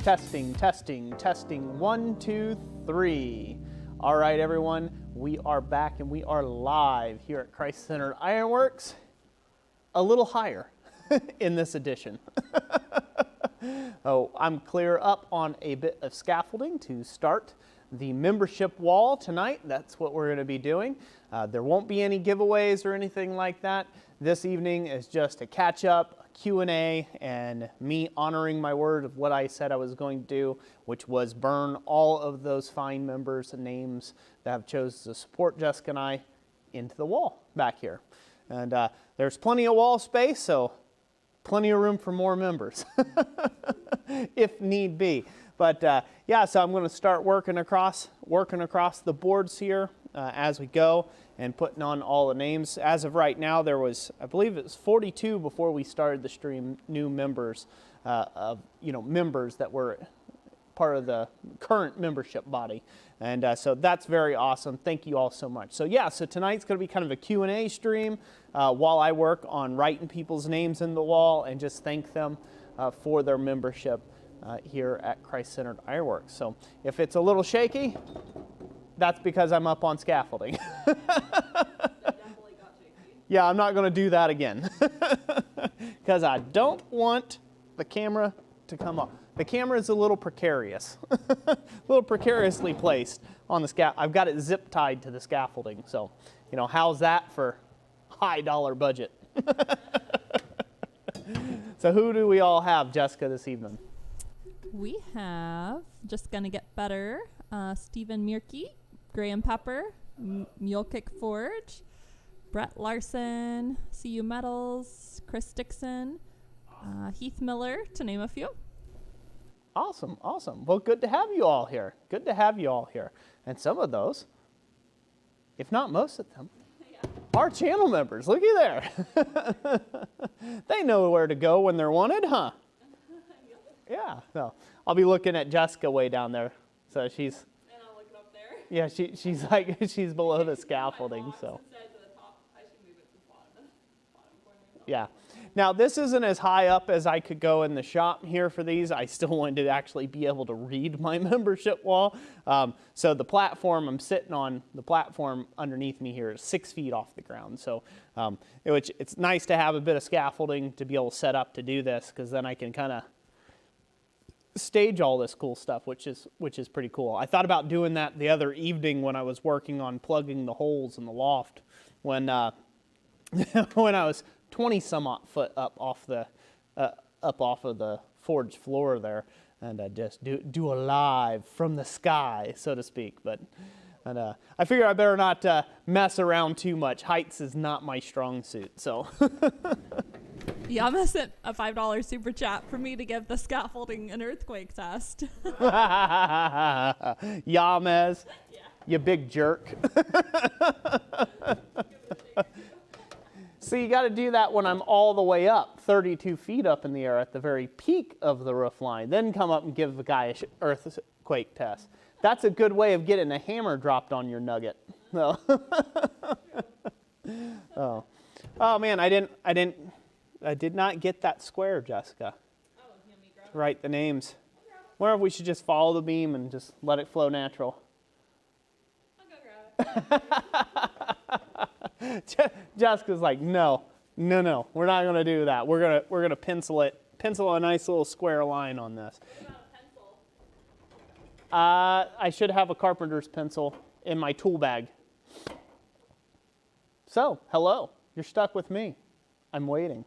Testing, testing, testing. 1, 2, 3. All right, everyone, we are back and we are live here at Christ-Centered Ironworks. A little higher in this edition. Oh, I'm clear up on a bit of scaffolding to start the membership wall tonight. That's what we're going to be doing. There won't be any giveaways or anything like that. This evening is just a catch-up, Q&A, and me honoring my word of what I said I was going to do, which was burn all of those fine members' names that have chosen to support Jessica and I into the wall back here. And there's plenty of wall space, so plenty of room for more members if need be. But yeah, so I'm going to start working across the boards here as we go and putting on all the names. As of right now, there was, I believe it was 42 before we started the stream, new members members that were part of the current membership body. And so that's very awesome. Thank you all so much. So yeah, so tonight's going to be kind of a Q&A stream while I work on writing people's names in the wall and just thank them for their membership here at Christ-Centered Ironworks. So if it's a little shaky, that's because I'm up on scaffolding. Yeah, I'm not going to do that again because I don't want the camera to come off. The camera is a little precarious, a little precariously placed on the scaffolding. I've got it zip tied to the scaffolding. So, you know, how's that for high dollar budget? So who do we all have, Jessica, this evening? We have Just Gonna Get Better, Stephen Mierke, Graham Pepper, Mule Kick Forge, Brett Larson, CU Metals, Chris Dixon, Heath Miller, to name a few. Awesome, awesome. Well, good to have you all here. Good to have you all here. And some of those, if not most of them, are channel members. Looky there. They know where to go when they're wanted, huh? Yeah, so I'll be looking at Jessica way down there. So she's... And I'll look up there. Yeah, she's like, she's below the scaffolding, so... Yeah. Now, this isn't as high up as I could go in the shop here for these. I still wanted to actually be able to read my membership wall. So the platform I'm sitting on, the platform underneath me here is 6 feet off the ground. So it's nice to have a bit of scaffolding to be able to set up to do this, because then I can kind of stage all this cool stuff, which is pretty cool. I thought about doing that the other evening when I was working on plugging the holes in the loft when when I was 20 some odd foot up off of the forge floor there, and just do a live from the sky, so to speak. But I figure I better not mess around too much. Heights is not my strong suit, so. Yama sent a $5 super chat for me to give the scaffolding an earthquake test. Yamez, yeah. You big jerk. So you got to do that when I'm all the way up, 32 feet up in the air at the very peak of the roof line. Then come up and give the guy an earthquake test. That's a good way of getting a hammer dropped on your nugget. No. Oh man, I did not get that square, Jessica. To write the names. Wonder if we should just follow the beam and just let it flow natural. I'll go grab it. Jessica's like, no, we're not going to do that. We're gonna pencil a nice little square line on this. What about a pencil? I should have a carpenter's pencil in my tool bag. So, hello, you're stuck with me. I'm waiting.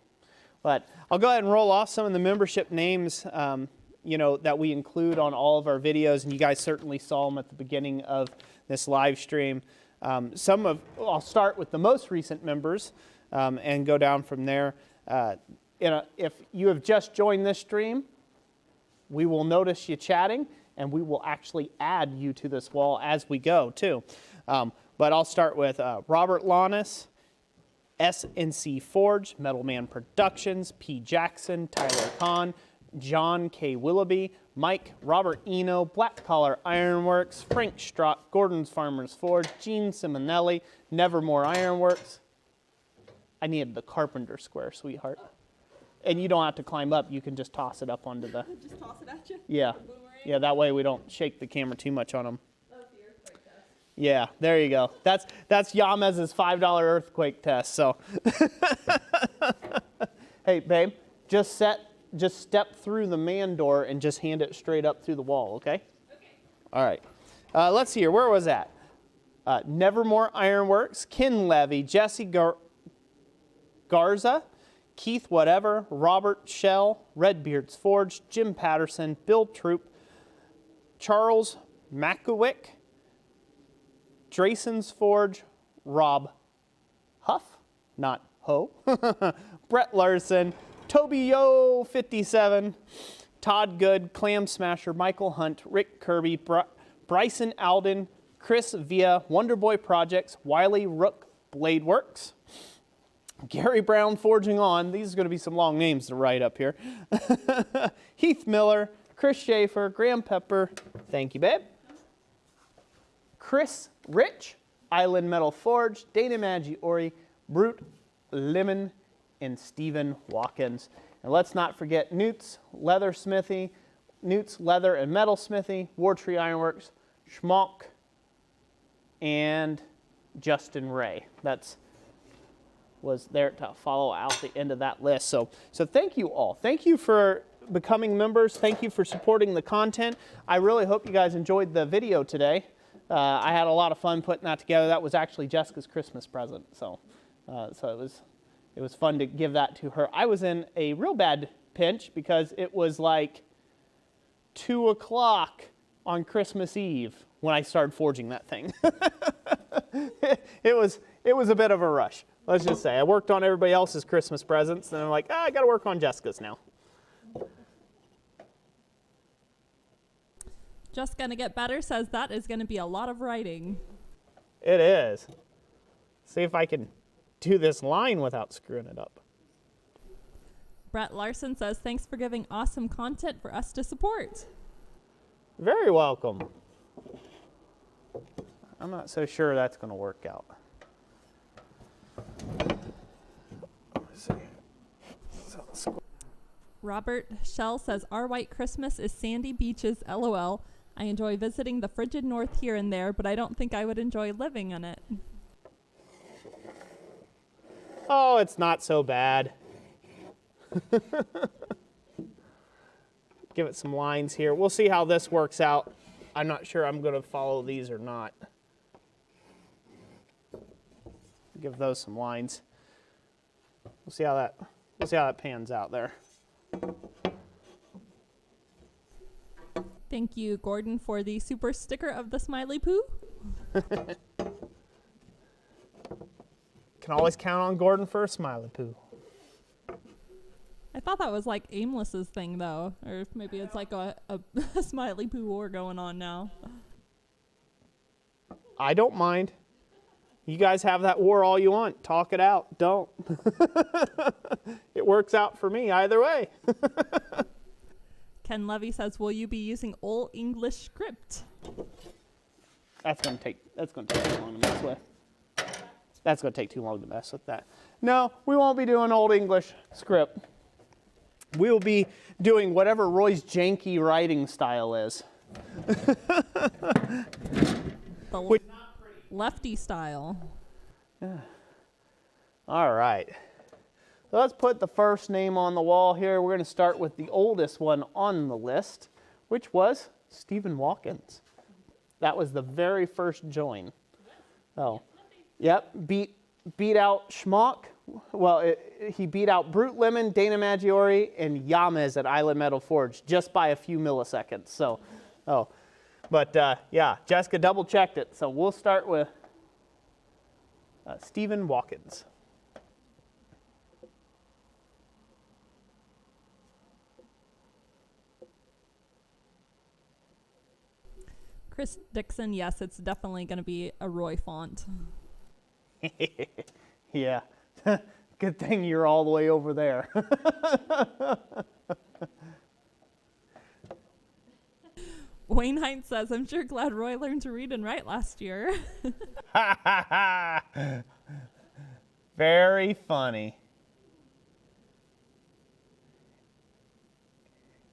But I'll go ahead and roll off some of the membership names, that we include on all of our videos, and you guys certainly saw them at the beginning of this live stream. I'll start with the most recent members and go down from there. If you have just joined this stream, we will notice you chatting, and we will actually add you to this wall as we go too. But I'll start with Robert Launis, SNC Forge, Metalman Productions, P. Jackson, Tyler Kahn, John K. Willoughby, Mike, Robert Eno, Black Collar Ironworks, Frank Strott, Gordon's Farmers Forge, Gene Simonelli, Nevermore Ironworks. I needed the carpenter square, sweetheart. And you don't have to climb up. You can just toss it up onto the... Just toss it at you? Yeah. Boom. Yeah, that way we don't shake the camera too much on them. Yeah, there you go. That's Yamez's $5 earthquake test. So, hey, babe, just step through the man door and just hand it straight up through the wall, okay? Okay. All right. Let's see here. Where was that? Nevermore Ironworks, Ken Levy, Jesse Garza, Keith Whatever, Robert Shell, Redbeard's Forge, Jim Patterson, Bill Troop, Charles Makowick, Drayson's Forge, Rob Huff, not Ho, Brett Larson, Toby Yo 57, Todd Good, Clam Smasher, Michael Hunt, Rick Kirby, Bryson Alden, Chris Via, Wonderboy Projects, Wiley Rook, Bladeworks, Gary Brown Forging On. These are going to be some long names to write up here. Heath Miller, Chris Schaefer, Graham Pepper, thank you, babe. Chris Rich, Island Metal Forge, Dana Maggiore, Brute Lemon, and Stephen Watkins. And let's not forget Newt's Leather Smithy, Newt's Leather and Metal Smithy, Wartree Ironworks, Schmock, and Justin Ray. Was there to follow out the end of that list. So thank you all. Thank you for becoming members. Thank you for supporting the content. I really hope you guys enjoyed the video today. I had a lot of fun putting that together. That was actually Jessica's Christmas present. So it was fun to give that to her. I was in a real bad pinch because it was like 2 o'clock on Christmas Eve when I started forging that thing. It was a bit of a rush. Let's just say I worked on everybody else's Christmas presents, and I'm like, I got to work on Jessica's now. Just Gonna Get Better says that is going to be a lot of writing. It is. See if I can do this line without screwing it up. Brett Larson says, thanks for giving awesome content for us to support. Very welcome. I'm not so sure that's going to work out. Let's see. Robert Shell says, our white Christmas is sandy beaches, LOL. I enjoy visiting the frigid north here and there, but I don't think I would enjoy living in it. Oh, it's not so bad. Give it some lines here. We'll see how this works out. I'm not sure I'm going to follow these or not. Give those some lines. We'll see how that pans out there. Thank you, Gordon, for the super sticker of the Smiley Poo. Can always count on Gordon for a Smiley Poo. I thought that was like Aimless's thing, though. Or maybe it's like a Smiley Poo war going on now. I don't mind. You guys have that war all you want. Talk it out. Don't. It works out for me either way. Ken Levy says, will you be using Old English script? That's going to take too long to mess with. That's going to take too long to mess with that. No, we won't be doing Old English script. We will be doing whatever Roy's janky writing style is. The lefty style. Yeah. All right. So let's put the first name on the wall here. We're going to start with the oldest one on the list, which was Stephen Watkins. That was the very first join. Oh, yep. Beat out Schmock. Well, he beat out Brute Lemon, Dana Maggiore, and Yamez at Island Metal Forge just by a few milliseconds. So, yeah, Jessica double checked it. So we'll start with Stephen Watkins. Chris Dixon, yes, it's definitely going to be a Roy font. Yeah. Good thing you're all the way over there. Wayne Hines says, I'm sure glad Roy learned to read and write last year. Very funny.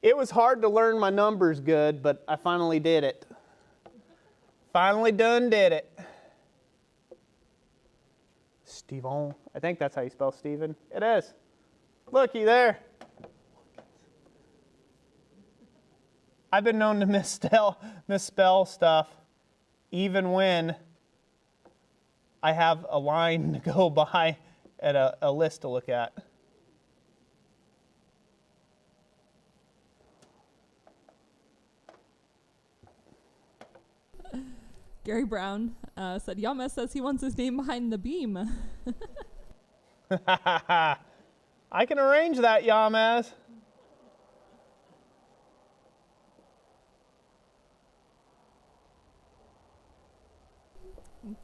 It was hard to learn my numbers good, but I finally did it. Finally done did it. Steven. I think that's how you spell Steven. It is. Looky there. I've been known to misspell stuff even when I have a line to go by at a list to look at. Gary Brown said, Yama says he wants his name behind the beam. I can arrange that, Yamaz.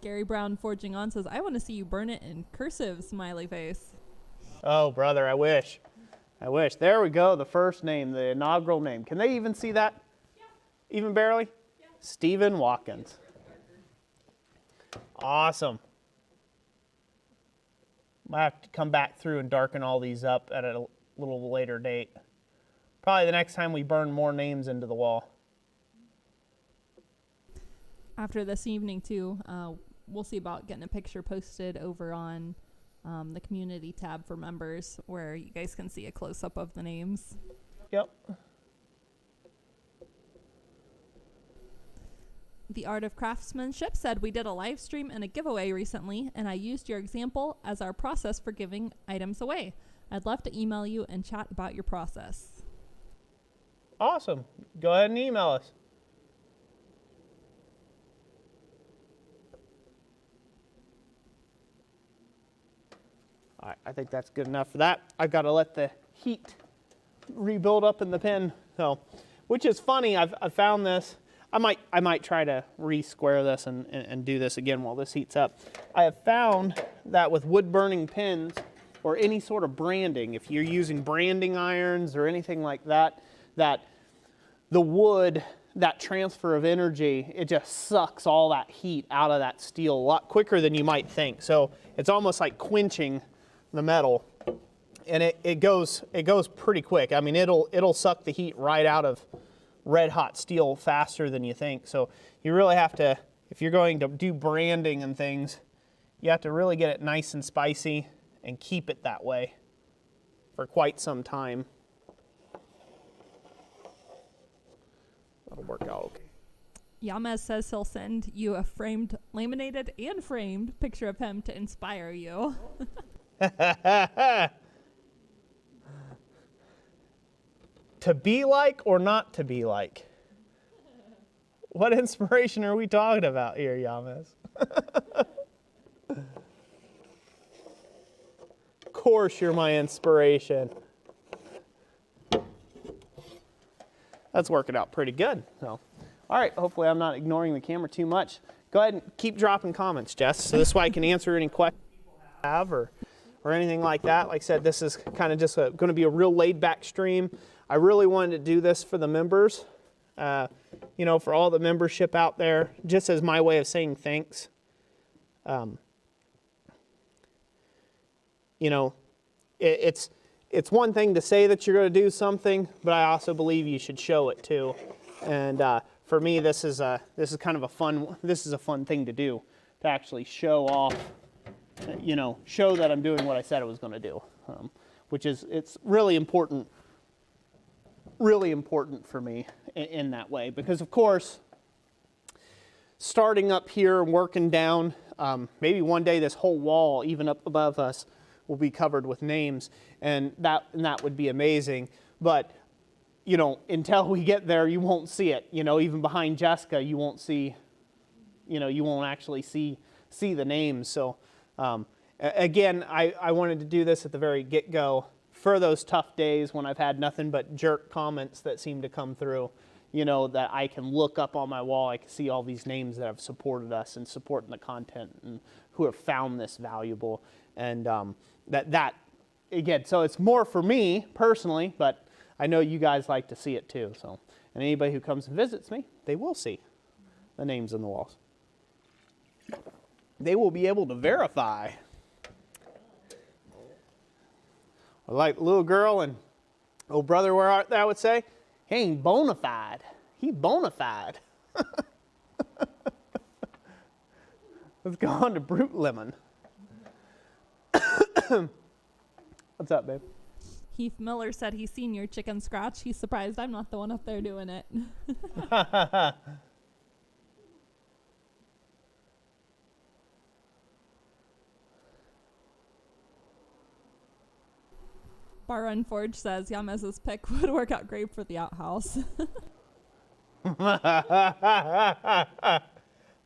Gary Brown Forging On says, I want to see you burn it in cursive, smiley face. Oh, brother, I wish. I wish. There we go, the first name, the inaugural name. Can they even see that? Yeah. Even barely? Yeah. Stephen Watkins. Awesome. I have to come back through and darken all these up at a little later date. Probably the next time we burn more names into the wall. After this evening, too, we'll see about getting a picture posted over on the community tab for members where you guys can see a close-up of the names. Yep. The Art of Craftsmanship said, we did a live stream and a giveaway recently, and I used your example as our process for giving items away. I'd love to email you and chat about your process. Awesome. Go ahead and email us. All right, I think that's good enough for that. I've got to let the heat rebuild up in the pen, so, which is funny. I've found this. I might try to re-square this and do this again while this heats up. I have found that with wood burning pins or any sort of branding, if you're using branding irons or anything like that, that the wood, that transfer of energy, it just sucks all that heat out of that steel a lot quicker than you might think. So it's almost like quenching the metal, and it goes pretty quick. I mean, it'll suck the heat right out of red hot steel faster than you think. So you really have to, if you're going to do branding and things, you have to really get it nice and spicy and keep it that way for quite some time. That'll work out okay. Yamez says he'll send you a framed, laminated and framed picture of him to inspire you. To be like or not to be like? What inspiration are we talking about here, Yamez? Of course you're my inspiration. That's working out pretty good. So, all right, hopefully I'm not ignoring the camera too much. Go ahead and keep dropping comments, Jess, so this way I can answer any questions people have or anything like that. Like I said, this is kind of just going to be a real laid-back stream. I really wanted to do this for the members, you know, for all the membership out there, just as my way of saying thanks. You know, it's one thing to say that you're going to do something, but I also believe you should show it too. And for me, this is kind of a fun thing to do, to actually show off, you know, show that I'm doing what I said I was going to do, which is, it's really important for me in that way, because of course, starting up here and working down, maybe one day this whole wall, even up above us, will be covered with names, and that would be amazing. But you know, until we get there, you won't see it. You know, even behind Jessica, you won't see, you know, you won't actually see the names. So again, I wanted to do this at the very get-go for those tough days when I've had nothing but jerk comments that seem to come through, you know, that I can look up on my wall. I can see all these names that have supported us and supporting the content and who have found this valuable. And that again, so it's more for me personally, but I know you guys like to see it too. So, and anybody who comes and visits me, they will see the names on the walls. They will be able to verify. Like little girl and oh brother, where art thou would say, He ain't bona fide. He bona fide. Let's go on to Brute Lemon. What's up, babe? Heath Miller said he's seen your chicken scratch. He's surprised I'm not the one up there doing it. Bar Run Forge says Yamez's pick would work out great for the outhouse.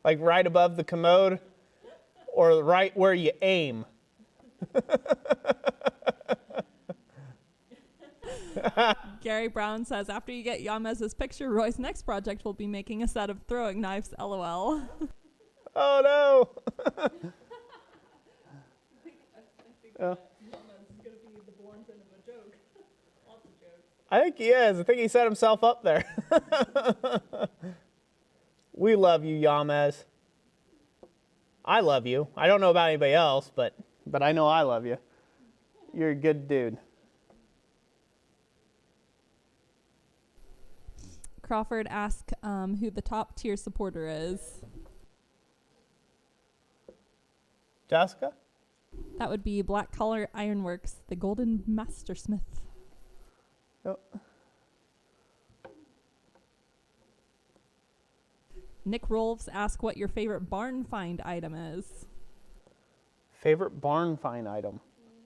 Like right above the commode or right where you aim. Gary Brown says after you get Yamez's picture, Roy's next project will be making a set of throwing knives, LOL. Oh no. I think Yamez is going to be the blunt end of a joke. Lots of jokes. I think he is. I think he set himself up there. We love you, Yamez. I love you. I don't know about anybody else, but I know I love you. You're a good dude. Crawford asked who the top tier supporter is. Jessica? That would be Black Collar Ironworks, the Golden Mastersmith. Oh. Nick Rolfs asked what your favorite barn find item is. Favorite barn find item?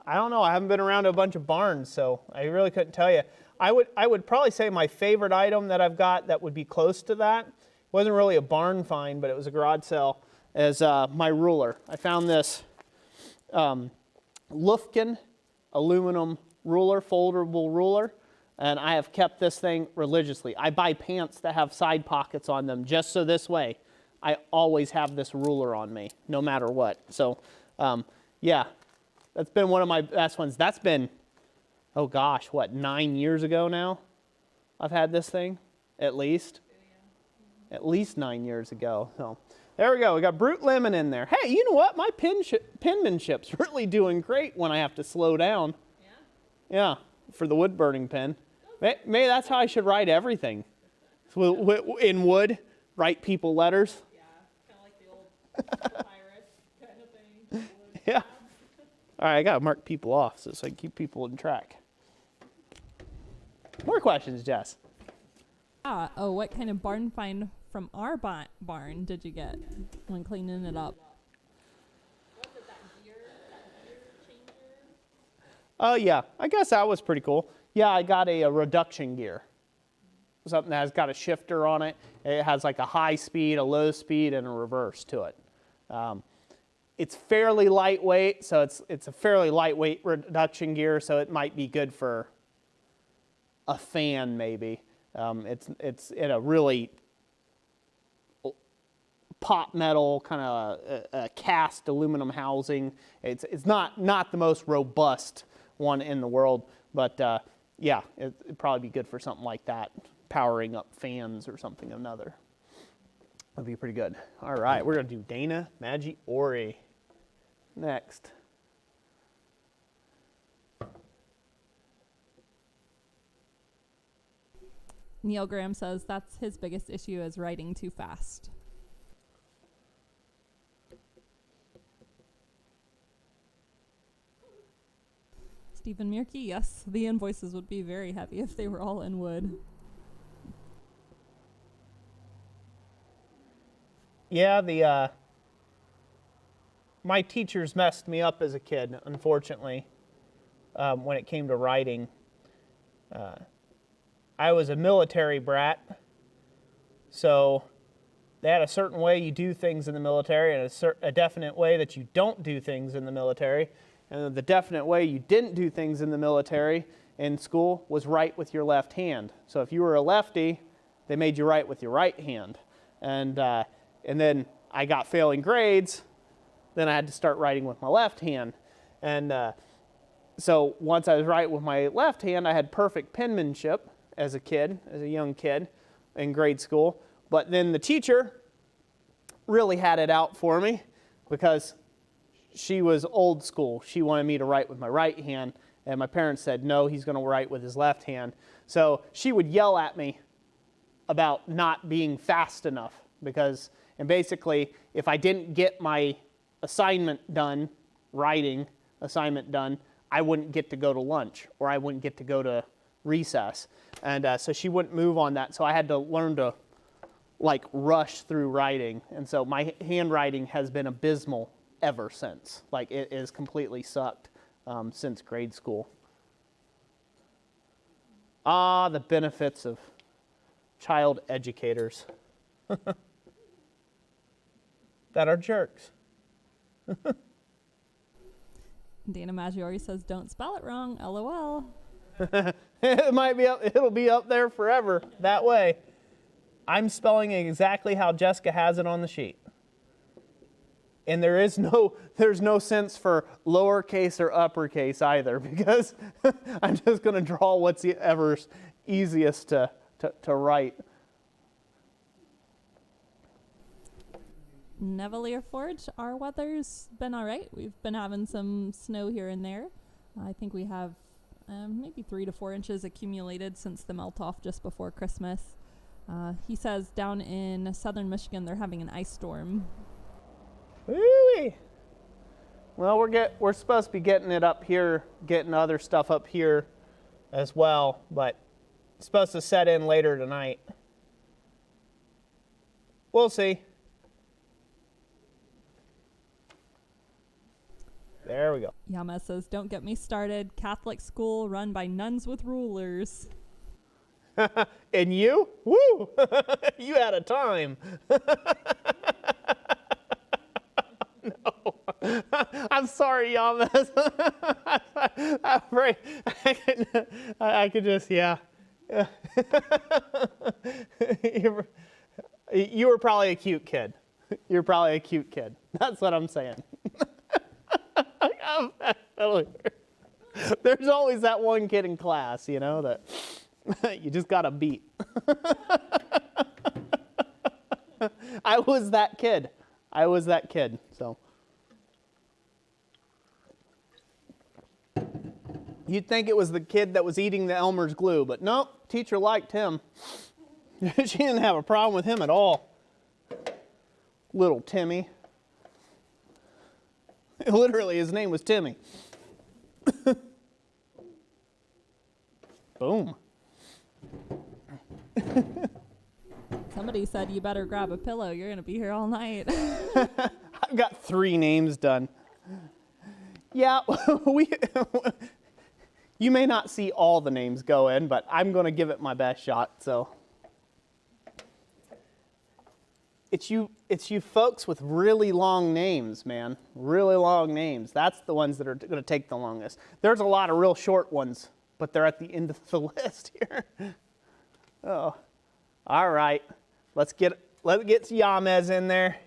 I don't know. I haven't been around a bunch of barns, so I really couldn't tell you. I would probably say my favorite item that I've got that would be close to that, it wasn't really a barn find, but it was a garage sale, is my ruler. I found this Lufkin aluminum ruler, foldable ruler, and I have kept this thing religiously. I buy pants that have side pockets on them just so this way I always have this ruler on me, no matter what. So, yeah, that's been one of my best ones. That's been, oh gosh, what, 9 years ago now? I've had this thing, at least. At least 9 years ago. So there we go. We got Brute Lemon in there. Hey, you know what? My penmanship's really doing great when I have to slow down. Yeah? Yeah, for the wood burning pen. Maybe that's how I should write everything. So in wood, write people letters. Yeah, kind of like the old papyrus kind of thing. Yeah. All right, I got to mark people off so I can keep people in track. More questions, Jess? What kind of barn find from our barn did you get when cleaning it up? Was it that gear changer? Yeah, I guess that was pretty cool. Yeah, I got a reduction gear. Something that has got a shifter on it. It has like a high speed, a low speed, and a reverse to it. It's fairly lightweight, so it's a fairly lightweight reduction gear, so it might be good for a fan maybe. It's in a really pot metal kind of a cast aluminum housing. It's not the most robust one in the world, but yeah, it'd probably be good for something like that, powering up fans or something or another. That'd be pretty good. All right, we're gonna do Dana Maggi Ori next. Neil Graham says that's his biggest issue is writing too fast. Stephen Mierke, yes, the invoices would be very heavy if they were all in wood. Yeah, my teachers messed me up as a kid, unfortunately, when it came to writing. I was a military brat, so they had a certain way you do things in the military and a definite way that you don't do things in the military. And the definite way you didn't do things in the military in school was write with your left hand. So if you were a lefty, they made you write with your right hand. And then I got failing grades, then I had to start writing with my left hand. And so once I was writing with my left hand, I had perfect penmanship as a young kid in grade school. But then the teacher really had it out for me because she was old school. She wanted me to write with my right hand, And my parents said, no, he's going to write with his left hand. So she would yell at me about not being fast enough and basically, if I didn't get my assignment done, writing assignment done, I wouldn't get to go to lunch or I wouldn't get to go to recess. And so she wouldn't move on that. So I had to learn to like rush through writing. And so my handwriting has been abysmal ever since. Like it is completely sucked since grade school. Ah, the benefits of child educators that are jerks. Dana Maggiore says, don't spell it wrong, LOL. It'll be up there forever that way. I'm spelling it exactly how Jessica has it on the sheet. And there's no sense for lowercase or uppercase either, because I'm just going to draw what's ever easiest to write. Nevelier Forge, our weather's been all right. We've been having some snow here and there. I think we have maybe 3 to 4 inches accumulated since the melt-off just before Christmas. He says down in southern Michigan they're having an ice storm. Woo-wee. Well, we're supposed to be getting it up here, getting other stuff up here as well, but it's supposed to set in later tonight. We'll see. There we go. Yama says, don't get me started. Catholic school run by nuns with rulers. And you? Woo! You had a time. No. I'm sorry, Yamas. I could just, yeah. You were probably a cute kid. You're probably a cute kid. That's what I'm saying. There's always that one kid in class, that you just got to beat. I was that kid. So you'd think it was the kid that was eating the Elmer's glue, but nope, teacher liked him. She didn't have a problem with him at all. Little Timmy. Literally, his name was Timmy. Boom. Somebody said you better grab a pillow. You're going to be here all night. I've got 3 names done. Yeah, you may not see all the names go in, but I'm going to give it my best shot. So it's you folks with really long names, man. Really long names. That's the ones that are going to take the longest. There's a lot of real short ones, but they're at the end of the list here. Oh, all right. Let's get Yamez in there.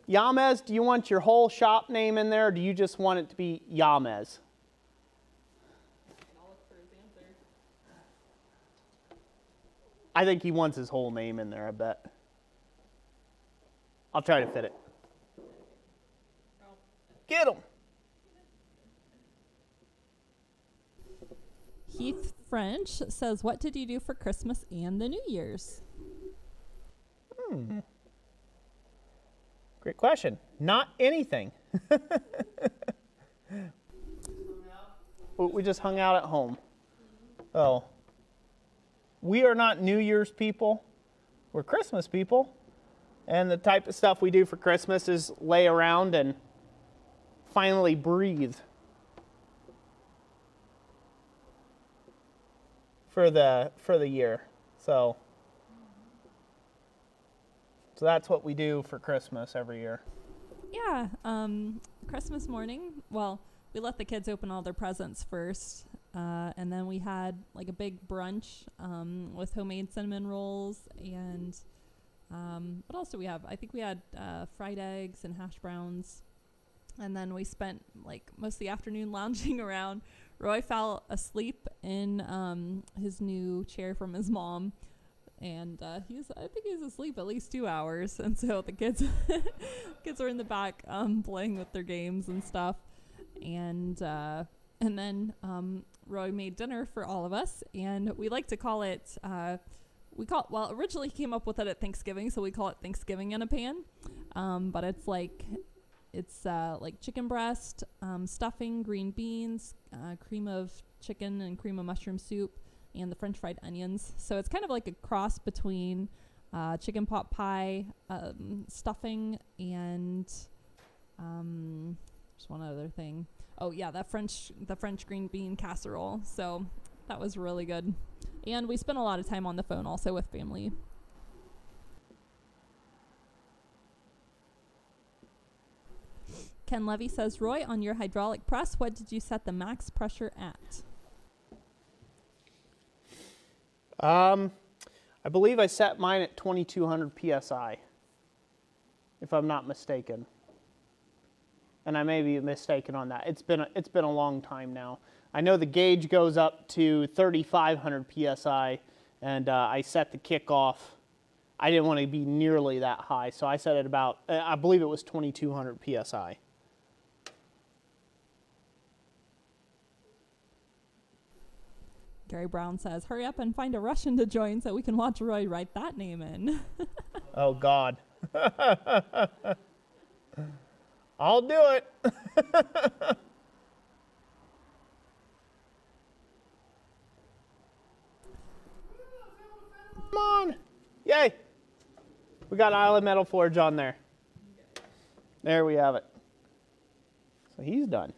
Yamez, do you want your whole shop name in there, or do you just want it to be Yamez? I'll look for his answer. I think he wants his whole name in there, I bet. I'll try to fit it. Get him. Heath French says, what did you do for Christmas and the New Year's? Great question. Not anything. We just hung out at home. Oh. We are not New Year's people. We're Christmas people. And the type of stuff we do for Christmas is lay around and finally breathe for the year. So that's what we do for Christmas every year. Yeah, Christmas morning, well, we let the kids open all their presents first, and then we had like a big brunch with homemade cinnamon rolls and what else do we have? I think we had fried eggs and hash browns. And then we spent like most of the afternoon lounging around. Roy fell asleep in his new chair from his mom. And I think he was asleep at least 2 hours. And so the kids were in the back playing with their games and stuff. And And then Roy made dinner for all of us, and we like to call it, well, originally he came up with it at Thanksgiving, so we call it Thanksgiving in a pan. But it's like chicken breast, stuffing, green beans, cream of chicken and cream of mushroom soup, and the French fried onions. So it's kind of like a cross between chicken pot pie, stuffing, and just one other thing. Oh yeah, the French green bean casserole. So that was really good. And we spent a lot of time on the phone also with family. Ken Levy says, Roy, on your hydraulic press, what did you set the max pressure at? I believe I set mine at 2200 psi, if I'm not mistaken. And I may be mistaken on that. It's been a long time now. I know the gauge goes up to 3500 psi, and I set the kickoff. I didn't want to be nearly that high, so I set it about, I believe it was 2200 psi. Gary Brown says, hurry up and find a Russian to join so we can watch Roy write that name in. Oh, God. I'll do it. Come on. Yay. We got Island Metal Forge on there. There we have it. So he's done.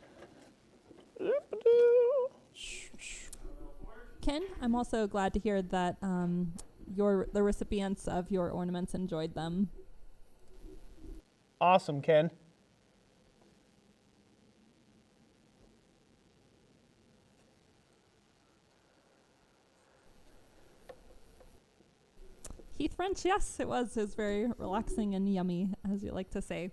Ken, I'm also glad to hear that the recipients of your ornaments enjoyed them. Awesome, Ken. Heath French, yes, it was. It was very relaxing and yummy, as you like to say.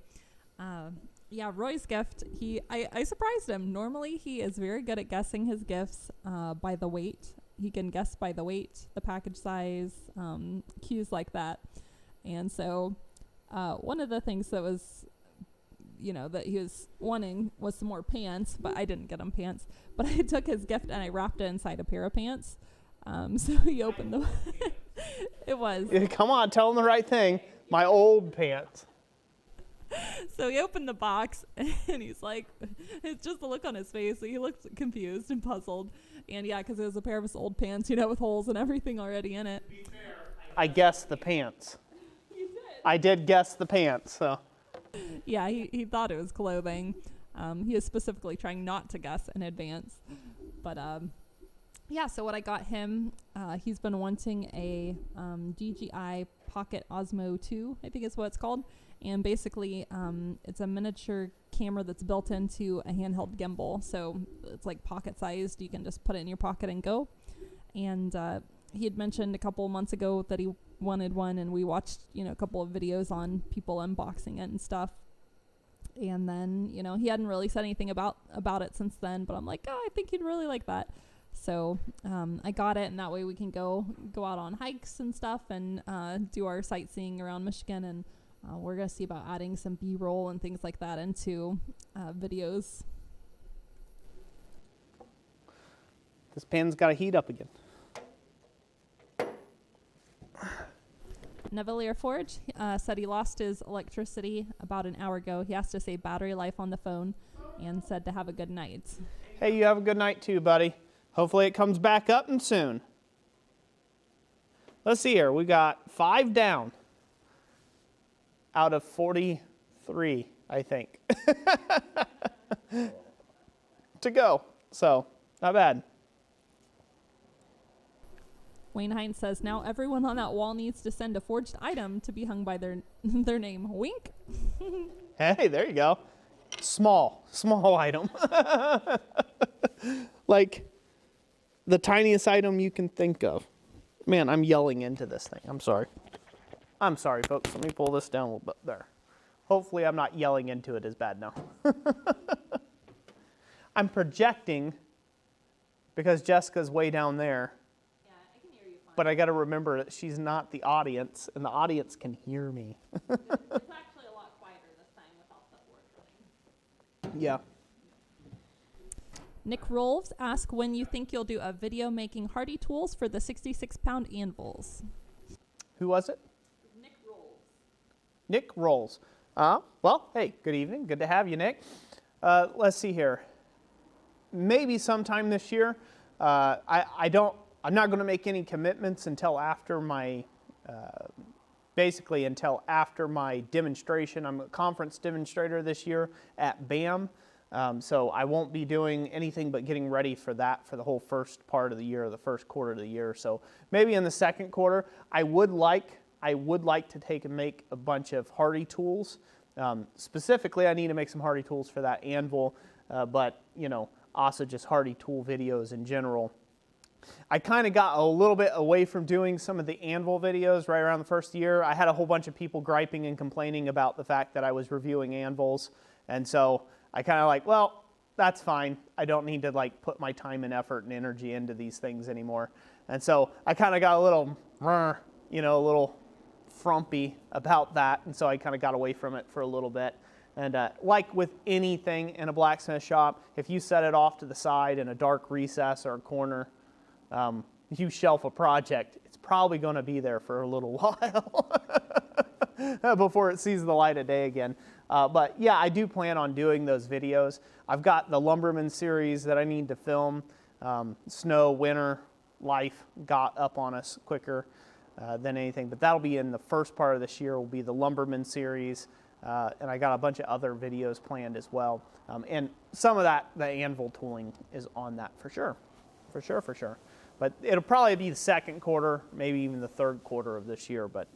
Yeah, Roy's gift, I surprised him. Normally, he is very good at guessing his gifts by the weight. He can guess by the weight, the package size, cues like that. And so one of the things that was, that he was wanting was some more pants, but I didn't get him pants. But I took his gift and I wrapped it inside a pair of pants. So he opened them. It was. Come on, tell him the right thing. My old pants. So he opened the box and he's like, it's just the look on his face. He looked confused and puzzled. And yeah, because it was a pair of his old pants, with holes and everything already in it. I guessed the pants. You did. I did guess the pants, so. Yeah, he thought it was clothing. He is specifically trying not to guess in advance. But yeah, so what I got him, he's been wanting a DJI Pocket Osmo 2, I think is what it's called. And basically, it's a miniature camera that's built into a handheld gimbal. So it's like pocket sized. You can just put it in your pocket and go. And he had mentioned a couple months ago that he wanted one, and we watched, a couple of videos on people unboxing it and stuff. And then, he hadn't really said anything about it since then, but I'm like, I think he'd really like that. So I got it, and that way we can go out on hikes and stuff and do our sightseeing around Michigan. And we're going to see about adding some B-roll and things like that into videos. This pan's got to heat up again. Nevelier Forge said he lost his electricity about an hour ago. He asked to save battery life on the phone and said to have a good night. Hey, you have a good night too, buddy. Hopefully it comes back up and soon. Let's see here. We got 5 down out of 43, I think, to go. So, not bad. Wayne Hines says, now everyone on that wall needs to send a forged item to be hung by their name. Wink. Hey, there you go. Small item. Like the tiniest item you can think of. Man, I'm yelling into this thing. I'm sorry. I'm sorry, folks. Let me pull this down a little bit there. Hopefully I'm not yelling into it as bad now. I'm projecting because Jessica's way down there. Yeah, I can hear you fine. But I got to remember that she's not the audience, and the audience can hear me. It's actually a lot quieter this time without the forge running. Yeah. Nick Rolves asks when you think you'll do a video making hardy tools for the 66-pound anvils. Who was it? Nick Rolves. Nick Rolls. Well, hey, good evening. Good to have you, Nick. Let's see here. Maybe sometime this year. I'm not going to make any commitments until after my, basically until after my demonstration. I'm a conference demonstrator this year at BAM. So I won't be doing anything but getting ready for that for the whole first part of the year, the first quarter of the year. So maybe in the second quarter, I would like to take and make a bunch of hardy tools. Specifically, I need to make some hardy tools for that anvil, but also just hardy tool videos in general. I kind of got a little bit away from doing some of the anvil videos right around the first year. I had a whole bunch of people griping and complaining about the fact that I was reviewing anvils, and so I kind of like, well, that's fine. I don't need to put my time and effort and energy into these things anymore. And so I kind of got a little, a little frumpy about that, and so I kind of got away from it for a little bit. And like with anything in a blacksmith shop, if you set it off to the side in a dark recess or a corner, you shelf a project, it's probably going to be there for a little while before it sees the light of day again. But yeah, I do plan on doing those videos. I've got the Lumberman series that I need to film. Snow, winter, life got up on us quicker than anything. But that'll be in the first part of this year, will be the Lumberman series. And I got a bunch of other videos planned as well. And some of that, the anvil tooling is on that for sure. For sure. But it'll probably be the second quarter, maybe even the third quarter of this year. But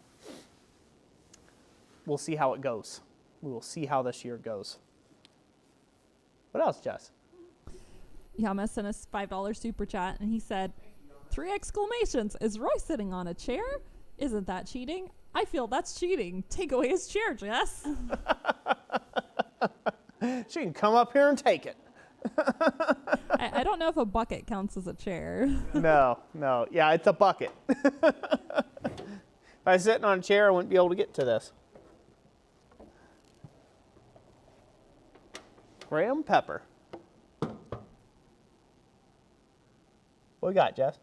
we'll see how it goes. We will see how this year goes. What else, Jess? Yama sent us $5 super chat, and he said, 3 exclamations. Is Roy sitting on a chair? Isn't that cheating? I feel that's cheating. Take away his chair, Jess. She can come up here and take it. I don't know if a bucket counts as a chair. No. Yeah, it's a bucket. If I was sitting on a chair, I wouldn't be able to get to this. Graham pepper. What we got, Jess?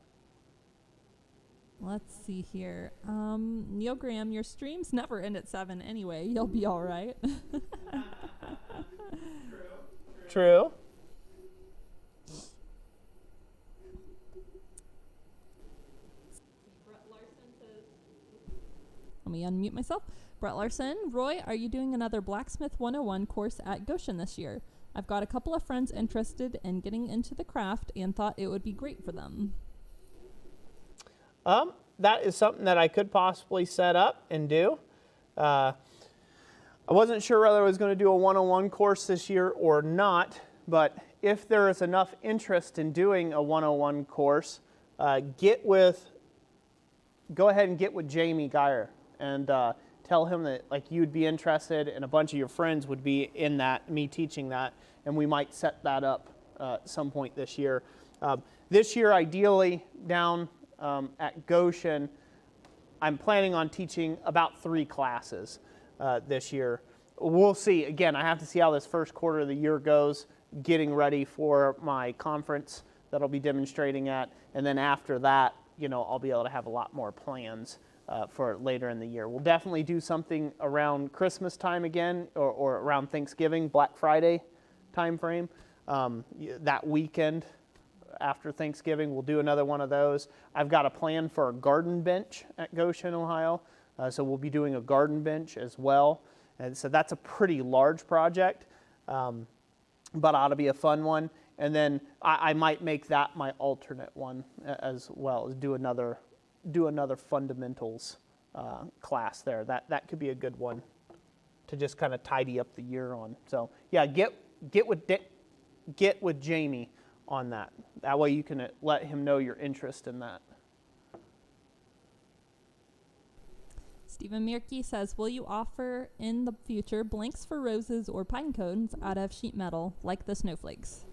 Let's see here. Neil Graham, your streams never end at 7 anyway. You'll be all right. True. Let me unmute myself. Brett Larson, Roy, are you doing another Blacksmith 101 course at Goshen this year? I've got a couple of friends interested in getting into the craft and thought it would be great for them. That is something that I could possibly set up and do. I wasn't sure whether I was going to do a 101 course this year or not, but if there is enough interest in doing a 101 course, go ahead and get with Jamie Geyer and tell him that you'd be interested and a bunch of your friends would be in that, me teaching that, and we might set that up at some point this year. This year, ideally, down at Goshen, I'm planning on teaching about 3 classes this year. We'll see. Again, I have to see how this first quarter of the year goes, getting ready for my conference that I'll be demonstrating at, and then after that, I'll be able to have a lot more plans for later in the year. We'll definitely do something around Christmas time again, or around Thanksgiving, Black Friday time frame. That weekend after Thanksgiving, we'll do another one of those. I've got a plan for a garden bench at Goshen, Ohio. So we'll be doing a garden bench as well. And so that's a pretty large project, but ought to be a fun one. And then I might make that my alternate one as well, as do another fundamentals class there. That could be a good one to just kind of tidy up the year on. So yeah, get with Jamie on that. That way you can let him know your interest in that. Stephen Mierke says, will you offer in the future blanks for roses or pine cones out of sheet metal like the snowflakes?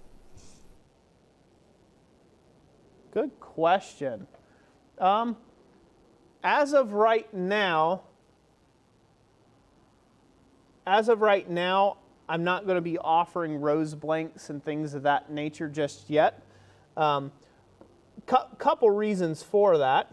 Good question. As of right now, I'm not going to be offering rose blanks and things of that nature just yet. Couple reasons for that.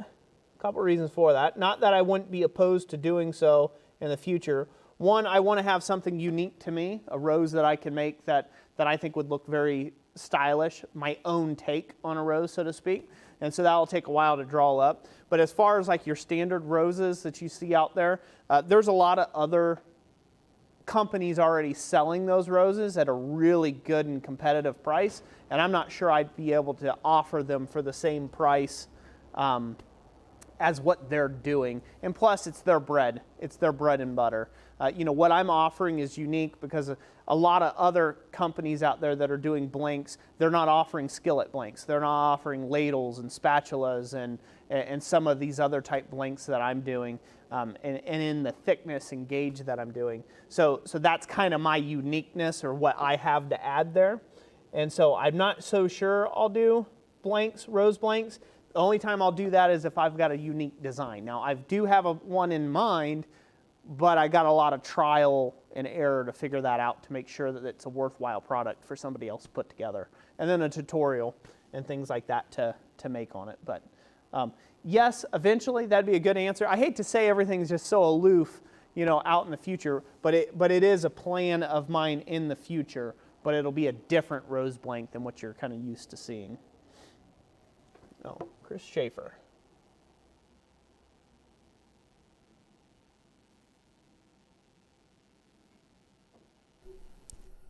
Not that I wouldn't be opposed to doing so in the future. One, I want to have something unique to me, a rose that I can make that I think would look very stylish, my own take on a rose, so to speak. And so that'll take a while to draw up. But as far as like your standard roses that you see out there, there's a lot of other companies already selling those roses at a really good and competitive price. And I'm not sure I'd be able to offer them for the same price as what they're doing. And plus, it's their bread. It's their bread and butter. What I'm offering is unique because a lot of other companies out there that are doing blanks, they're not offering skillet blanks. They're not offering ladles and spatulas and some of these other type blanks that I'm doing, and in the thickness and gauge that I'm doing. So that's kind of my uniqueness or what I have to add there. And so I'm not so sure I'll do blanks, rose blanks. The only time I'll do that is if I've got a unique design. Now, I do have one in mind, but I got a lot of trial and error to figure that out to make sure that it's a worthwhile product for somebody else to put together. And then a tutorial and things like that to make on it. But yes, eventually that'd be a good answer. I hate to say everything's just so aloof, out in the future, but it is a plan of mine in the future, but it'll be a different rose blank than what you're kind of used to seeing. Oh, Chris Schaefer.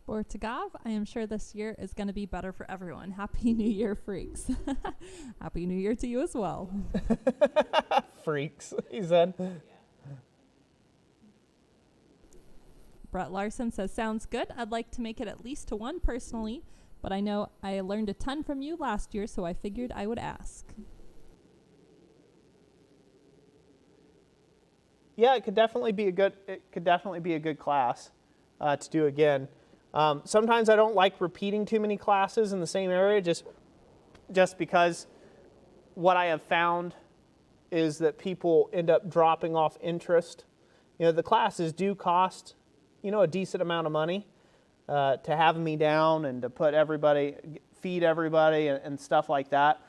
Bortagov, I am sure this year is going to be better for everyone. Happy New Year, freaks. Happy New Year to you as well. Freaks, he said. Brett Larson says, sounds good. I'd like to make it at least to one personally, but I know I learned a ton from you last year, so I figured I would ask. Yeah, it could definitely be a good class to do again. Sometimes I don't like repeating too many classes in the same area, just because what I have found is that people end up dropping off interest. The classes do cost, a decent amount of money to have me down and to feed everybody and stuff like that.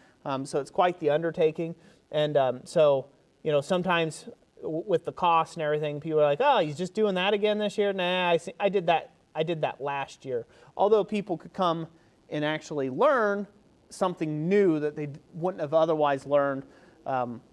So it's quite the undertaking. And sometimes with the cost and everything, people are like, oh, he's just doing that again this year? Nah, I did that last year. Although people could come and actually learn something new that they wouldn't have otherwise learned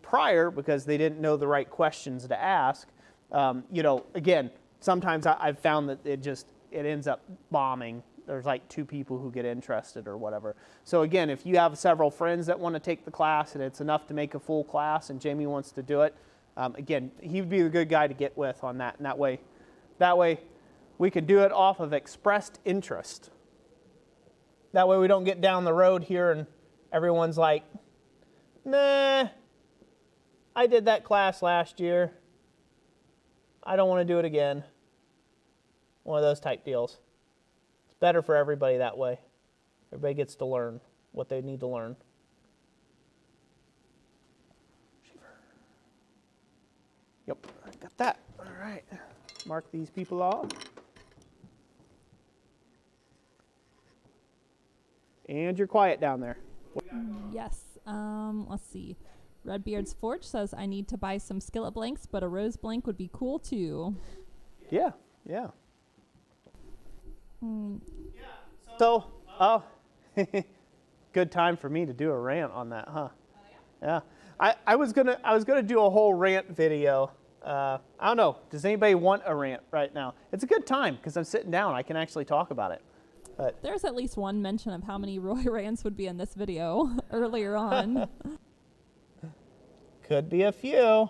prior because they didn't know the right questions to ask. Again, sometimes I've found that it ends up bombing. There's like 2 people who get interested or whatever. So again, if you have several friends that want to take the class and it's enough to make a full class and Jamie wants to do it, again, he would be the good guy to get with on that. And that way we could do it off of expressed interest. That way we don't get down the road here and everyone's like, nah, I did that class last year. I don't want to do it again. One of those type deals. It's better for everybody that way. Everybody gets to learn what they need to learn. Yep, I got that. All right. Mark these people off. And you're quiet down there. Yes. Let's see. Redbeard's Forge says, I need to buy some skillet blanks, but a rose blank would be cool too. Yeah. So, good time for me to do a rant on that, huh? Yeah. I was gonna do a whole rant video. I don't know. Does anybody want a rant right now? It's a good time because I'm sitting down. I can actually talk about it. But there's at least one mention of how many Roy rants would be in this video earlier on. Could be a few.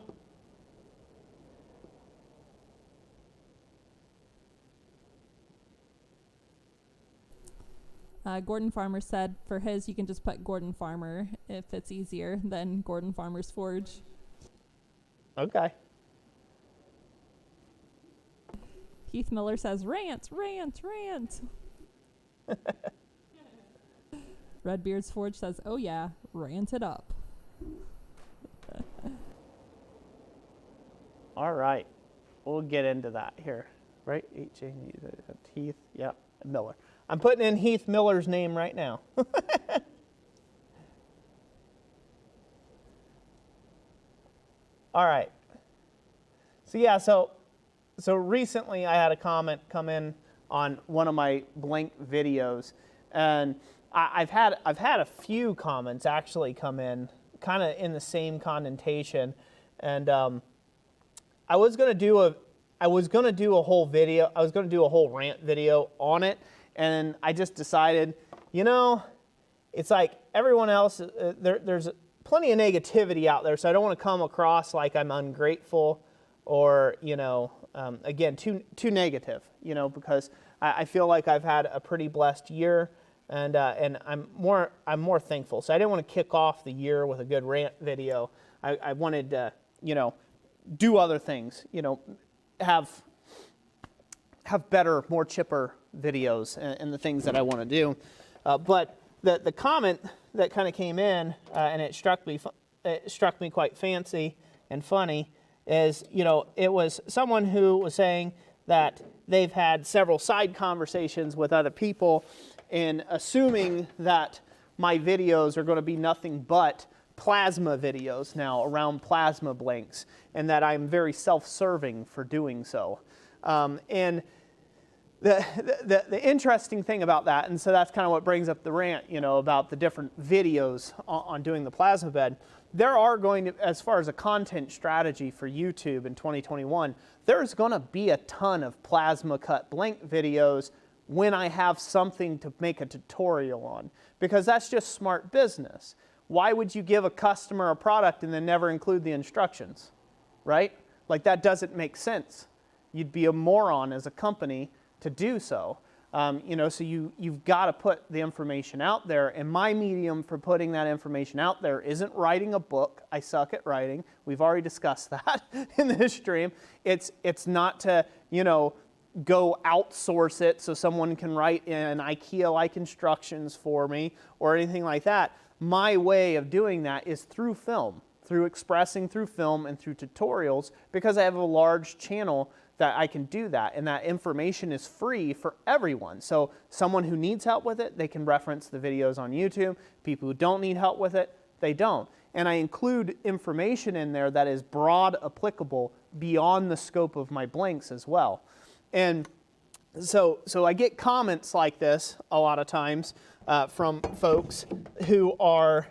Gordon Farmer said for his, you can just put Gordon Farmer if it's easier than Gordon Farmer's Forge. Okay. Keith Miller says, rant. Redbeard's Forge says, oh yeah, rant it up. All right. We'll get into that here. Right? Heath, yeah, Miller. I'm putting in Heath Miller's name right now. All right. So yeah, so recently I had a comment come in on one of my blank videos, and I've had a few comments actually come in, kind of in the same connotation, and I was gonna do a whole video. I was gonna do a whole rant video on it, and I just decided, you know, it's like everyone else. There's plenty of negativity out there, so I don't want to come across like I'm ungrateful or, you know, again, too negative, you know, because I feel like I've had a pretty blessed year, and I'm more thankful. So I didn't want to kick off the year with a good rant video. I wanted to, you know, do other things, you know, have better, more chipper videos and the things that I want to do. But the comment that kind of came in, and it struck me quite fancy and funny, is, you know, it was someone who was saying that they've had several side conversations with other people and assuming that my videos are going to be nothing but plasma videos now around plasma blanks, and that I'm very self-serving for doing so. And the interesting thing about that, and so that's kind of what brings up the rant, you know, about the different videos on doing the plasma bed. There are going to, as far as a content strategy for YouTube in 2021, there's going to be a ton of plasma cut blank videos when I have something to make a tutorial on, because that's just smart business. Why would you give a customer a product and then never include the instructions, right? Like, that doesn't make sense. You'd be a moron as a company to do so. You know, so you've got to put the information out there, and my medium for putting that information out there isn't writing a book. I suck at writing. We've already discussed that in this stream. It's not to, you know, go outsource it so someone can write in IKEA-like instructions for me or anything like that. My way of doing that is through film, through expressing through film and through tutorials, because I have a large channel that I can do that, and that information is free for everyone. So someone who needs help with it, they can reference the videos on YouTube. People who don't need help with it, they don't. And I include information in there that is broad applicable beyond the scope of my blanks as well. And so I get comments like this a lot of times from folks who are,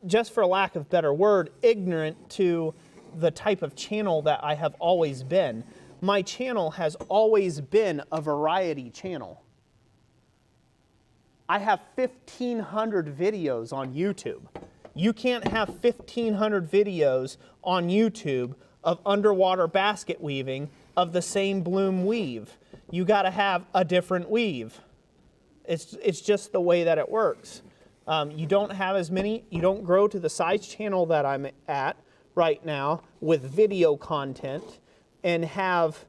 just for lack of better word, ignorant to the type of channel that I have always been. My channel has always been a variety channel. I have 1,500 videos on YouTube. You can't have 1,500 videos on YouTube of underwater basket weaving of the same bloom weave. You got to have a different weave. It's just the way that it works. You don't have as many, you don't grow to the size channel that I'm at right now with video content and have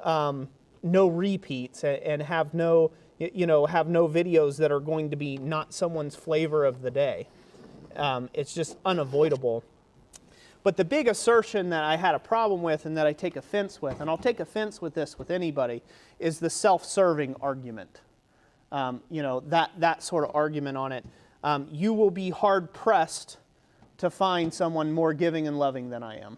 no repeats and have no, you know, have no videos that are going to be not someone's flavor of the day. It's just unavoidable. But the big assertion that I had a problem with and that I take offense with, and I'll take offense with this with anybody, is the self-serving argument. You know, that sort of argument on it. You will be hard-pressed to find someone more giving and loving than I am.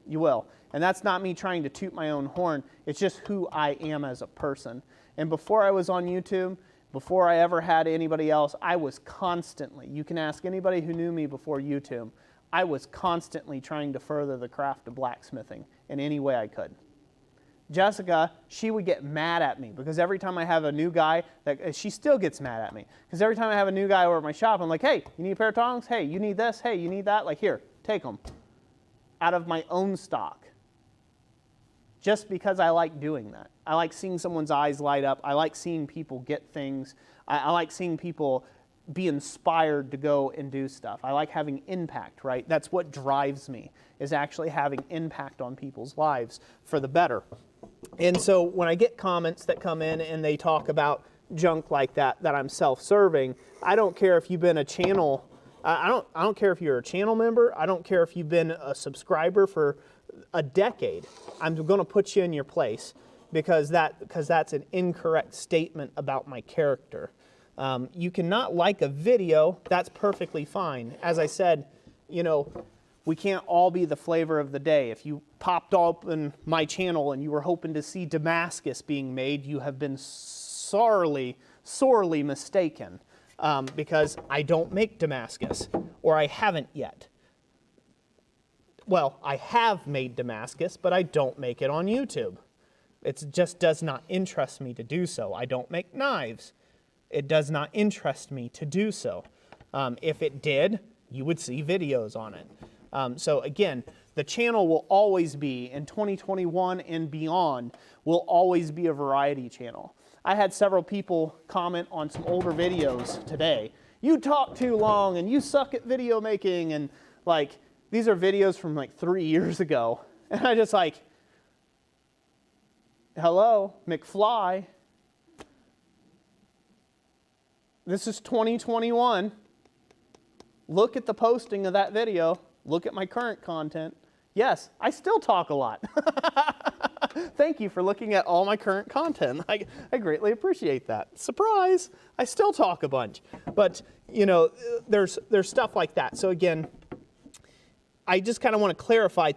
You will. And that's not me trying to toot my own horn. It's just who I am as a person. And before I was on YouTube, before I ever had anybody else, I was constantly, you can ask anybody who knew me before YouTube, I was constantly trying to further the craft of blacksmithing in any way I could. Jessica, she would get mad at me because every time I have a new guy, she still gets mad at me. Because every time I have a new guy over at my shop, I'm like, hey, you need a pair of tongs? Hey, you need this? Hey, you need that? Like, here, take them. Out of my own stock. Just because I like doing that. I like seeing someone's eyes light up. I like seeing people get things. I like seeing people be inspired to go and do stuff. I like having impact, right? That's what drives me, is actually having impact on people's lives for the better. And so when I get comments that come in and they talk about junk like that I'm self-serving, I don't care if you've been a channel, I don't care if you're a channel member, I don't care if you've been a subscriber for a decade. I'm going to put you in your place, because that's an incorrect statement about my character. You cannot like a video. That's perfectly fine. As I said, we can't all be the flavor of the day. If you popped open my channel and you were hoping to see Damascus being made, you have been sorely mistaken, because I don't make Damascus, or I haven't yet. Well, I have made Damascus, but I don't make it on YouTube. It just does not interest me to do so. I don't make knives. It does not interest me to do so. If it did, you would see videos on it. So again, the channel will always be, in 2021 and beyond, will always be a variety channel. I had several people comment on some older videos today. You talk too long and you suck at video making, and like, these are videos from like 3 years ago. And I just like, hello, McFly. This is 2021. Look at the posting of that video. Look at my current content. Yes, I still talk a lot. Thank you for looking at all my current content. I greatly appreciate that. Surprise! I still talk a bunch. But, there's stuff like that. So again, I just kind of want to clarify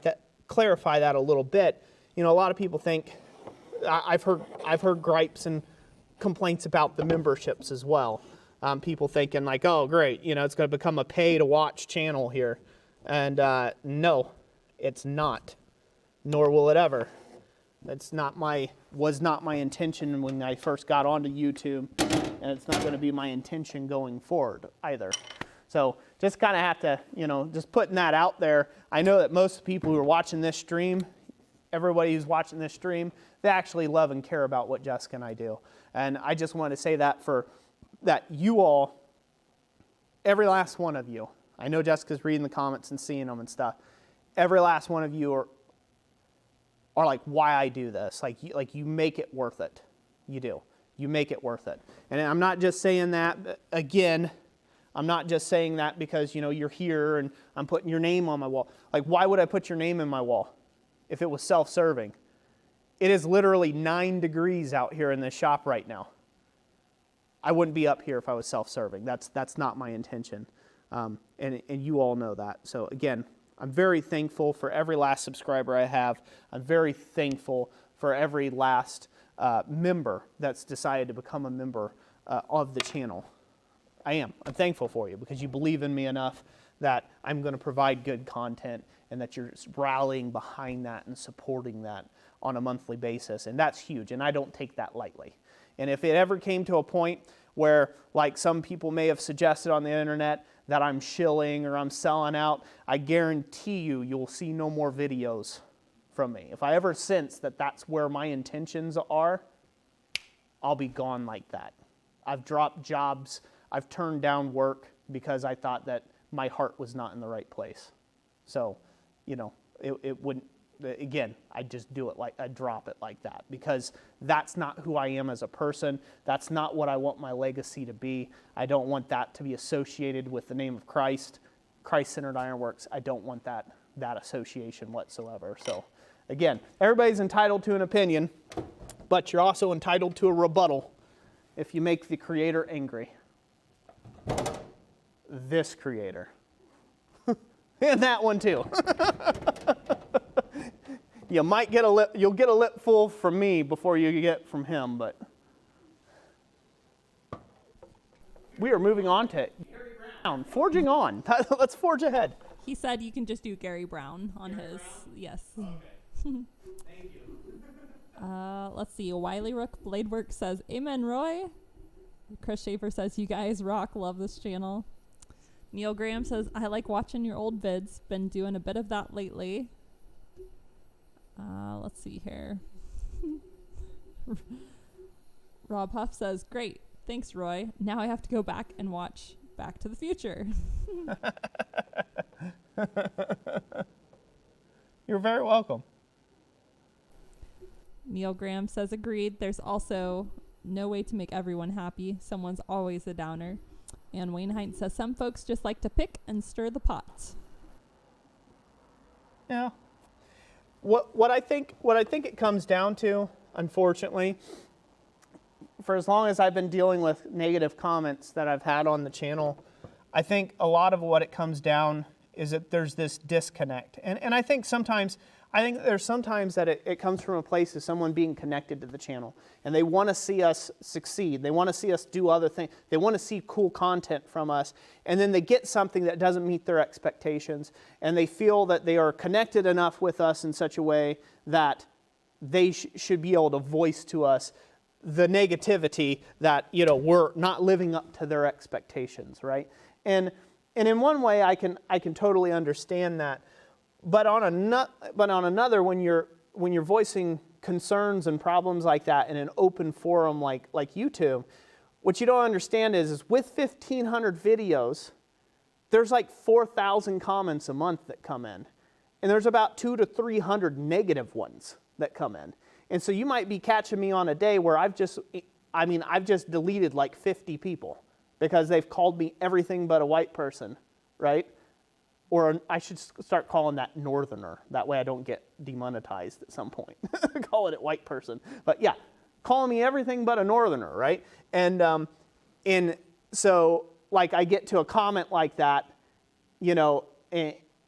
that a little bit. A lot of people think, I've heard gripes and complaints about the memberships as well. People thinking like, oh great, it's going to become a pay to watch channel here. And no, it's not, nor will it ever. Was not my intention when I first got onto YouTube, and it's not going to be my intention going forward either. So just kind of have to, just putting that out there. I know that most people who are watching this stream, everybody who's watching this stream, they actually love and care about what Jessica and I do. And I just want to say that that you all, every last one of you, I know Jessica's reading the comments and seeing them and stuff. Every last one of you are like, why I do this. Like you make it worth it. You do. You make it worth it. And I'm not just saying that, again, I'm not just saying that because, you're here and I'm putting your name on my wall. Like, why would I put your name in my wall if it was self-serving? It is literally 9 degrees out here in this shop right now. I wouldn't be up here if I was self-serving. That's not my intention. And you all know that. So again, I'm very thankful for every last subscriber I have. I'm very thankful for every last member that's decided to become a member of the channel. I am. I'm thankful for you because you believe in me enough that I'm going to provide good content and that you're rallying behind that and supporting that on a monthly basis. And that's huge. And I don't take that lightly. And if it ever came to a point where, like some people may have suggested on the internet, that I'm shilling or I'm selling out, I guarantee you'll see no more videos from me. If I ever sense that that's where my intentions are, I'll be gone like that. I've dropped jobs. I've turned down work because I thought that my heart was not in the right place. So, it wouldn't, again, I just do it I drop it like that because that's not who I am as a person. That's not what I want my legacy to be. I don't want that to be associated with the name of Christ, Christ-centered Ironworks. I don't want that association whatsoever. So again, everybody's entitled to an opinion, but you're also entitled to a rebuttal if you make the creator angry. This creator. And that one too. You'll get a lip full from me before you get from him, but we are moving on to Gary Brown. Forging on. Let's forge ahead. He said you can just do Gary Brown on Gary his. Brown? Yes. Okay. Thank you. Let's see. Wiley Rook Bladeworks says, Amen, Roy. Chris Schaefer says, you guys rock. Love this channel. Neil Graham says, I like watching your old vids. Been doing a bit of that lately. Let's see here. Rob Huff says, great. Thanks, Roy. Now I have to go back and watch Back to the Future. You're very welcome. Neil Graham says, agreed. There's also no way to make everyone happy. Someone's always a downer. And Wayne Hines says, some folks just like to pick and stir the pot. Yeah. What I think it comes down to, unfortunately. For as long as I've been dealing with negative comments that I've had on the channel, I think a lot of what it comes down is that there's this disconnect. And I think there's sometimes that it comes from a place of someone being connected to the channel. And they want to see us succeed. They want to see us do other things. They want to see cool content from us. And then they get something that doesn't meet their expectations. And they feel that they are connected enough with us in such a way that they should be able to voice to us the negativity that, we're not living up to their expectations, right? And in one way, I can totally understand that. But on another, when you're voicing concerns and problems like that in an open forum like YouTube, what you don't understand is with 1,500 videos, there's like 4,000 comments a month that come in, and there's about 200 to 300 negative ones that come in. And so you might be catching me on a day where I've just deleted like 50 people because they've called me everything but a white person, right? Or I should start calling that northerner. That way I don't get demonetized at some point. Call it a white person. But yeah, calling me everything but a northerner, right? And so like I get to a comment like that,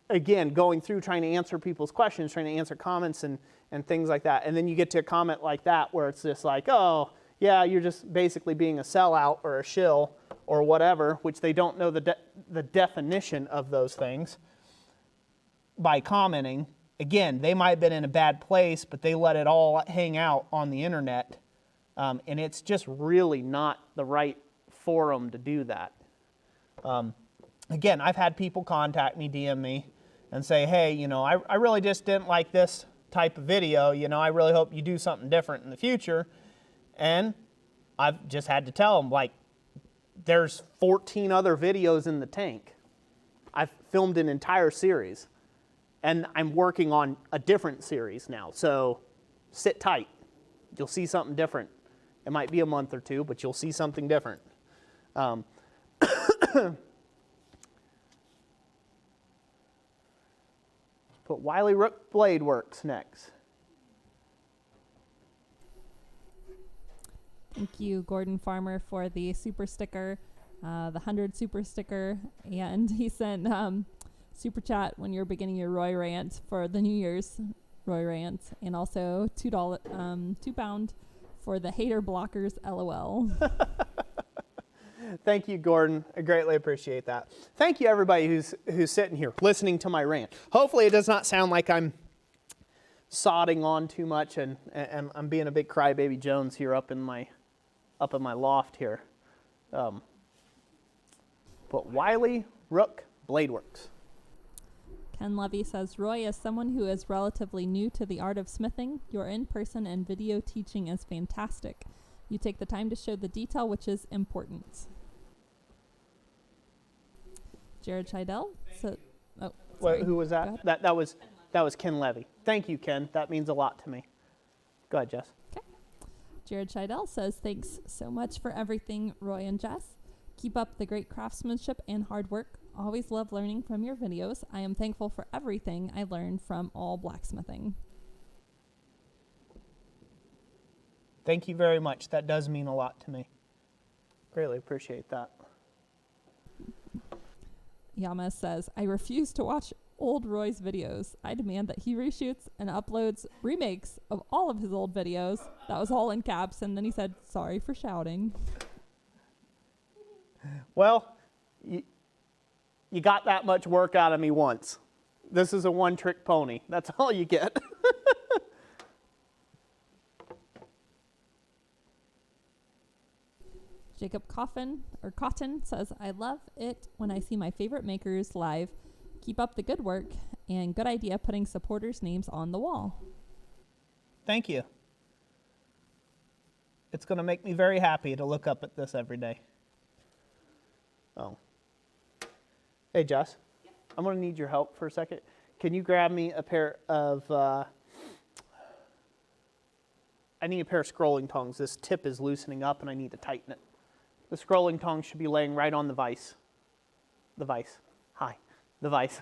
again, going through trying to answer people's questions, trying to answer comments and things like that. And then you get to a comment like that where it's just like, oh, yeah, you're just basically being a sellout or a shill or whatever, which they don't know the definition of those things by commenting. Again, they might have been in a bad place, but they let it all hang out on the internet. And it's just really not the right forum to do that. Again, I've had people contact me, DM me, and say, hey, I really just didn't like this type of video. I really hope you do something different in the future. And I've just had to tell them, like, there's 14 other videos in the tank. I've filmed an entire series, and I'm working on a different series now. So sit tight. You'll see something different. It might be a month or two, but you'll see something different. Put Wiley Rook Blade Works next. Thank you, Gordon Farmer, for the super sticker, the 100 super sticker. And he sent super chat when you're beginning your Roy rant for the New Year's Roy rant. And also £2 for the hater blockers, LOL. Thank you, Gordon. I greatly appreciate that. Thank you, everybody who's sitting here listening to my rant. Hopefully it does not sound like I'm sodding on too much and I'm being a big crybaby Jones here up in my loft here. But Wiley Rook Blade Works. Ken Levy says, Roy, as someone who is relatively new to the art of smithing, your in-person and video teaching is fantastic. You take the time to show the detail, which is important. Jared Scheidel. Wait, who was that? That was Ken Levy. Thank you, Ken. That means a lot to me. Go ahead, Jess. Okay. Jared Scheidel says, thanks so much for everything, Roy and Jess. Keep up the great craftsmanship and hard work. Always love learning from your videos. I am thankful for everything I learned from all blacksmithing. Thank you very much. That does mean a lot to me. Greatly appreciate that. Yama says, I refuse to watch old Roy's videos. I demand that he reshoots and uploads remakes of all of his old videos. That was all in caps, and then he said, sorry for shouting. Well, you got that much work out of me once. This is a one-trick pony. That's all you get. Jacob Cotton says, I love it when I see my favorite makers live. Keep up the good work, and good idea putting supporters' names on the wall. Thank you. It's going to make me very happy to look up at this every day. Oh. Hey, Jess. Yeah. I'm going to need your help for a second. Can you grab me a pair of... I need a pair of scrolling tongs. This tip is loosening up, and I need to tighten it. The scrolling tongs should be laying right on the vise. The vise. Hi. The vise.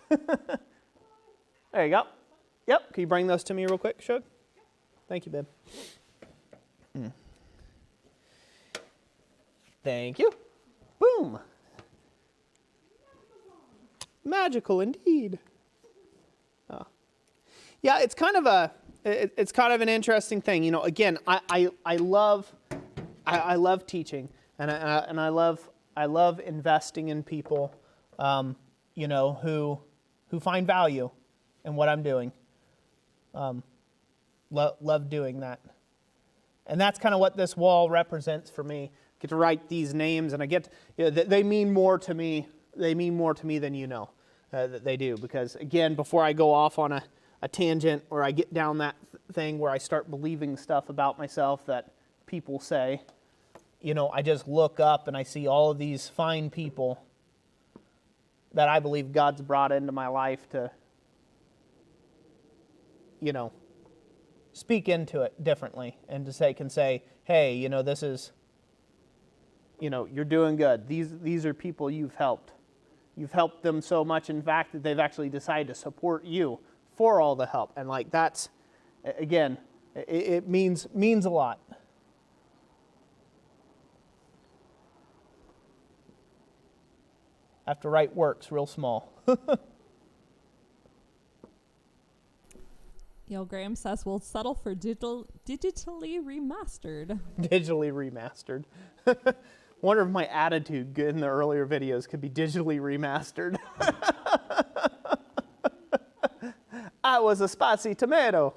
There you go. Yep. Can you bring those to me real quick, Shug? Thank you, babe. Thank you. Boom. Magical indeed. Oh. Yeah, it's kind of an interesting thing. You know, again, I love teaching, and I love investing in people, you know, who find value in what I'm doing. Love doing that, and that's kind of what this wall represents for me. I get to write these names, and I get they mean more to me. They mean more to me than you know that they do. Because again, before I go off on a tangent, or I get down that thing where I start believing stuff about myself that people say, you know, I just look up and I see all of these fine people that I believe God's brought into my life to, you know, speak into it differently, and to can say, hey, you know, this is, you know, you're doing good. These are people you've helped. You've helped them so much, in fact, that they've actually decided to support you for all the help. And like that's, again, it means a lot. I have to write works real small. Neil Graham says we'll settle for digitally remastered. Digitally remastered. Wonder if my attitude in the earlier videos could be digitally remastered. I was a spicy tomato.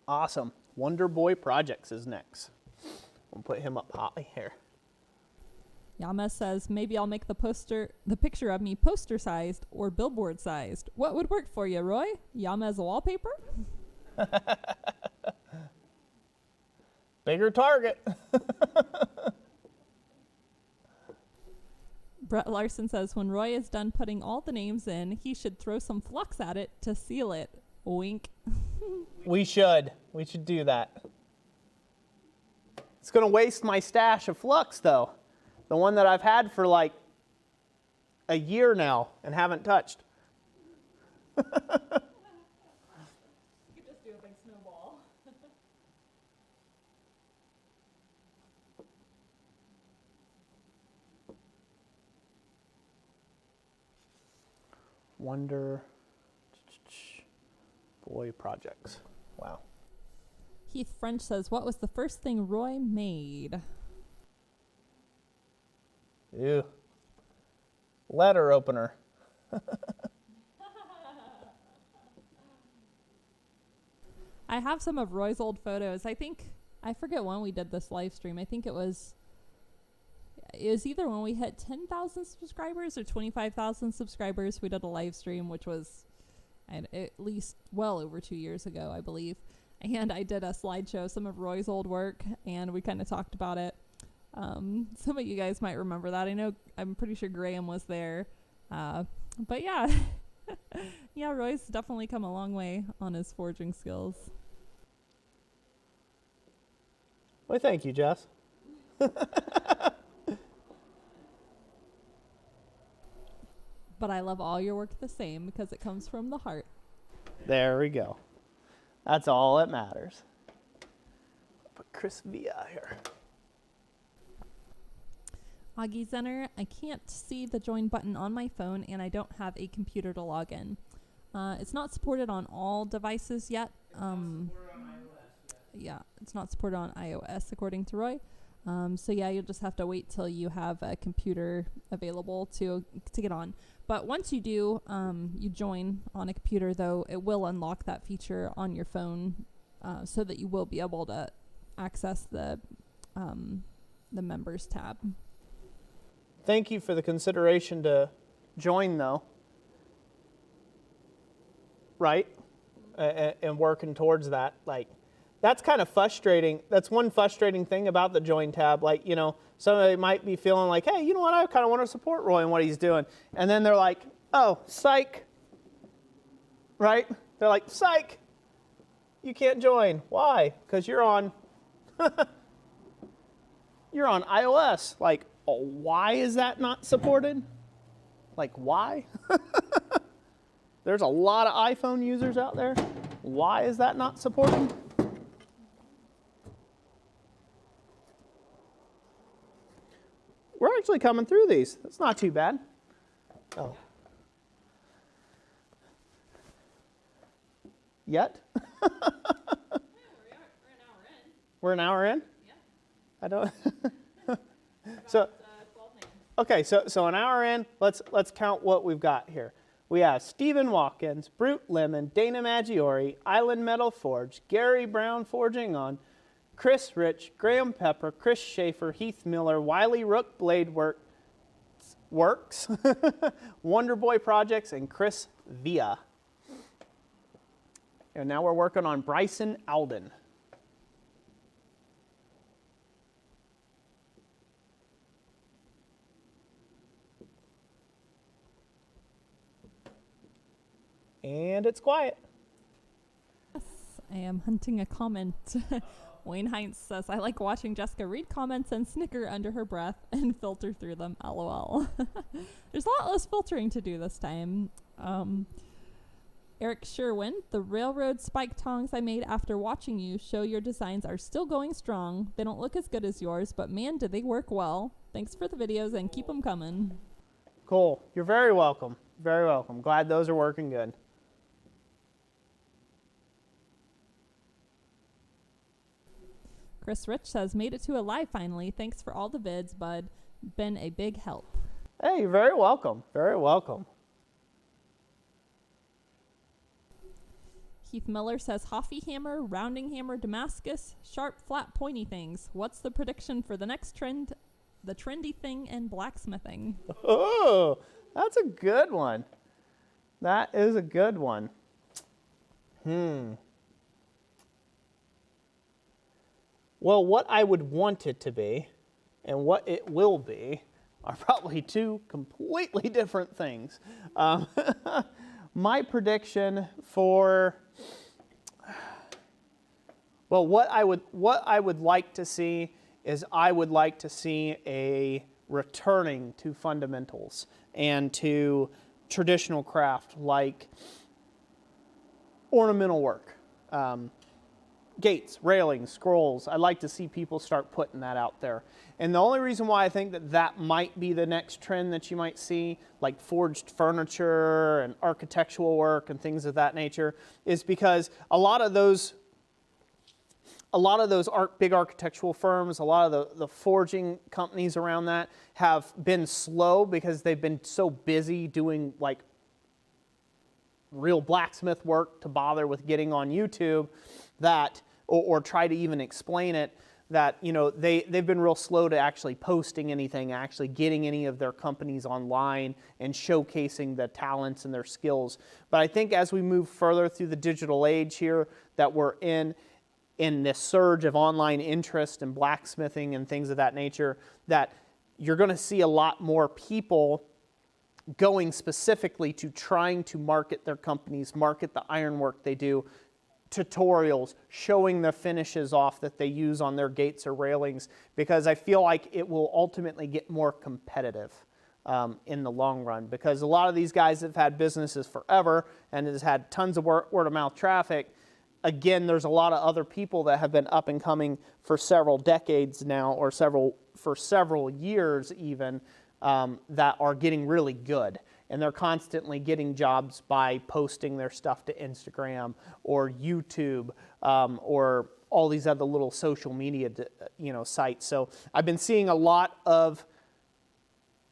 Awesome. Wonder Boy Projects is next. We'll put him up high here. Yama says maybe I'll make the picture of me poster sized or billboard sized. What would work for you, Roy? Yama as a wallpaper? Bigger target. Brett Larson says when Roy is done putting all the names in, he should throw some flux at it to seal it. Wink. We should do that. It's going to waste my stash of flux, though. The one that I've had for like a year now and haven't touched. You could just do a big snowball. Wonder Boy Projects. Wow. Heath French says, what was the first thing Roy made? Ew. Letter opener. I have some of Roy's old photos. I forget when we did this live stream. I think it was either when we hit 10,000 subscribers or 25,000 subscribers. We did a live stream, which was at least well over 2 years ago, I believe. And I did a slideshow, some of Roy's old work, and we kind of talked about it. Some of you guys might remember that. I'm pretty sure Graham was there. But yeah, yeah, Roy's definitely come a long way on his forging skills. Well, thank you, Jess. But I love all your work the same because it comes from the heart. There we go. That's all that matters. Put Chris Villa here. Augie Zenner, I can't see the join button on my phone and I don't have a computer to log in. It's not supported on all devices yet. Yeah, it's not supported on iOS according to Roy. So yeah, you'll just have to wait till you have a computer available to get on. But once you do, you join on a computer, though, it will unlock that feature on your phone so that you will be able to access the members tab. Thank you for the consideration to join, though. Right? And working towards that. Like, that's kind of frustrating. That's one frustrating thing about the join tab. Like, you know, somebody might be feeling like, hey, you know what, I kind of want to support Roy and what he's doing. And then they're like, oh, psych. Right? They're like, psych. You can't join. Why? Because you're on you're on iOS. Like, oh, why is that not supported? Like, why? There's a lot of iPhone users out there. Why is that not supported? We're actually coming through these. That's not too bad. Oh. Yet? We're an hour in? Yeah. I don't. So, okay, so an hour in, let's count what we've got here. We have Stephen Watkins, Brute Lemon, Dana Maggiore, Island Metal Forge, Gary Brown Forging On, Chris Rich, Graham Pepper, Chris Schaefer, Heath Miller, Wiley Rook Blade Works, Wonder Boy Projects, and Chris Villa. And now we're working on Bryson Alden. And it's quiet. Yes, I am hunting a comment. Wayne Heinz says, I like watching Jessica read comments and snicker under her breath and filter through them. LOL. There's a lot less filtering to do this time. Eric Sherwin, the railroad spike tongs I made after watching you show your designs are still going strong. They don't look as good as yours, but man, did they work well. Thanks for the videos and keep them coming. Cool. You're very welcome. Very welcome. Glad those are working good. Chris Rich says, made it to a live finally. Thanks for all the vids, bud. Been a big help. Hey, you're very welcome. Very welcome. Keith Miller says, Hoffy hammer, rounding hammer, Damascus, sharp, flat, pointy things. What's the prediction for the next trend, the trendy thing in blacksmithing? Oh, that's a good one. That is a good one. Well, what I would want it to be and what it will be are probably two completely different things. My prediction for, well, what I would like to see is I would like to see a returning to fundamentals and to traditional craft like ornamental work. Gates, railings, scrolls. I'd like to see people start putting that out there. And the only reason why I think that that might be the next trend that you might see, like forged furniture and architectural work and things of that nature, is because a lot of those big architectural firms, a lot of the forging companies around that have been slow because they've been so busy doing like real blacksmith work to bother with getting on YouTube that, or try to even explain it, that, you know, they've been real slow to actually posting anything, actually getting any of their companies online and showcasing the talents and their skills. But I think as we move further through the digital age here that we're in this surge of online interest in blacksmithing and things of that nature, that you're going to see a lot more people going specifically to trying to market their companies, market the ironwork they do, tutorials, showing the finishes off that they use on their gates or railings, because I feel like it will ultimately get more competitive in the long run, because a lot of these guys have had businesses forever and has had tons of word of mouth traffic. Again, there's a lot of other people that have been up and coming for several decades now, or for several years even, that are getting really good. And they're constantly getting jobs by posting their stuff to Instagram or YouTube or all these other little social media sites. So I've been seeing a lot of,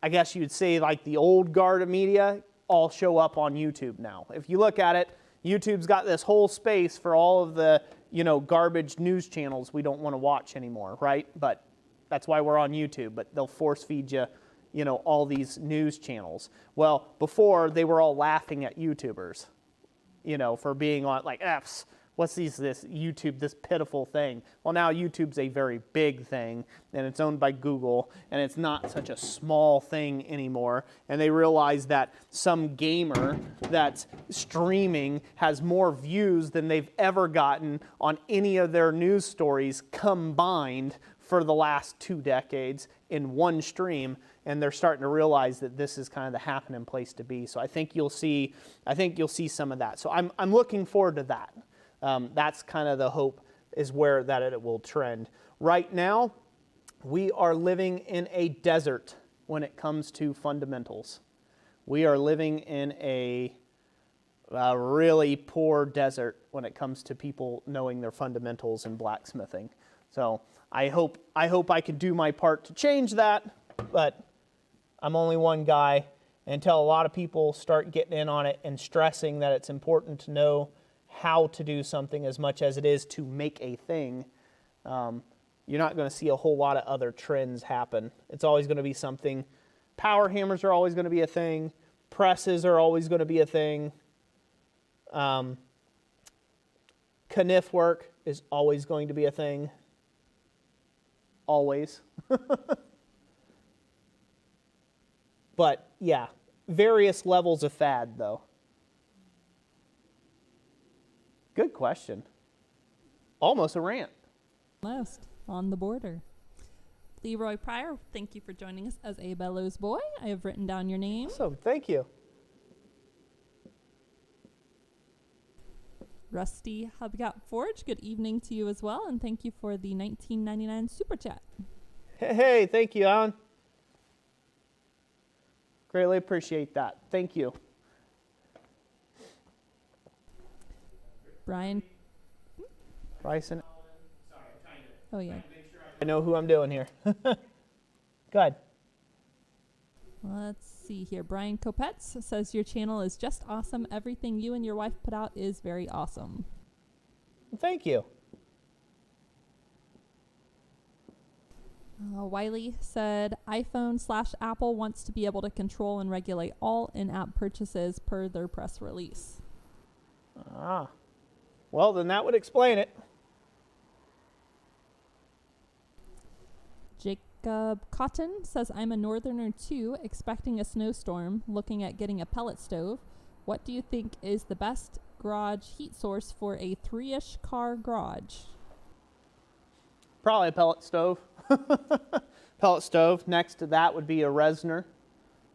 I guess you'd say, like the old guard of media all show up on YouTube now. If you look at it, YouTube's got this whole space for all of the garbage news channels we don't want to watch anymore, right? But that's why we're on YouTube. But they'll force feed you all these news channels. Well, before they were all laughing at YouTubers, for being on like, what's this YouTube, this pitiful thing. Well, now YouTube's a very big thing, and it's owned by Google, and it's not such a small thing anymore. And they realize that some gamer that's streaming has more views than they've ever gotten on any of their news stories combined for the last 2 decades in one stream. and they're starting to realize that this is kind of the happening place to be. So I think you'll see some of that. So I'm looking forward to that. That's kind of the hope, is where that it will trend. Right now, we are living in a desert when it comes to fundamentals. We are living in a really poor desert when it comes to people knowing their fundamentals in blacksmithing. So I hope I can do my part to change that, but I'm only one guy. Until a lot of people start getting in on it and stressing that it's important to know how to do something as much as it is to make a thing, you're not going to see a whole lot of other trends happen. It's always going to be something. Power hammers are always going to be a thing. Presses are always going to be a thing. Kniff work is always going to be a thing. Always. But yeah, various levels of fad though. Good question. Almost a rant. Almost on the border. Leroy Pryor, thank you for joining us as a Bellows boy. I have written down your name. Awesome, thank you. Rusty Hubcap Forge, good evening to you as well, and thank you for the $19.99 super chat. Hey, thank you, Alan. Greatly appreciate that. Thank you. Brian. Bryson. Oh, yeah. I know who I'm doing here. Good. Let's see here. Brian Kopetz says your channel is just awesome. Everything you and your wife put out is very awesome. Thank you. Wiley said iPhone/Apple wants to be able to control and regulate all in-app purchases per their press release. Ah. Well, then that would explain it. Jacob Cotton says, I'm a northerner too, expecting a snowstorm, looking at getting a pellet stove. What do you think is the best garage heat source for a 3-ish car garage? Probably a pellet stove. Pellet stove. Next to that would be a Resner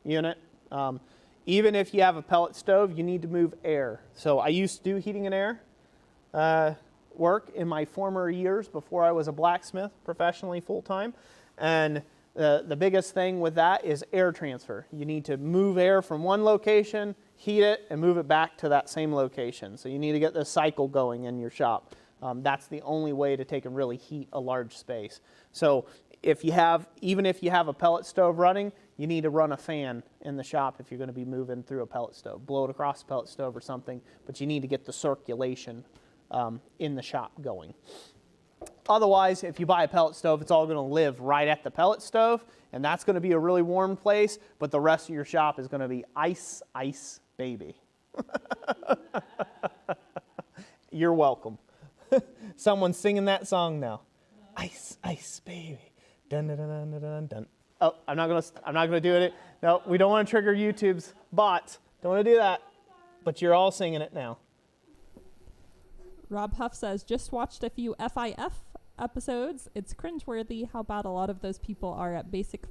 unit. Even if you have a pellet stove, you need to move air. So I used to do heating and air work in my former years before I was a blacksmith professionally full-time. And the biggest thing with that is air transfer. You need to move air from one location, heat it, and move it back to that same location. So you need to get this cycle going in your shop. That's the only way to take and really heat a large space. So even if you have a pellet stove running, you need to run a fan in the shop if you're going to be moving through a pellet stove. Blow it across a pellet stove or something, but you need to get the circulation in the shop going. Otherwise, if you buy a pellet stove, it's all going to live right at the pellet stove, and that's going to be a really warm place, but the rest of your shop is going to be ice, ice, baby. You're welcome. Someone's singing that song now. Ice, ice, baby. Dun, dun, dun, dun, dun, dun. Oh, I'm not gonna do it. No, we don't want to trigger YouTube's bots. Don't want to do that. But you're all singing it now. Rob Huff says, just watched a few FIF episodes. It's cringeworthy how bad a lot of those people are at basic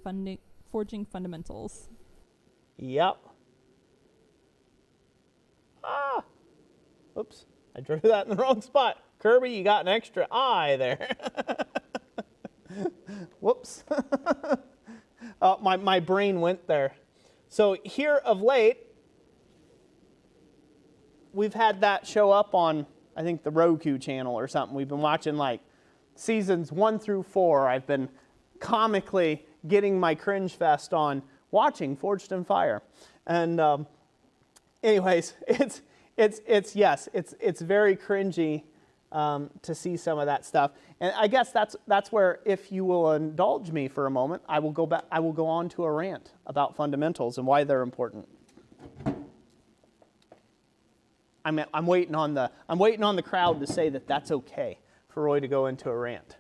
forging fundamentals. Yep. Ah. Oops. I drew that in the wrong spot. Kirby, you got an extra eye there. Whoops. My brain went there. So here of late, we've had that show up on, I think, the Roku channel or something. We've been watching like seasons 1 through 4. I've been comically getting my cringe fest on watching Forged in Fire. And anyways, it's very cringy to see some of that stuff. And I guess that's where, if you will indulge me for a moment, I will go on to a rant about fundamentals and why they're important. I'm waiting on the crowd to say that that's okay for Roy to go into a rant.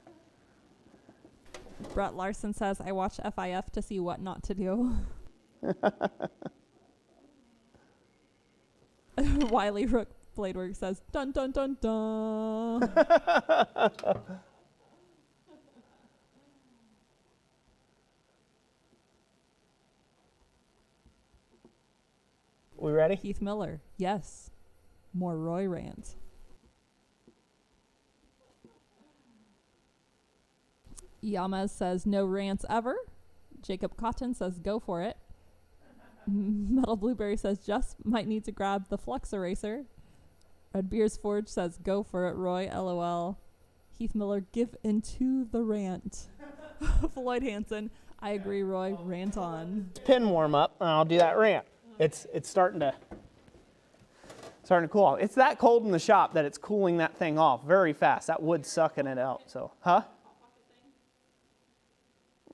Brett Larson says, I watch FIF to see what not to do. Wiley Rook Bladework says, dun dun dun dun. We ready? Heath Miller, yes. More Roy rants. Yamaz says no rants ever. Jacob Cotton says go for it. Metal Blueberry says Jess might need to grab the Flux Eraser. Red Beers Forge says go for it, Roy, LOL. Heath Miller, give into the rant. Floyd Hansen, I agree, Roy, rant on. Pin warm up, and I'll do that rant. It's starting to cool off. It's that cold in the shop that it's cooling that thing off very fast. That wood's sucking it out. So, huh?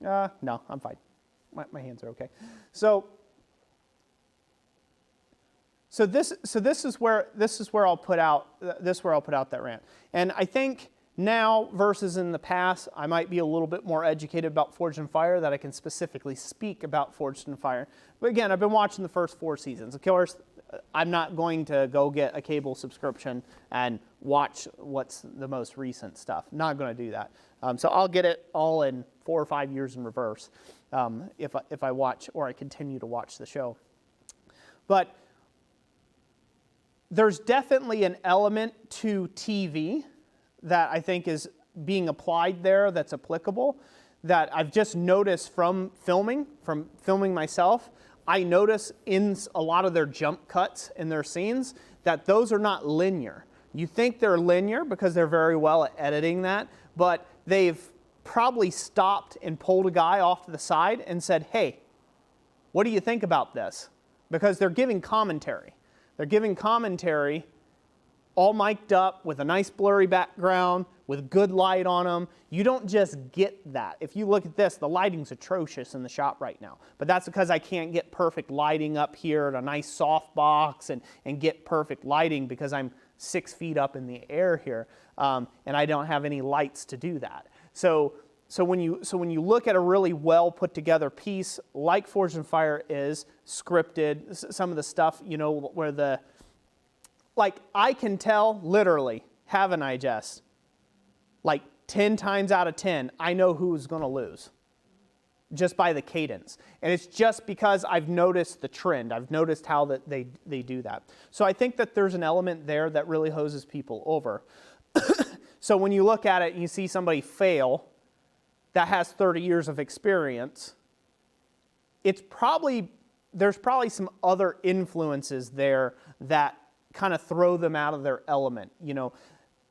No, I'm fine. My hands are okay. So this is where I'll put out that rant. And I think now versus in the past, I might be a little bit more educated about Forged in Fire, that I can specifically speak about Forged in Fire. But again, I've been watching the first 4 seasons. Of course, I'm not going to go get a cable subscription and watch what's the most recent stuff. Not going to do that. So I'll get it all in 4 or 5 years in reverse if I watch or I continue to watch the show. But there's definitely an element to TV that I think is being applied there that's applicable, that I've just noticed from filming myself. I notice in a lot of their jump cuts in their scenes that those are not linear. You think they're linear because they're very well at editing that, but they've probably stopped and pulled a guy off to the side and said, hey, what do you think about this? Because they're giving commentary. They're giving commentary all mic'd up with a nice blurry background, with good light on them. You don't just get that. If you look at this, the lighting's atrocious in the shop right now. But that's because I can't get perfect lighting up here at a nice soft box and get perfect lighting because I'm 6 feet up in the air here, and I don't have any lights to do that. So when you look at a really well put together piece like Forged in Fire is scripted, some of the stuff, you know, where like I can tell literally, haven't I, Jess? Like 10 times out of 10, I know who's going to lose just by the cadence. And it's just because I've noticed the trend. I've noticed how that they do that. So I think that there's an element there that really hoses people over. So when you look at it and you see somebody fail that has 30 years of experience, there's probably some other influences there that kind of throw them out of their element. You know,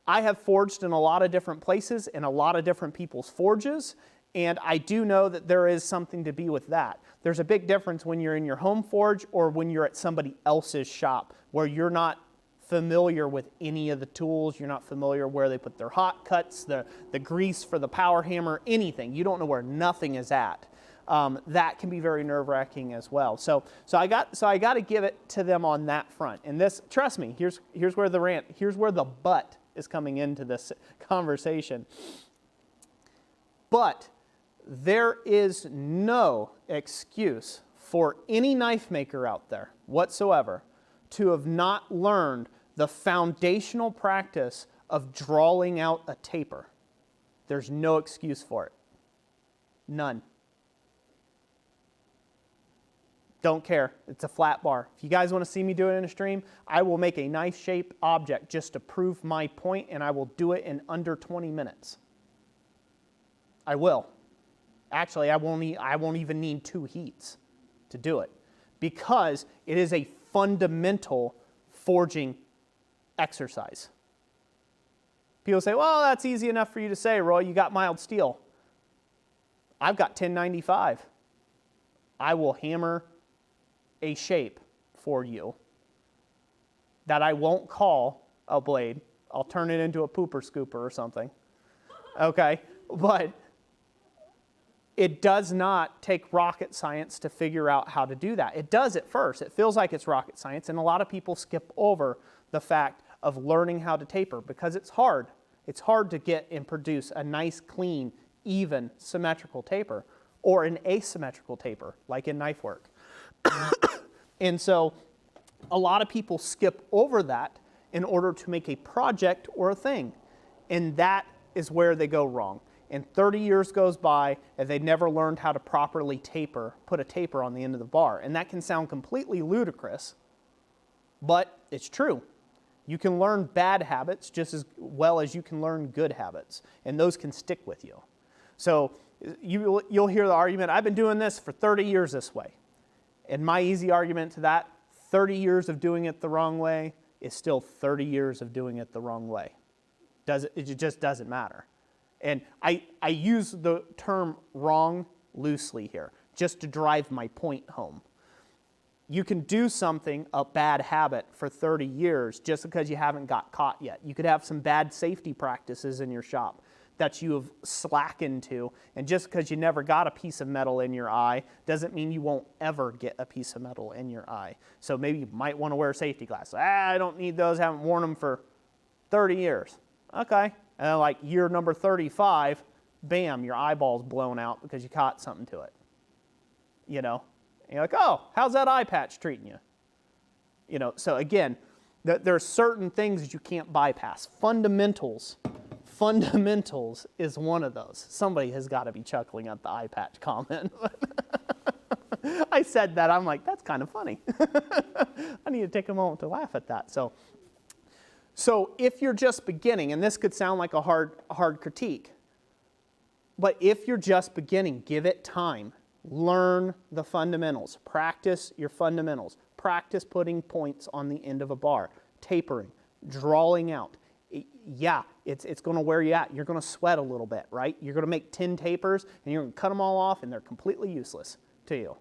I have forged in a lot of different places in a lot of different people's forges, and I do know that there is something to be with that. There's a big difference when you're in your home forge or when you're at somebody else's shop where you're not familiar with any of the tools, you're not familiar where they put their hot cuts, the grease for the power hammer, anything. You don't know where nothing is at. That can be very nerve-wracking as well. So I got to give it to them on that front. And this, trust me, here's where the but is coming into this conversation. But there is no excuse for any knife maker out there whatsoever to have not learned the foundational practice of drawing out a taper. There's no excuse for it. None. Don't care. It's a flat bar. If you guys want to see me do it in a stream, I will make a knife-shaped object just to prove my point, and I will do it in under 20 minutes. I will. Actually, I won't even need 2 heats to do it because it is a fundamental forging exercise. People say, well, that's easy enough for you to say, Roy. You got mild steel. I've got 1095. I will hammer a shape for you that I won't call a blade. I'll turn it into a pooper scooper or something. Okay? But it does not take rocket science to figure out how to do that. It does at first. It feels like it's rocket science, and a lot of people skip over the fact of learning how to taper because it's hard. It's hard to get and produce a nice, clean, even, symmetrical taper or an asymmetrical taper, like in knife work. And so a lot of people skip over that in order to make a project or a thing. And that is where they go wrong. And 30 years goes by and they never learned how to properly taper, put a taper on the end of the bar. And that can sound completely ludicrous, But it's true. You can learn bad habits just as well as you can learn good habits, and those can stick with you. So you'll hear the argument, I've been doing this for 30 years this way. And my easy argument to that, 30 years of doing it the wrong way is still 30 years of doing it the wrong way. It just doesn't matter. And I use the term wrong loosely here, just to drive my point home. You can do something, a bad habit, for 30 years just because you haven't got caught yet. You could have some bad safety practices in your shop that you have slackened to, and just because you never got a piece of metal in your eye doesn't mean you won't ever get a piece of metal in your eye. So maybe you might want to wear safety glasses. I don't need those, haven't worn them for 30 years. Okay, and then like year number 35, bam, your eyeball's blown out because you caught something to it. You know? And you're like, oh, how's that eye patch treating you? You know, so again, there are certain things that you can't bypass. Fundamentals is one of those. Somebody has got to be chuckling at the eye patch comment. I said that, I'm like, that's kind of funny. I need to take a moment to laugh at that. So if you're just beginning, and this could sound like a hard critique, but if you're just beginning, give it time. Learn the fundamentals. Practice your fundamentals. Practice putting points on the end of a bar, tapering, drawing out. Yeah, it's going to wear you out. You're going to sweat a little bit, right? You're going to make 10 tapers, and you're going to cut them all off, and they're completely useless to you.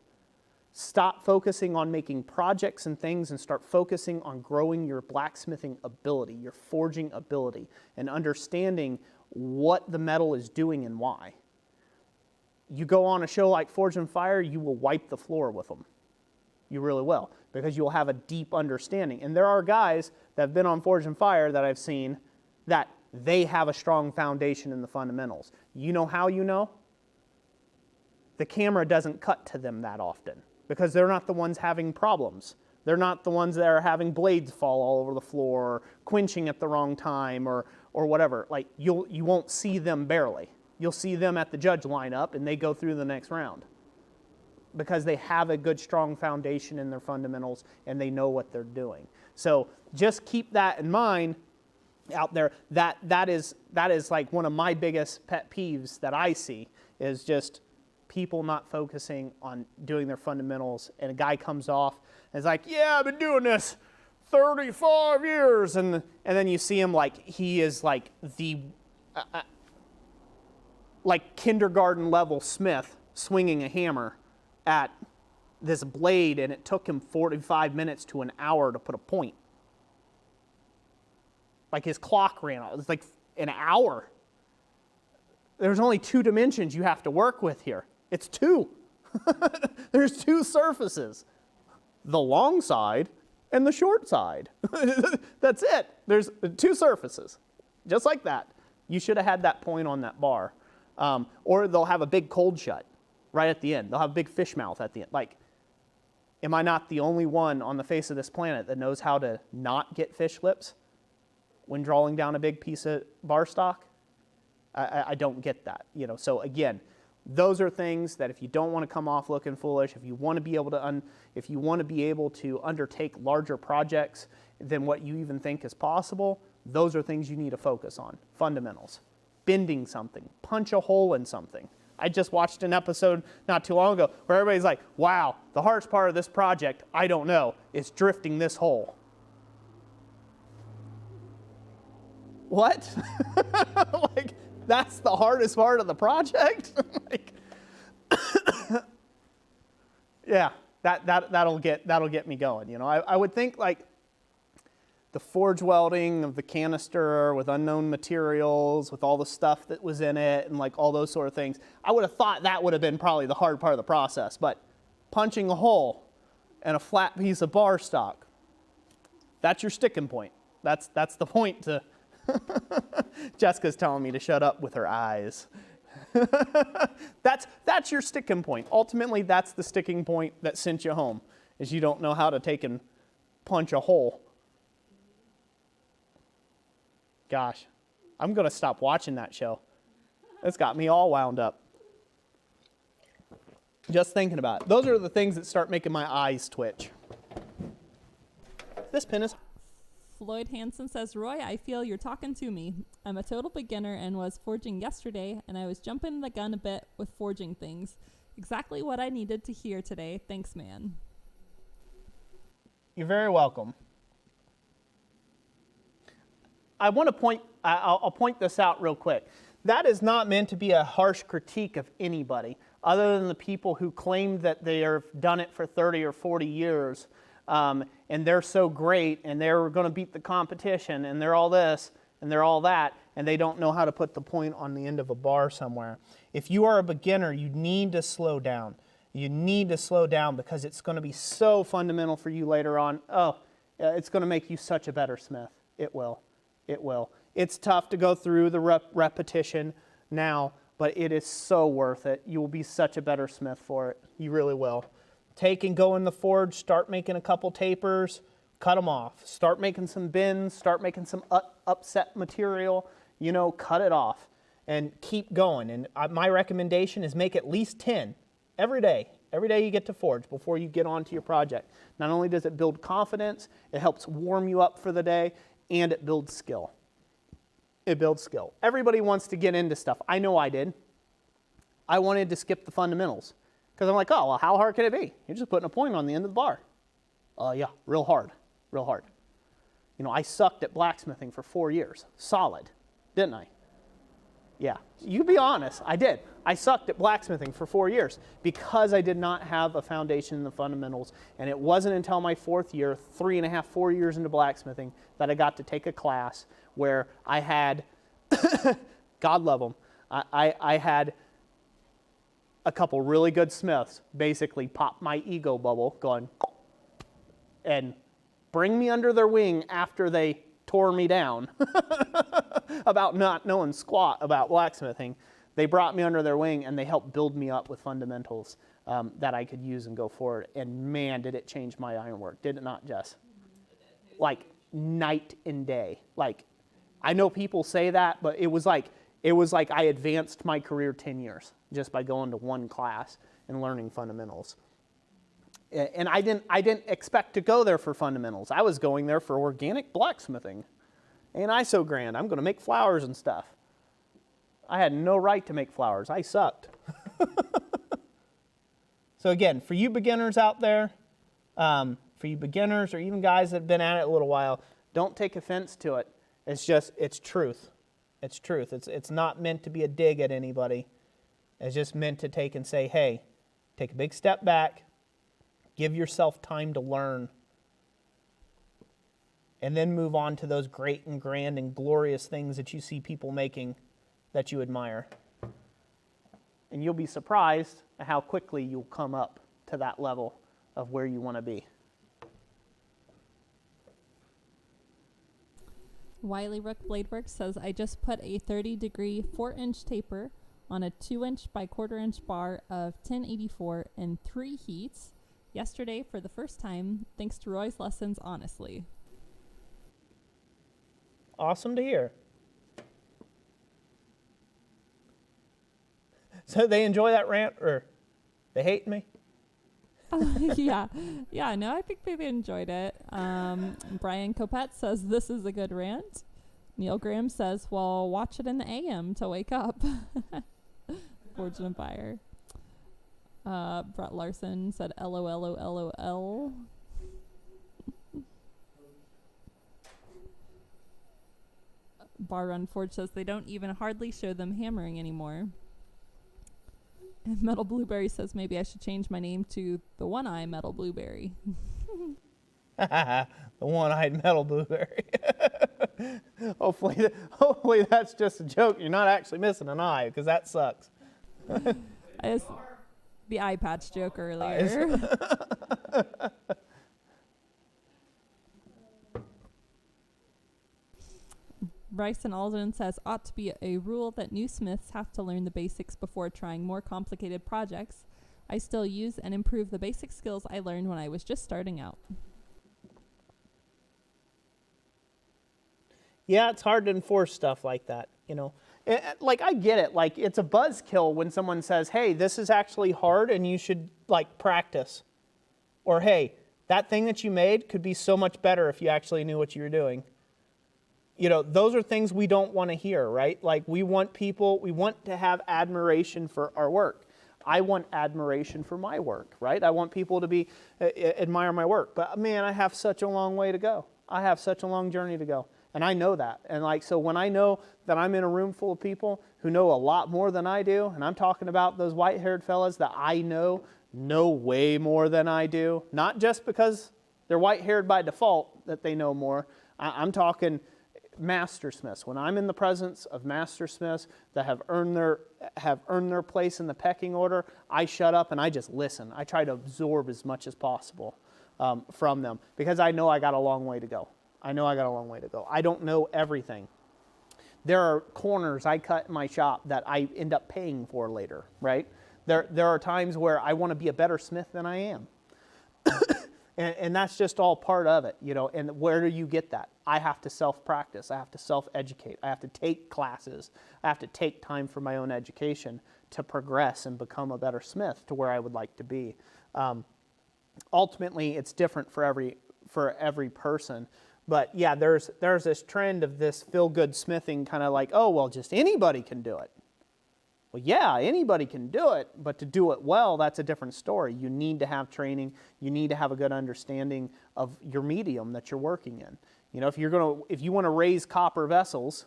Stop focusing on making projects and things and start focusing on growing your blacksmithing ability, your forging ability, and understanding what the metal is doing and why. You go on a show like Forge and Fire, you will wipe the floor with them. You really will, because you'll have a deep understanding. And there are guys that have been on Forge and Fire that I've seen that they have a strong foundation in the fundamentals. You know how you know? The camera doesn't cut to them that often because they're not the ones having problems. They're not the ones that are having blades fall all over the floor or quenching at the wrong time or whatever. Like you won't see them barely. You'll see them at the judge lineup and they go through the next round because they have a good, strong foundation in their fundamentals and they know what they're doing. So just keep that in mind out there. That is like one of my biggest pet peeves that I see is just people not focusing on doing their fundamentals, and a guy comes off and is like, yeah, I've been doing this 35 years, and then you see him like he is like the like kindergarten level smith swinging a hammer at this blade, and it took him 45 minutes to an hour to put a point. Like his clock ran out. It was like an hour. There's only 2 dimensions you have to work with here. It's 2. There's 2 surfaces. The long side and the short side. That's it. There's 2 surfaces. Just like that. You should have had that point on that bar. Or they'll have a big cold shut right at the end. They'll have a big fish mouth at the end. Like, am I not the only one on the face of this planet that knows how to not get fish lips when drawing down a big piece of bar stock? I don't get that. You know, so again, those are things that if you don't want to come off looking foolish, if you want to be able to undertake larger projects than what you even think is possible, those are things you need to focus on. Fundamentals. Bending something, punch a hole in something. I just watched an episode not too long ago where everybody's like, wow, the hardest part of this project, I don't know, is drifting this hole. What? Like, that's the hardest part of the project? Like, yeah, that'll get me going. You know, I would think like the forge welding of the canister with unknown materials, with all the stuff that was in it and like all those sort of things, I would have thought that would have been probably the hard part of the process. But punching a hole in a flat piece of bar stock, that's your sticking point. That's the point to... Jessica's telling me to shut up with her eyes. That's your sticking point. Ultimately, that's the sticking point that sent you home, is you don't know how to take and punch a hole. Gosh, I'm going to stop watching that show. It's got me all wound up. Just thinking about it. Those are the things that start making my eyes twitch. this pin is... Floyd Hansen says, Roy, I feel you're talking to me. I'm a total beginner and was forging yesterday, and I was jumping the gun a bit with forging things. Exactly what I needed to hear today. Thanks, man. You're very welcome. I want to point, I'll point this out real quick. That is not meant to be a harsh critique of anybody, other than the people who claim that they have done it for 30 or 40 years, and they're so great, and they're going to beat the competition, and they're all this, and they're all that, and they don't know how to put the point on the end of a bar somewhere. If you are a beginner, you need to slow down. You need to slow down because it's going to be so fundamental for you later on. Oh, it's going to make you such a better smith. It will. It will. It's tough to go through the repetition now, but it is so worth it. You will be such a better smith for it. You really will. Take and go in the forge, start making a couple tapers, cut them off. Start making some bins, start making some upset material, you know, cut it off and keep going. And my recommendation is make at least 10 every day. Every day you get to forge before you get on to your project. Not only does it build confidence, it helps warm you up for the day, and it builds skill. It builds skill. Everybody wants to get into stuff. I know I did. I wanted to skip the fundamentals because I'm like, oh, well, how hard can it be? You're just putting a point on the end of the bar. Yeah, real hard, real hard. You know, I sucked at blacksmithing for 4 years, solid, didn't I? Yeah, you be honest, I did. I sucked at blacksmithing for 4 years because I did not have a foundation in the fundamentals, and it wasn't until my 4th year, 3.5, 4 years into blacksmithing, that I got to take a class where I had, God love them, I had a couple really good smiths basically pop my ego bubble going and bring me under their wing after they tore me down about not knowing squat about blacksmithing. They brought me under their wing and they helped build me up with fundamentals that I could use and go forward. And man, did it change my ironwork. Did it not, Jess? Like night and day. Like, I know people say that, but it was like I advanced my career 10 years just by going to one class and learning fundamentals. And I didn't expect to go there for fundamentals. I was going there for organic blacksmithing. Ain't I so grand? I'm going to make flowers and stuff. I had no right to make flowers. I sucked. So again, for you beginners out there, for you beginners or even guys that have been at it a little while, don't take offense to it. It's just, it's truth. It's truth. It's not meant to be a dig at anybody. It's just meant to take and say, hey, take a big step back, give yourself time to learn, and then move on to those great and grand and glorious things that you see people making that you admire. And you'll be surprised at how quickly you'll come up to that level of where you want to be. Wiley Rook Bladeworks says, I just put a 30-degree 4-inch taper on a 2-inch by 1/4-inch bar of 1084 in 3 heats yesterday for the first time, thanks to Roy's lessons, honestly. Awesome to hear. So they enjoy that rant, or they hate me? Yeah, no, I think they enjoyed it. Brian Copette says, this is a good rant. Neil Graham says, well, watch it in the AM to wake up. Forge and Fire. Brett Larson said, LOL. Bar Run Forge says, they don't even hardly show them hammering anymore. And Metal Blueberry says, maybe I should change my name to the One-Eye Metal Blueberry. The One-Eyed Metal Blueberry. Hopefully that's just a joke. You're not actually missing an eye, because that sucks. The eye patch joke earlier. Bryson Alden says, ought to be a rule that new smiths have to learn the basics before trying more complicated projects. I still use and improve the basic skills I learned when I was just starting out. Yeah, it's hard to enforce stuff like that, you know. Like, I get it. Like, it's a buzzkill when someone says, hey, this is actually hard and you should, like, practice. Or, hey, That thing that you made could be so much better if you actually knew what you were doing. You know, those are things we don't want to hear, right? Like we want to have admiration for our work. I want admiration for my work, right? I want people to admire my work. But man, I have such a long way to go. I have such a long journey to go. And I know that. And like, so when I know that I'm in a room full of people who know a lot more than I do, and I'm talking about those white-haired fellas that I know way more than I do, not just because they're white-haired by default that they know more. I'm talking mastersmiths. When I'm in the presence of mastersmiths that have earned their place in the pecking order, I shut up and I just listen. I try to absorb as much as possible from them because I know I got a long way to go. I don't know everything. There are corners I cut in my shop that I end up paying for later, right? There are times where I want to be a better smith than I am. And that's just all part of it, you know. And where do you get that? I have to self-practice. I have to self-educate. I have to take classes. I have to take time for my own education to progress and become a better smith to where I would like to be. Ultimately, it's different for every person. But yeah, there's this trend of this feel-good smithing, kind of like, oh, well, just anybody can do it. Well, yeah, anybody can do it, but to do it well, that's a different story. You need to have training. You need to have a good understanding of your medium that you're working in. You know, if you want to raise copper vessels,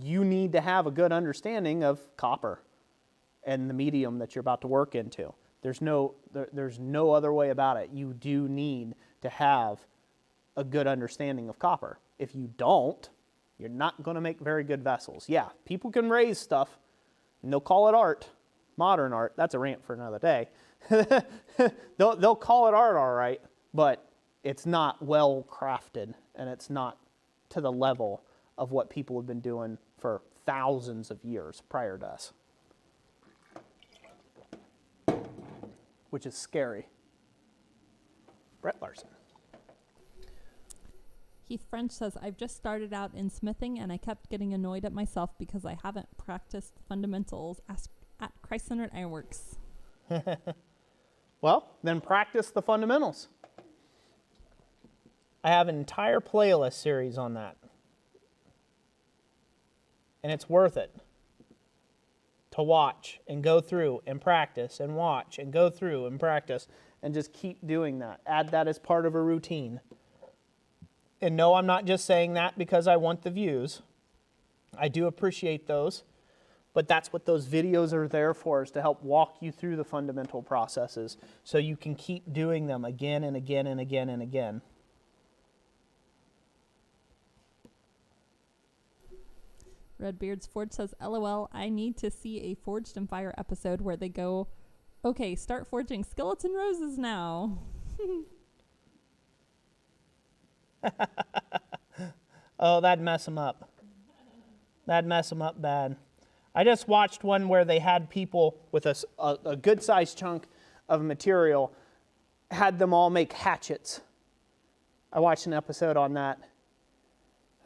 you need to have a good understanding of copper and the medium that you're about to work into. There's no other way about it. You do need to have a good understanding of copper. If you don't, you're not going to make very good vessels. Yeah, people can raise stuff, and they'll call it art, modern art. That's a rant for another day. They'll call it art, all right, but it's not well crafted, and it's not to the level of what people have been doing for thousands of years prior to us, which is scary. Brett Larson. Keith French says, I've just started out in smithing and I kept getting annoyed at myself because I haven't practiced fundamentals at Christ-Centered Ironworks. Well, then practice the fundamentals. I have an entire playlist series on that. And it's worth it to watch and go through and practice and watch and go through and practice and just keep doing that. Add that as part of a routine. And no, I'm not just saying that because I want the views. I do appreciate those. But that's what those videos are there for, is to help walk you through the fundamental processes so you can keep doing them again and again and again and again. Redbeard's Forge says, LOL, I need to see a Forged in Fire episode where they go, okay, start forging skeleton roses now. Oh, that'd mess them up. That'd mess them up bad. I just watched one where they had people with a good-sized chunk of material, had them all make hatchets. I watched an episode on that.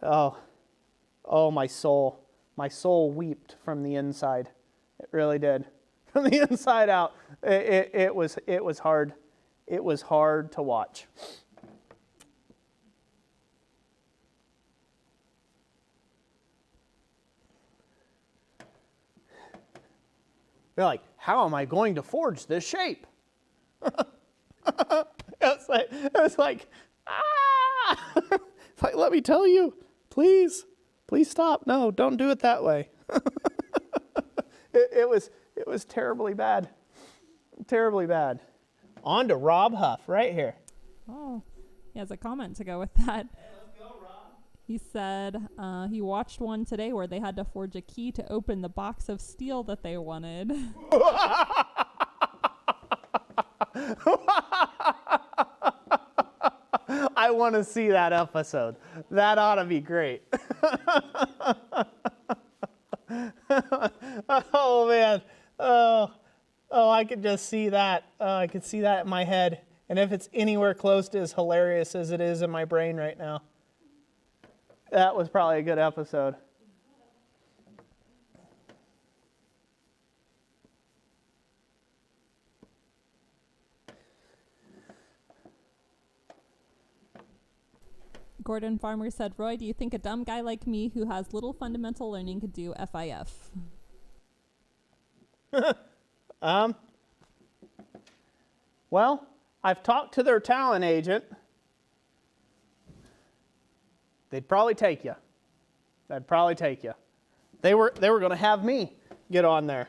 Oh, my soul. My soul wept from the inside. It really did. From the inside out. It was hard. It was hard to watch. They're like, how am I going to forge this shape? It's like, ah! It's like, let me tell you, please stop. No, don't do it that way. It was terribly bad. Terribly bad. On to Rob Huff right here. Oh, he has a comment to go with that. He said he watched one today where they had to forge a key to open the box of steel that they wanted. I want to see that episode. That ought to be great. Oh, man. Oh, I could just see that. I could see that in my head. And if it's anywhere close to as hilarious as it is in my brain right now, that was probably a good episode. Gordon Farmer said, Roy, do you think a dumb guy like me who has little fundamental learning could do FIF? Well, I've talked to their talent agent. They'd probably take you. They'd probably take you. They were going to have me get on there.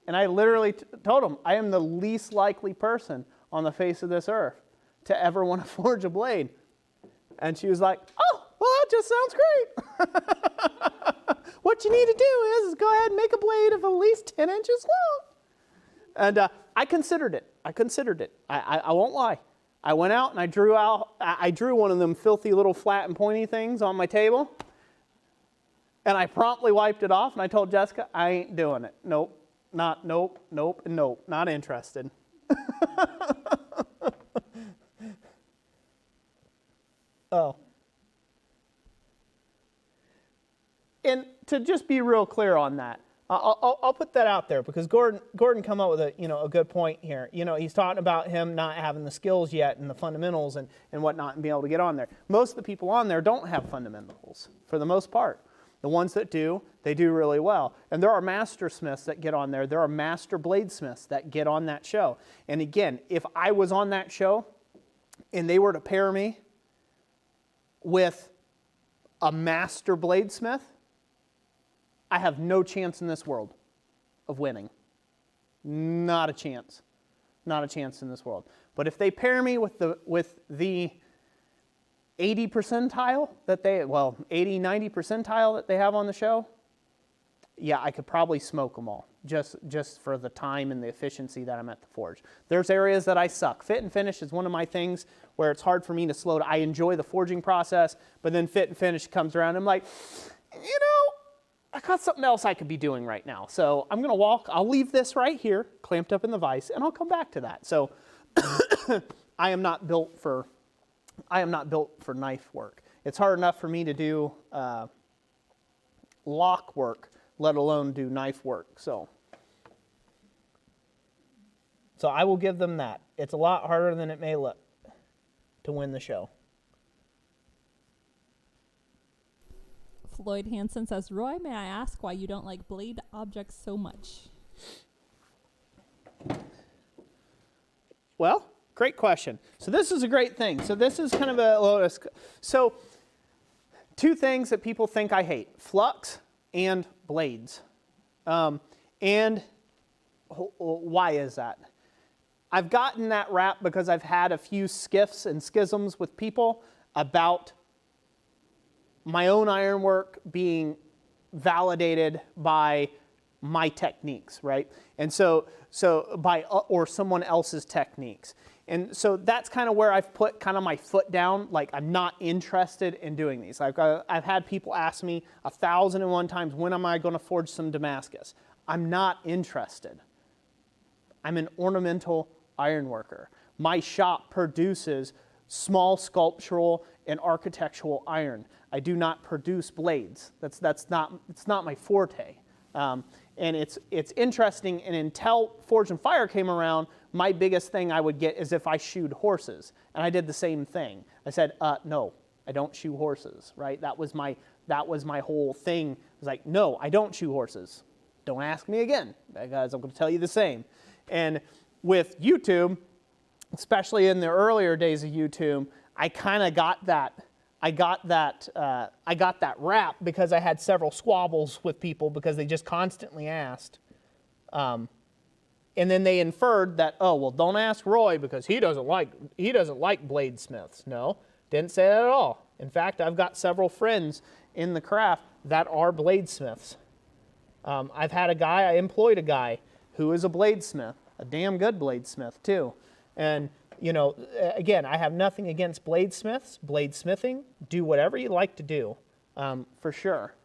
And I literally told them, I am the least likely person on the face of this earth to ever want to forge a blade. And she was like, oh, well, that just sounds great. What you need to do is go ahead and make a blade of at least 10 inches long. And I considered it. I won't lie. I went out and I drew one of them filthy little flat and pointy things on my table. And I promptly wiped it off and I told Jessica, I ain't doing it. Nope, not interested. Oh. And to just be real clear on that, I'll put that out there because Gordon come up with a good point here. He's talking about him not having the skills yet and the fundamentals and whatnot and being able to get on there. Most of the people on there don't have fundamentals for the most part. The ones that do, they do really well. And there are master smiths that get on there. There are master bladesmiths that get on that show. And again, if I was on that show and they were to pair me with a master bladesmith, I have no chance in this world of winning. Not a chance. Not a chance in this world. But if they pair me with the 80 percentile that 80, 90 percentile that they have on the show, yeah, I could probably smoke them all just for the time and the efficiency that I'm at the forge. There's areas that I suck. Fit and finish is one of my things where it's hard for me to slow down. I enjoy the forging process, but then fit and finish comes around and I'm like, I got something else I could be doing right now. So I'm going to walk. I'll leave this right here, clamped up in the vise, and I'll come back to that. So I am not built for knife work. It's hard enough for me to do lock work, let alone do knife work. So I will give them that. It's a lot harder than it may look to win the show. Floyd Hansen says, Roy, may I ask why you don't like blade objects so much? Well, great question. So this is a great thing. So this is kind of a lotus. So two things that people think I hate: flux and blades. And why is that? I've gotten that rap because I've had a few skiffs and schisms with people about my own ironwork being validated by my techniques, right? And so by or someone else's techniques. And so that's kind of where I've put kind of my foot down. Like, I'm not interested in doing these. I've had people ask me 1,001 times, when am I going to forge some Damascus? I'm not interested. I'm an ornamental ironworker. My shop produces small sculptural and architectural iron. I do not produce blades. It's not my forte. And it's interesting, and until Forge and Fire came around, my biggest thing I would get is if I shoed horses. And I did the same thing. I said, no, I don't shoe horses, right? That was my whole thing. I was like, no, I don't shoe horses. Don't ask me again, because I'm going to tell you the same. And with YouTube, especially in the earlier days of YouTube, I kind of got that. I got that rap because I had several squabbles with people because they just constantly asked. And then they inferred that, oh, well, don't ask Roy because he doesn't like bladesmiths. No, didn't say that at all. In fact, I've got several friends in the craft that are bladesmiths. I employed a guy who is a bladesmith, a damn good bladesmith too. And again, I have nothing against bladesmiths, bladesmithing. Do whatever you like to do, for sure.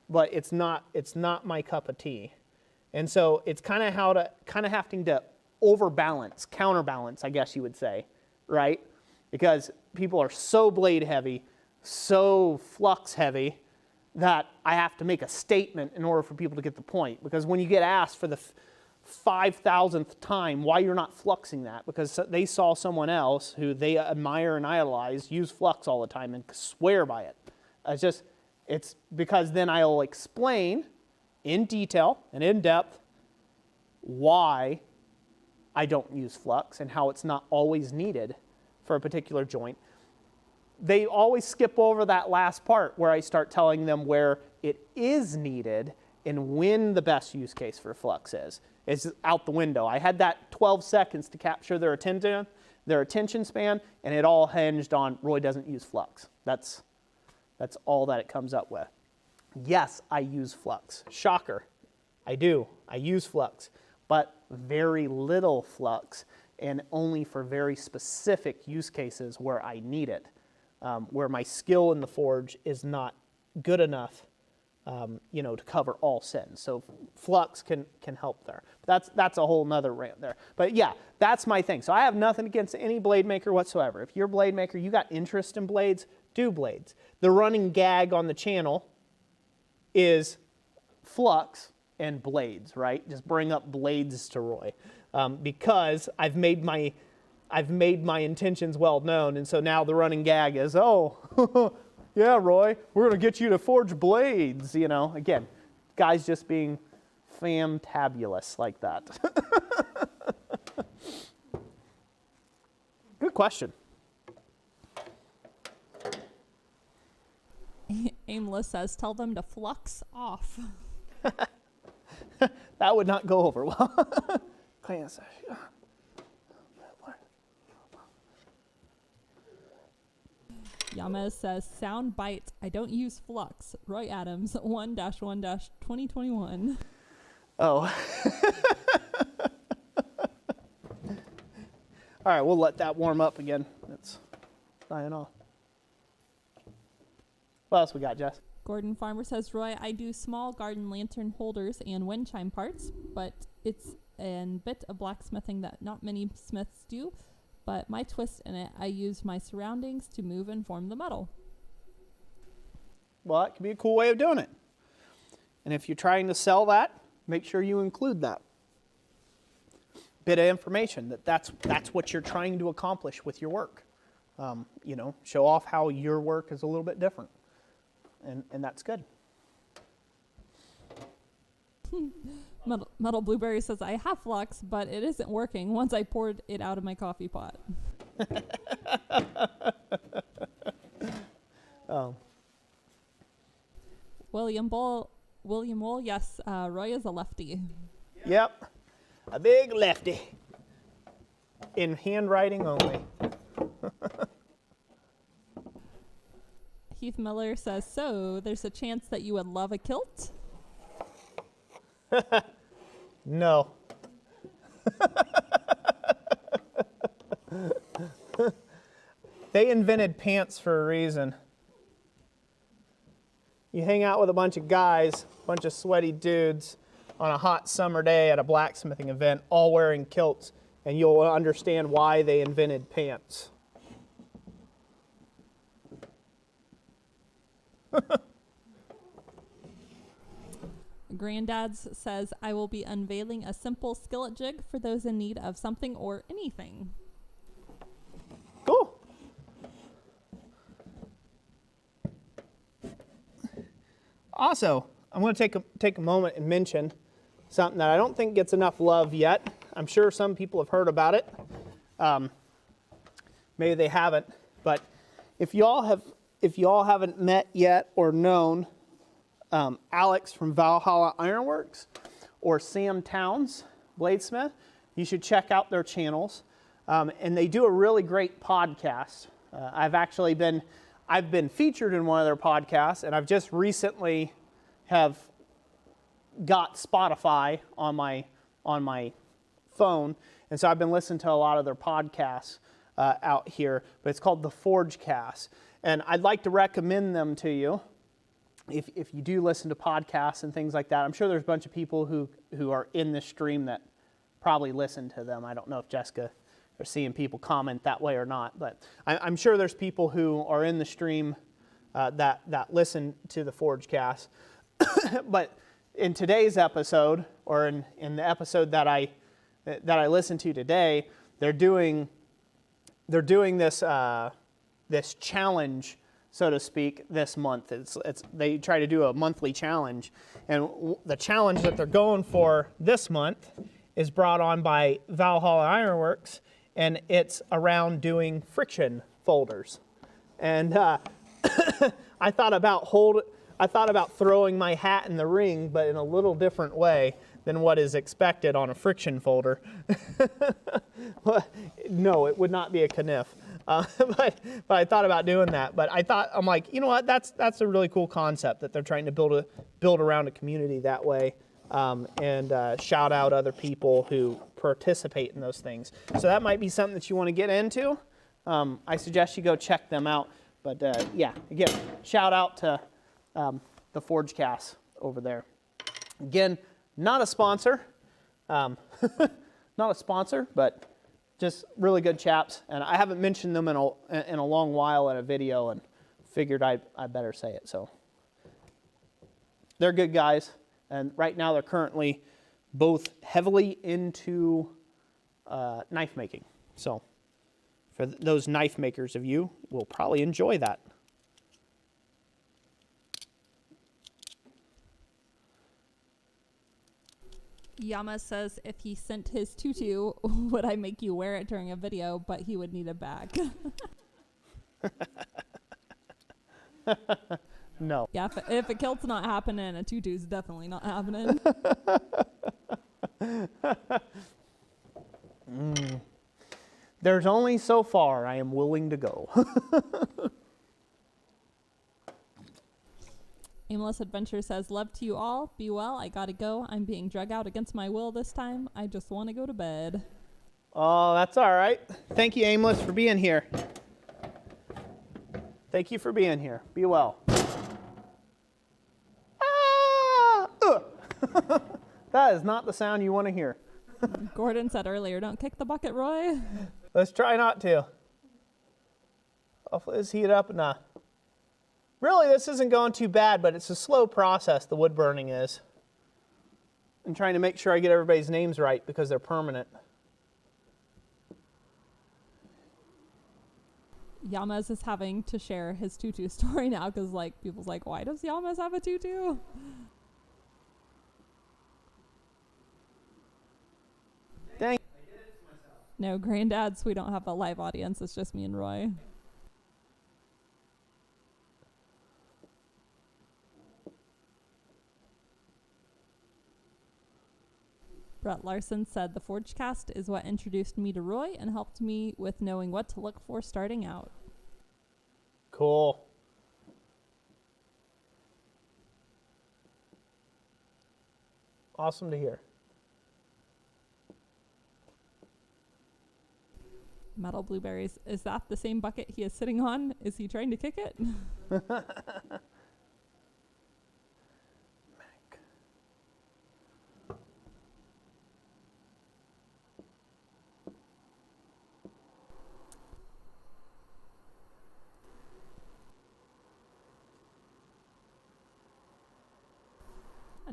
But it's not my cup of tea. And so it's kind of having to overbalance, counterbalance, I guess you would say, right? Because people are so blade heavy, so flux heavy, that I have to make a statement in order for people to get the point. Because when you get asked for 5,000th time why you're not fluxing that, because they saw someone else who they admire and idolize use flux all the time and swear by it. It's because then I'll explain in detail and in depth why I don't use flux and how it's not always needed for a particular joint. They always skip over that last part where I start telling them where it is needed and when the best use case for flux is. It's out the window. I had that 12 seconds to capture their attention span, and it all hinged on Roy doesn't use flux. That's all that it comes up with. Yes, I use flux. Shocker. I do. I use flux, but very little flux and only for very specific use cases where I need it, where my skill in the forge is not good enough to cover all sins. So flux can help there. That's a whole nother rant there. But yeah, that's my thing. So I have nothing against any blade maker whatsoever. If you're a blade maker, you got interest in blades, do blades. The running gag on the channel is flux and blades, right? Just bring up blades to Roy, because I've made my intentions well known, and so now the running gag is, oh, yeah, Roy, we're going to get you to forge blades, Again, guys just being fantabulous like that. Good question. Aimless says, tell them to flux off. That would not go over well. Yamez says, sound bite, I don't use flux. Roy Adams, 1-1-2021. Oh. All right, we'll let that warm up again. It's dying off. What else we got, Jess? Gordon Farmer says, Roy, I do small garden lantern holders and wind chime parts, but it's a bit of blacksmithing that not many smiths do. But my twist in it, I use my surroundings to move and form the metal. Well, that could be a cool way of doing it. And if you're trying to sell that, make sure you include that bit of information, that's what you're trying to accomplish with your work. Show off how your work is a little bit different. And that's good. Metal Blueberry says, I have flux, but it isn't working once I poured it out of my coffee pot. Oh. William Wool, yes, Roy is a lefty. Yep, a big lefty. In handwriting only. Heath Miller says, so there's a chance that you would love a kilt? No. They invented pants for a reason. You hang out with a bunch of guys, a bunch of sweaty dudes on a hot summer day at a blacksmithing event, all wearing kilts, and you'll understand why they invented pants. Granddads says, I will be unveiling a simple skillet jig for those in need of something or anything. Cool. Also, I'm going to take a moment and mention something that I don't think gets enough love yet. I'm sure some people have heard about it. Maybe they haven't, but if y'all haven't met yet or known Alex from Valhalla Ironworks or Sam Towns, Bladesmith, you should check out their channels. And they do a really great podcast. I've been featured in one of their podcasts, and I've just recently have got Spotify on my phone, and so I've been listening to a lot of their podcasts out here. But it's called the Forgecast, and I'd like to recommend them to you. If you do listen to podcasts and things like that, I'm sure there's a bunch of people who are in this stream that probably listen to them. I don't know if Jessica are seeing people comment that way or not, but I'm sure there's people who are in the stream that listen to the Forgecast. But in today's episode, or in the episode that I listened to today, they're doing this this challenge, so to speak, this month. They try to do a monthly challenge, and the challenge that they're going for this month is brought on by Valhalla Ironworks, and it's around doing friction folders. And I thought about throwing my hat in the ring, but in a little different way than what is expected on a friction folder. No, it would not be a kniff. But I thought about doing that. But I'm like, you know what? That's a really cool concept that they're trying to build around a community that way, and shout out other people who participate in those things. So that might be something that you want to get into. I suggest you go check them out. But yeah, again, shout out to the Forgecast over there. Again, not a sponsor, not a sponsor, but just really good chaps. And I haven't mentioned them in a long while in a video, and figured I better say it. So they're good guys, and right now they're currently both heavily into knife making. So for those knife makers of you, will probably enjoy that. Yama says if he sent his tutu, would I make you wear it during a video, but he would need a bag. No. Yeah, if a kilt's not happening, a tutu's definitely not happening. There's only so far I am willing to go. Aimless Adventure says, love to you all. Be well. I gotta go. I'm being drug out against my will this time. I just want to go to bed. Oh, that's all right. Thank you, Aimless, for being here. Thank you for being here. Be well. That is not the sound you want to hear. Gordon said earlier, don't kick the bucket, Roy. Let's try not to. Let's heat it up enough. Really, this isn't going too bad, but it's a slow process, the wood burning is. I'm trying to make sure I get everybody's names right because they're permanent. Yamaz is having to share his tutu story now because people's like, why does Yamaz have a tutu? Dang. No, granddads, we don't have a live audience. It's just me and Roy. Brett Larson said, the Forgecast is what introduced me to Roy and helped me with knowing what to look for starting out. Cool. Awesome to hear. Metal Blueberries, is that the same bucket he is sitting on? Is he trying to kick it?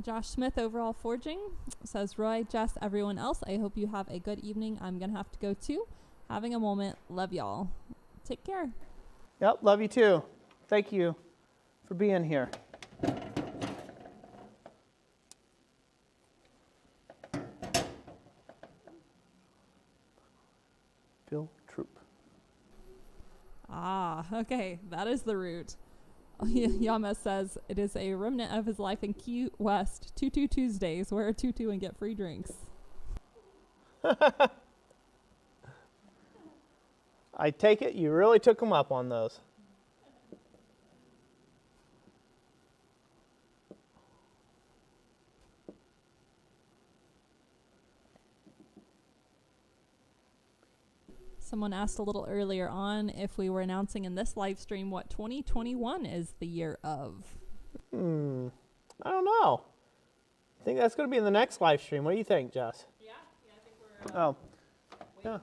Josh Smith, Overall Forging, says, Roy, Jess, everyone else, I hope you have a good evening. I'm going to have to go too. Having a moment. Love y'all. Take care. Yep, love you too. Thank you for being here. Bill Troop. Ah, okay. That is the route. Yama says it is a remnant of his life in Key West. Tutu Tuesdays. Wear a tutu and get free drinks. I take it you really took them up on those. Someone asked a little earlier on if we were announcing in this live stream what 2021 is the year of. I don't know. I think that's going to be in the next live stream. What do you think, Jess? Yeah, I think we're yeah.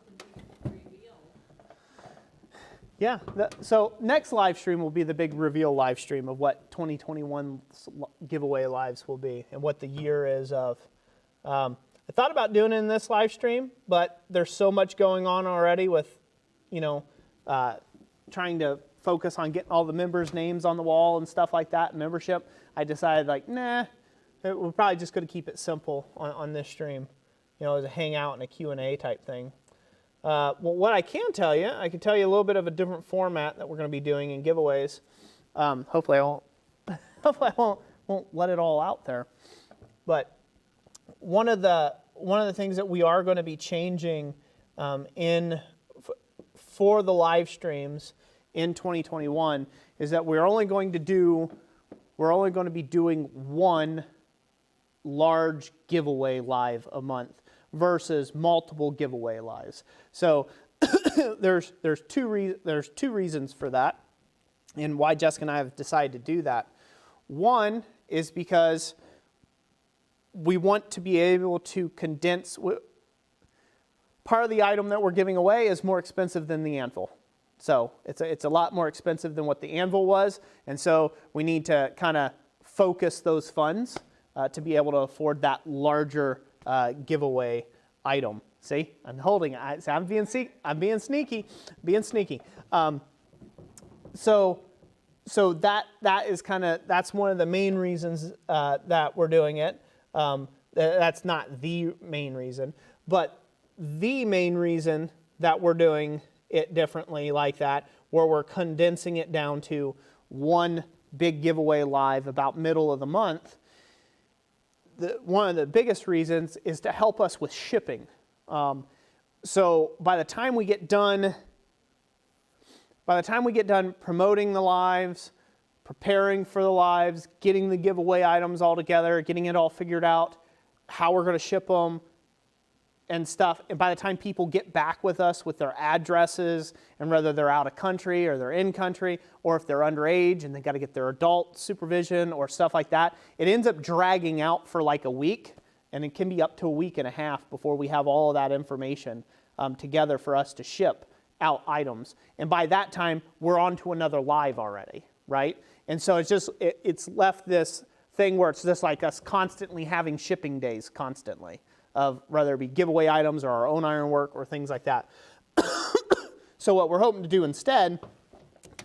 Yeah, so next live stream will be the big reveal live stream of what 2021 giveaway lives will be and what the year is of. I thought about doing it in this live stream, but there's so much going on already with, trying to focus on getting all the members' names on the wall and stuff like that, membership. I decided we're probably just going to keep it simple on this stream, as a hangout and a Q&A type thing. Well, what I can tell you, I can tell you a little bit of a different format that we're going to be doing in giveaways. Hopefully I won't let it all out there. But one of the things that we are going to be changing for the live streams in 2021 is that we're only going to be doing one large giveaway live a month versus multiple giveaway lives. So there's two reasons for that and why Jessica and I have decided to do that. One is because we want to be able to condense. Part of the item that we're giving away is more expensive than the anvil. So it's a lot more expensive than what the anvil was, and so we need to kind of focus those funds to be able to afford that larger giveaway item. See, I'm holding it. I'm being sneaky. So that is that's one of the main reasons that we're doing it. That's not the main reason, but the main reason that we're doing it differently like that, where we're condensing it down to one big giveaway live about middle of the month. One of the biggest reasons is to help us with shipping. So by the time we get done promoting the lives, preparing for the lives, getting the giveaway items all together, getting it all figured out, how we're going to ship them and stuff, and by the time people get back with us with their addresses and whether they're out of country or they're in country or if they're underage and they got to get their adult supervision or stuff like that, it ends up dragging out for like a week, and it can be up to a week and a half before we have all of that information together for us to ship out items. And by that time, we're on to another live already, right? And so it's left this thing where it's just like us constantly having shipping days constantly, of whether it be giveaway items or our own ironwork or things like that. So what we're hoping to do instead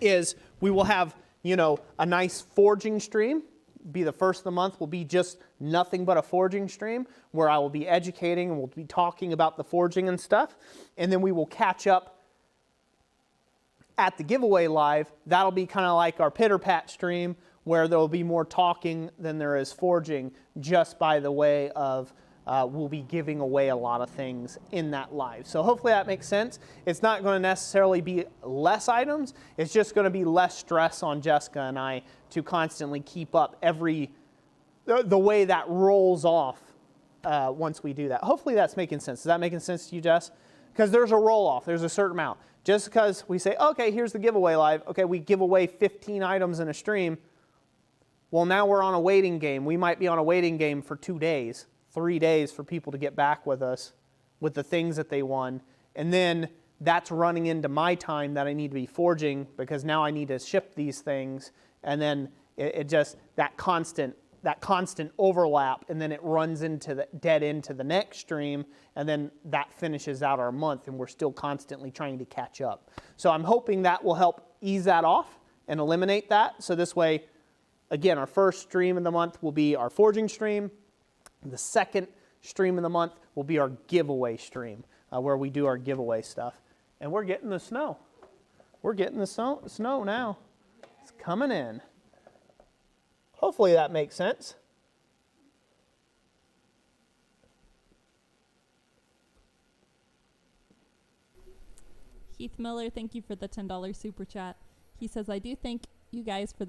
is we will have, a nice forging stream. Be the first of the month will be just nothing but a forging stream where I will be educating and we'll be talking about the forging and stuff. And then we will catch up at the giveaway live. That'll be kind of like our pitter pat stream where there'll be more talking than there is forging, just by the way of we'll be giving away a lot of things in that live. So hopefully that makes sense. It's not going to necessarily be less items. It's just going to be less stress on Jessica and I to constantly keep up the way that rolls off once we do that. Hopefully that's making sense. Is that making sense to you, Jess? Because there's a roll off. There's a certain amount. Just because we say, okay, here's the giveaway live. Okay, we give away 15 items in a stream. Well, now we're on a waiting game. We might be on a waiting game for 2 days. 3 days for people to get back with us with the things that they won. And then that's running into my time that I need to be forging because now I need to ship these things. And then it just, that constant overlap, and then it runs dead into the next stream, and then that finishes out our month, and we're still constantly trying to catch up. So I'm hoping that will help ease that off and eliminate that. So this way, again, our first stream of the month will be our forging stream. The second stream of the month will be our giveaway stream, where we do our giveaway stuff. And we're getting the snow. We're getting the snow now. It's coming in. Hopefully that makes sense. Heath Miller, thank you for the $10 super chat. He says, I do thank you guys for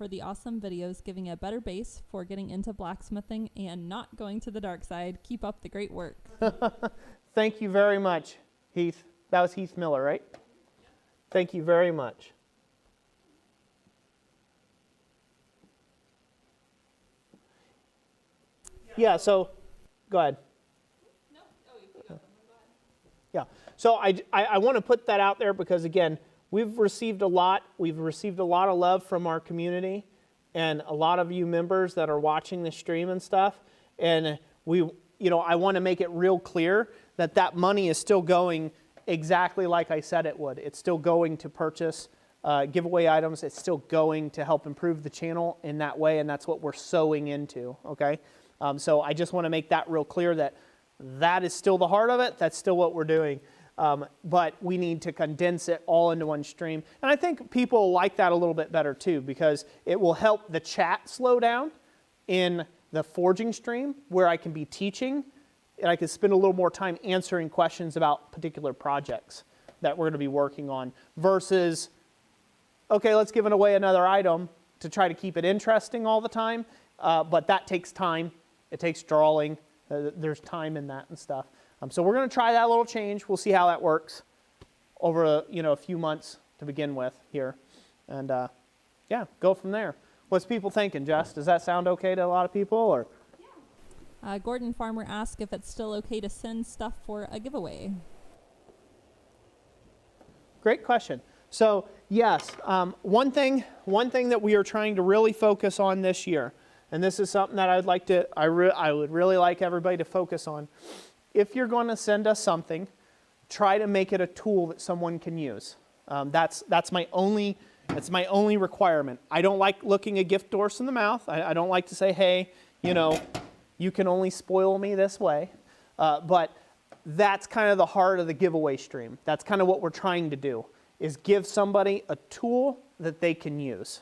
the awesome videos, giving a better base for getting into blacksmithing and not going to the dark side. Keep up the great work. Thank you very much, Heath. That was Heath Miller, right? Thank you very much. Yeah, so go ahead. No, oh, you got them. Go ahead. Yeah, so I want to put that out there because, again, we've received a lot. We've received a lot of love from our community and a lot of you members that are watching the stream and stuff. And I want to make it real clear that that money is still going exactly like I said it would. It's still going to purchase giveaway items. It's still going to help improve the channel in that way, and that's what we're sowing into, okay? So I just want to make that real clear that that is still the heart of it. That's still what we're doing. But we need to condense it all into one stream. And I think people like that a little bit better too, because it will help the chat slow down in the forging stream where I can be teaching and I can spend a little more time answering questions about particular projects that we're going to be working on versus, okay, let's give away another item to try to keep it interesting all the time. But that takes time. It takes drawing. There's time in that and stuff. So we're going to try that little change. We'll see how that works over a few months to begin with here. And yeah, go from there. What's people thinking, Jess? Does that sound okay to a lot of people? Or? Yeah. Gordon Farmer asked if it's still okay to send stuff for a giveaway. Great question. So yes, one thing that we are trying to really focus on this year, and this is something that I would really like everybody to focus on. If you're going to send us something, try to make it a tool that someone can use. That's my only requirement. I don't like looking a gift horse in the mouth. I don't like to say, hey, you can only spoil me this way. But that's kind of the heart of the giveaway stream. That's kind of what we're trying to do, is give somebody a tool that they can use.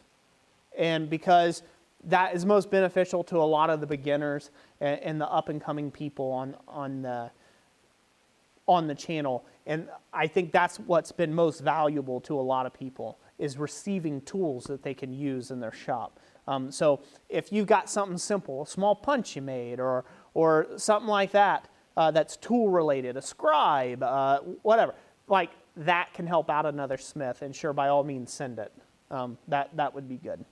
And because that is most beneficial to a lot of the beginners and the up-and-coming people on the channel. And I think that's what's been most valuable to a lot of people, is receiving tools that they can use in their shop. So if you've got something simple, a small punch you made, or something like that, that's tool-related, a scribe, whatever, like that can help out another smith, and sure, by all means, send it. That would be good.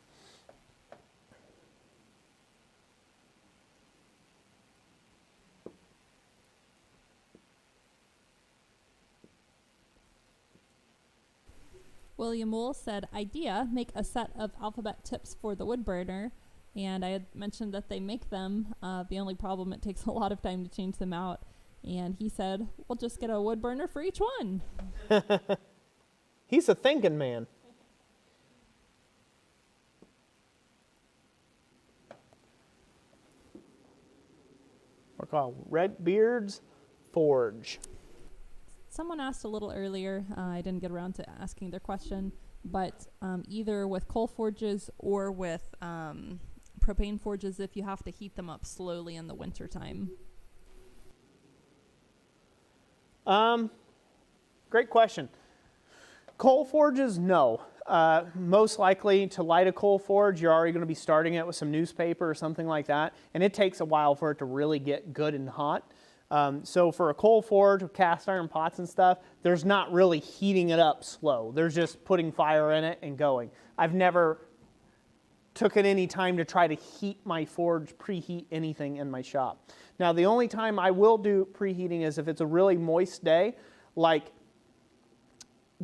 William Wool said, idea, make a set of alphabet tips for the Woodburner. And I had mentioned that they make them. The only problem, it takes a lot of time to change them out. And he said, we'll just get a Woodburner for each one. He's a thinking man. We're called Redbeard's Forge. Someone asked a little earlier, I didn't get around to asking their question, but either with coal forges or with propane forges, if you have to heat them up slowly in the wintertime. Great question. Coal forges, no. Most likely to light a coal forge, you're already going to be starting it with some newspaper or something like that, and it takes a while for it to really get good and hot. So for a coal forge with cast iron pots and stuff, there's not really heating it up slow. There's just putting fire in it and going. I've never taken any time to try to heat my forge, preheat anything in my shop. Now, the only time I will do preheating is if it's a really moist day, like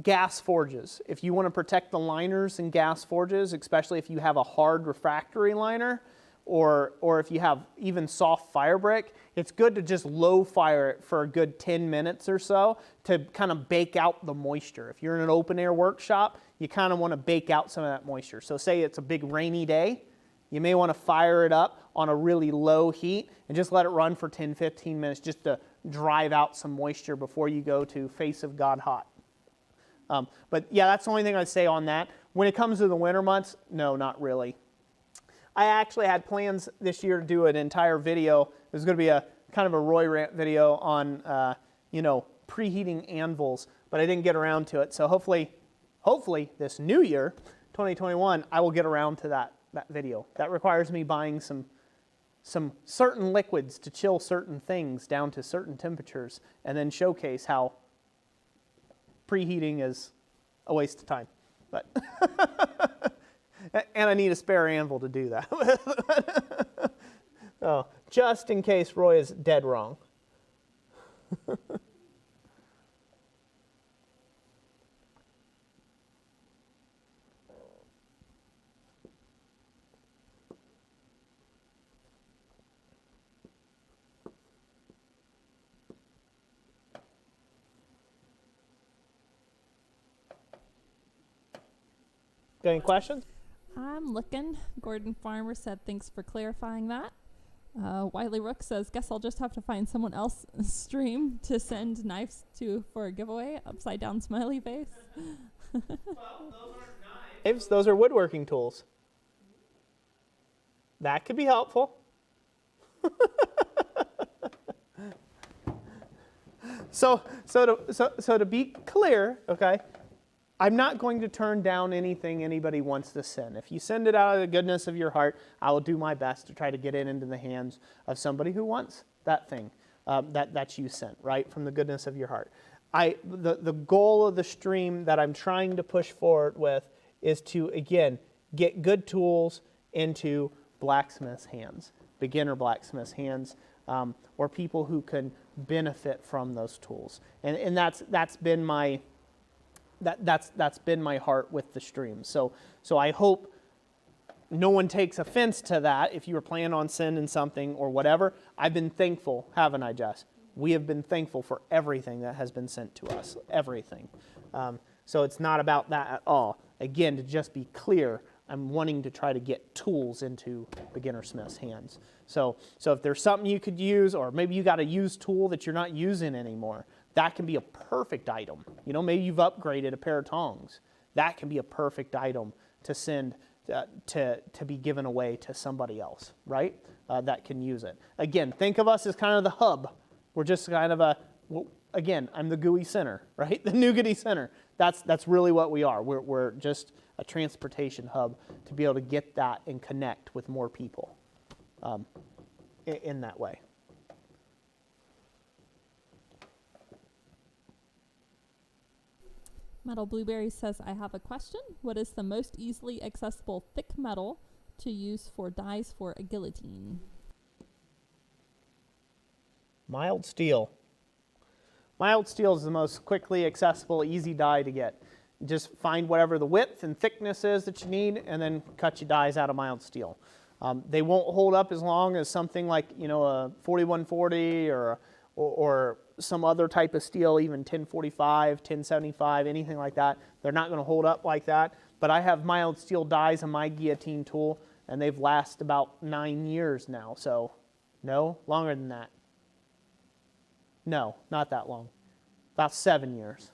gas forges. If you want to protect the liners in gas forges, especially if you have a hard refractory liner, or if you have even soft fire brick, it's good to just low fire it for a good 10 minutes or so to kind of bake out the moisture. If you're in an open air workshop, you kind of want to bake out some of that moisture. So say it's a big rainy day, you may want to fire it up on a really low heat and just let it run for 10, 15 minutes just to drive out some moisture before you go to face of God hot. But yeah, that's the only thing I'd say on that. When it comes to the winter months, no, not really. I actually had plans this year to do an entire video. It was going to be a kind of a Roy Rant video on, preheating anvils, but I didn't get around to it. So hopefully this new year, 2021, I will get around to that video. That requires me buying some certain liquids to chill certain things down to certain temperatures, and then showcase how preheating is a waste of time. But and I need a spare anvil to do that. Oh, just in case Roy is dead wrong. Got any questions? I'm looking. Gordon Farmer said, thanks for clarifying that. Wiley Rook says, guess I'll just have to find someone else stream to send knives to for a giveaway. Upside down smiley face. Well, those aren't knives. Those are woodworking tools. That could be helpful. So to be clear, okay, I'm not going to turn down anything anybody wants to send. If you send it out of the goodness of your heart, I will do my best to try to get it into the hands of somebody who wants that thing that you sent, right, from the goodness of your heart. The goal of the stream that I'm trying to push forward with is to, again, get good tools into blacksmiths' hands, beginner blacksmiths' hands, or people who can benefit from those tools. And that's been my heart with the stream. So I hope no one takes offense to that. If you were planning on sending something or whatever, I've been thankful, haven't I, Jess? We have been thankful for everything that has been sent to us, everything. So it's not about that at all. Again, to just be clear, I'm wanting to try to get tools into beginner smiths' hands. So if there's something you could use, or maybe you got a used tool that you're not using anymore, that can be a perfect item. You know, maybe you've upgraded a pair of tongs. That can be a perfect item to send to be given away to somebody else, right? That can use it. Again, think of us as kind of the hub. We're just kind of again, I'm the GUI center, right? The nougaty center. That's really what we are. We're just a transportation hub to be able to get that and connect with more people in that way. Metal Blueberry says, I have a question. What is the most easily accessible thick metal to use for dies for a guillotine? Mild steel. Mild steel is the most quickly accessible, easy die to get. Just find whatever the width and thickness is that you need, and then cut your dies out of mild steel. They won't hold up as long as something like, you know, a 4140 or some other type of steel, even 1045, 1075, anything like that. They're not going to hold up like that. But I have mild steel dies on my guillotine tool, and they've lasted about 9 years now. So, no, longer than that. No, not that long. About 7 years.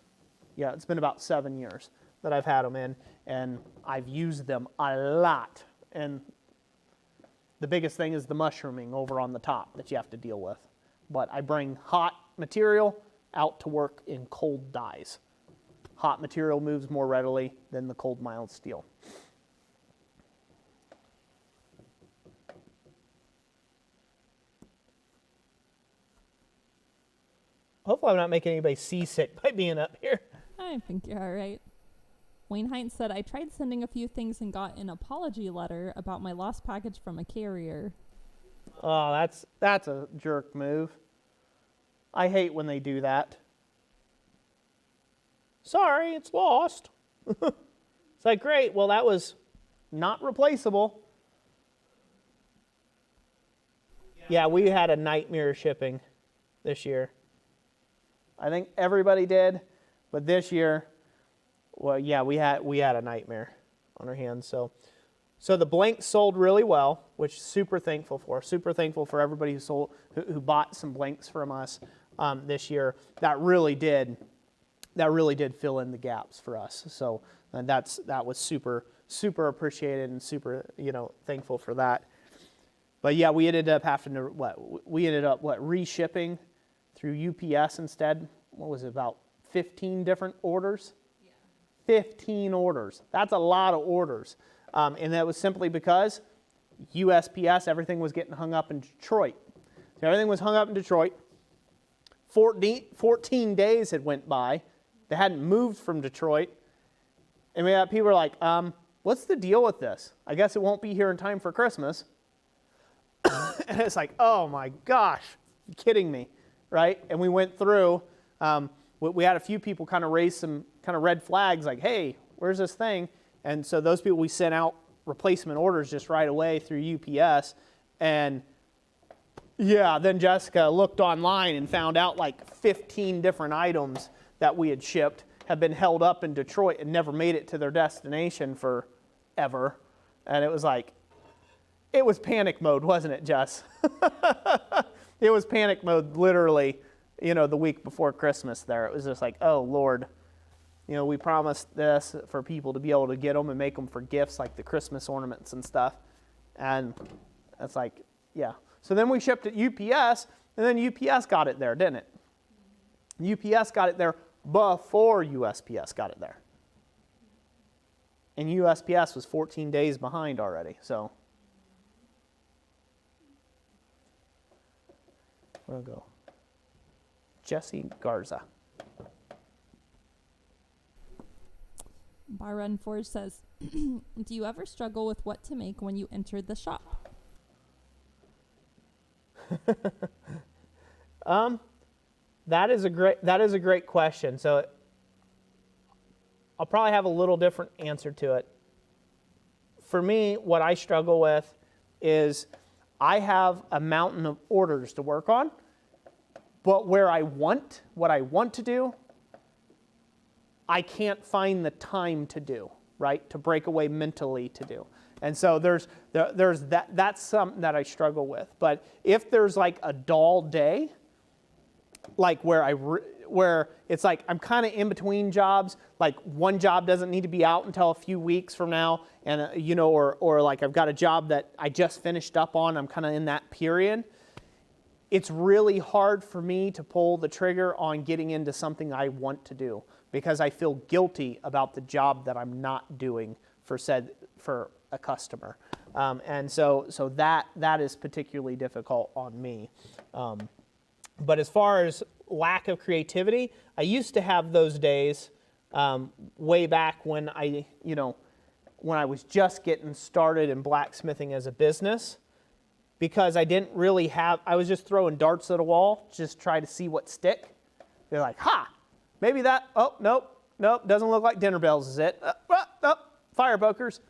Yeah, it's been about 7 years that I've had them in, and I've used them a lot. And the biggest thing is the mushrooming over on the top that you have to deal with. But I bring hot material out to work in cold dies. Hot material moves more readily than the cold mild steel. Hopefully I'm not making anybody seasick by being up here. I think you're all right. Wayne Hines said, I tried sending a few things and got an apology letter about my lost package from a carrier. Oh, that's a jerk move. I hate when they do that. Sorry, it's lost. It's like, great, well, that was not replaceable. Yeah, we had a nightmare shipping this year. I think everybody did, but this year, well, yeah, we had a nightmare on our hands. So the blanks sold really well, which super thankful for. Super thankful for everybody who bought some blanks from us this year. That really did fill in the gaps for us. So that was super appreciated and super thankful for that. But yeah, we ended up having to reshipping through UPS instead. What was it, about 15 different orders? Yeah. 15 orders. That's a lot of orders. And that was simply because USPS, everything was getting hung up in Detroit. So everything was hung up in Detroit. 14 days had went by. They hadn't moved from Detroit. And we had people were like, what's the deal with this? I guess it won't be here in time for Christmas. And it's like, oh my gosh, you're kidding me, right? And we went through, we had a few people kind of raise some kind of red flags like, hey, where's this thing? And so those people, we sent out replacement orders just right away through UPS. And yeah, then Jessica looked online and found out like 15 different items that we had shipped have been held up in Detroit and never made it to their destination for ever. And it was like, it was panic mode, wasn't it, Jess? It was panic mode literally, the week before Christmas there. It was just like, oh, Lord, we promised this for people to be able to get them and make them for gifts like the Christmas ornaments and stuff. And it's like, yeah. So then we shipped it UPS, and then UPS got it there, didn't it? UPS got it there before USPS got it there. And USPS was 14 days behind already, so. We'll go. Jesse Garza. Bar Run Forge says, do you ever struggle with what to make when you entered the shop? That is a great question. So I'll probably have a little different answer to it. For me, what I struggle with is I have a mountain of orders to work on, but what I want to do, I can't find the time to do, right? To break away mentally to do. And so there's that's something that I struggle with. But if there's like a dull day, like where it's like I'm kind of in between jobs, like one job doesn't need to be out until a few weeks from now, and or like I've got a job that I just finished up on, I'm kind of in that period. It's really hard for me to pull the trigger on getting into something I want to do because I feel guilty about the job that I'm not doing for a customer, and so that is particularly difficult on me. But as far as lack of creativity, I used to have those days way back when when I was just getting started in blacksmithing as a business, because I didn't really I was just throwing darts at a wall, just try to see what stick. They're like, ha, maybe that, oh, nope, doesn't look like dinner bells, is it? Fire pokers.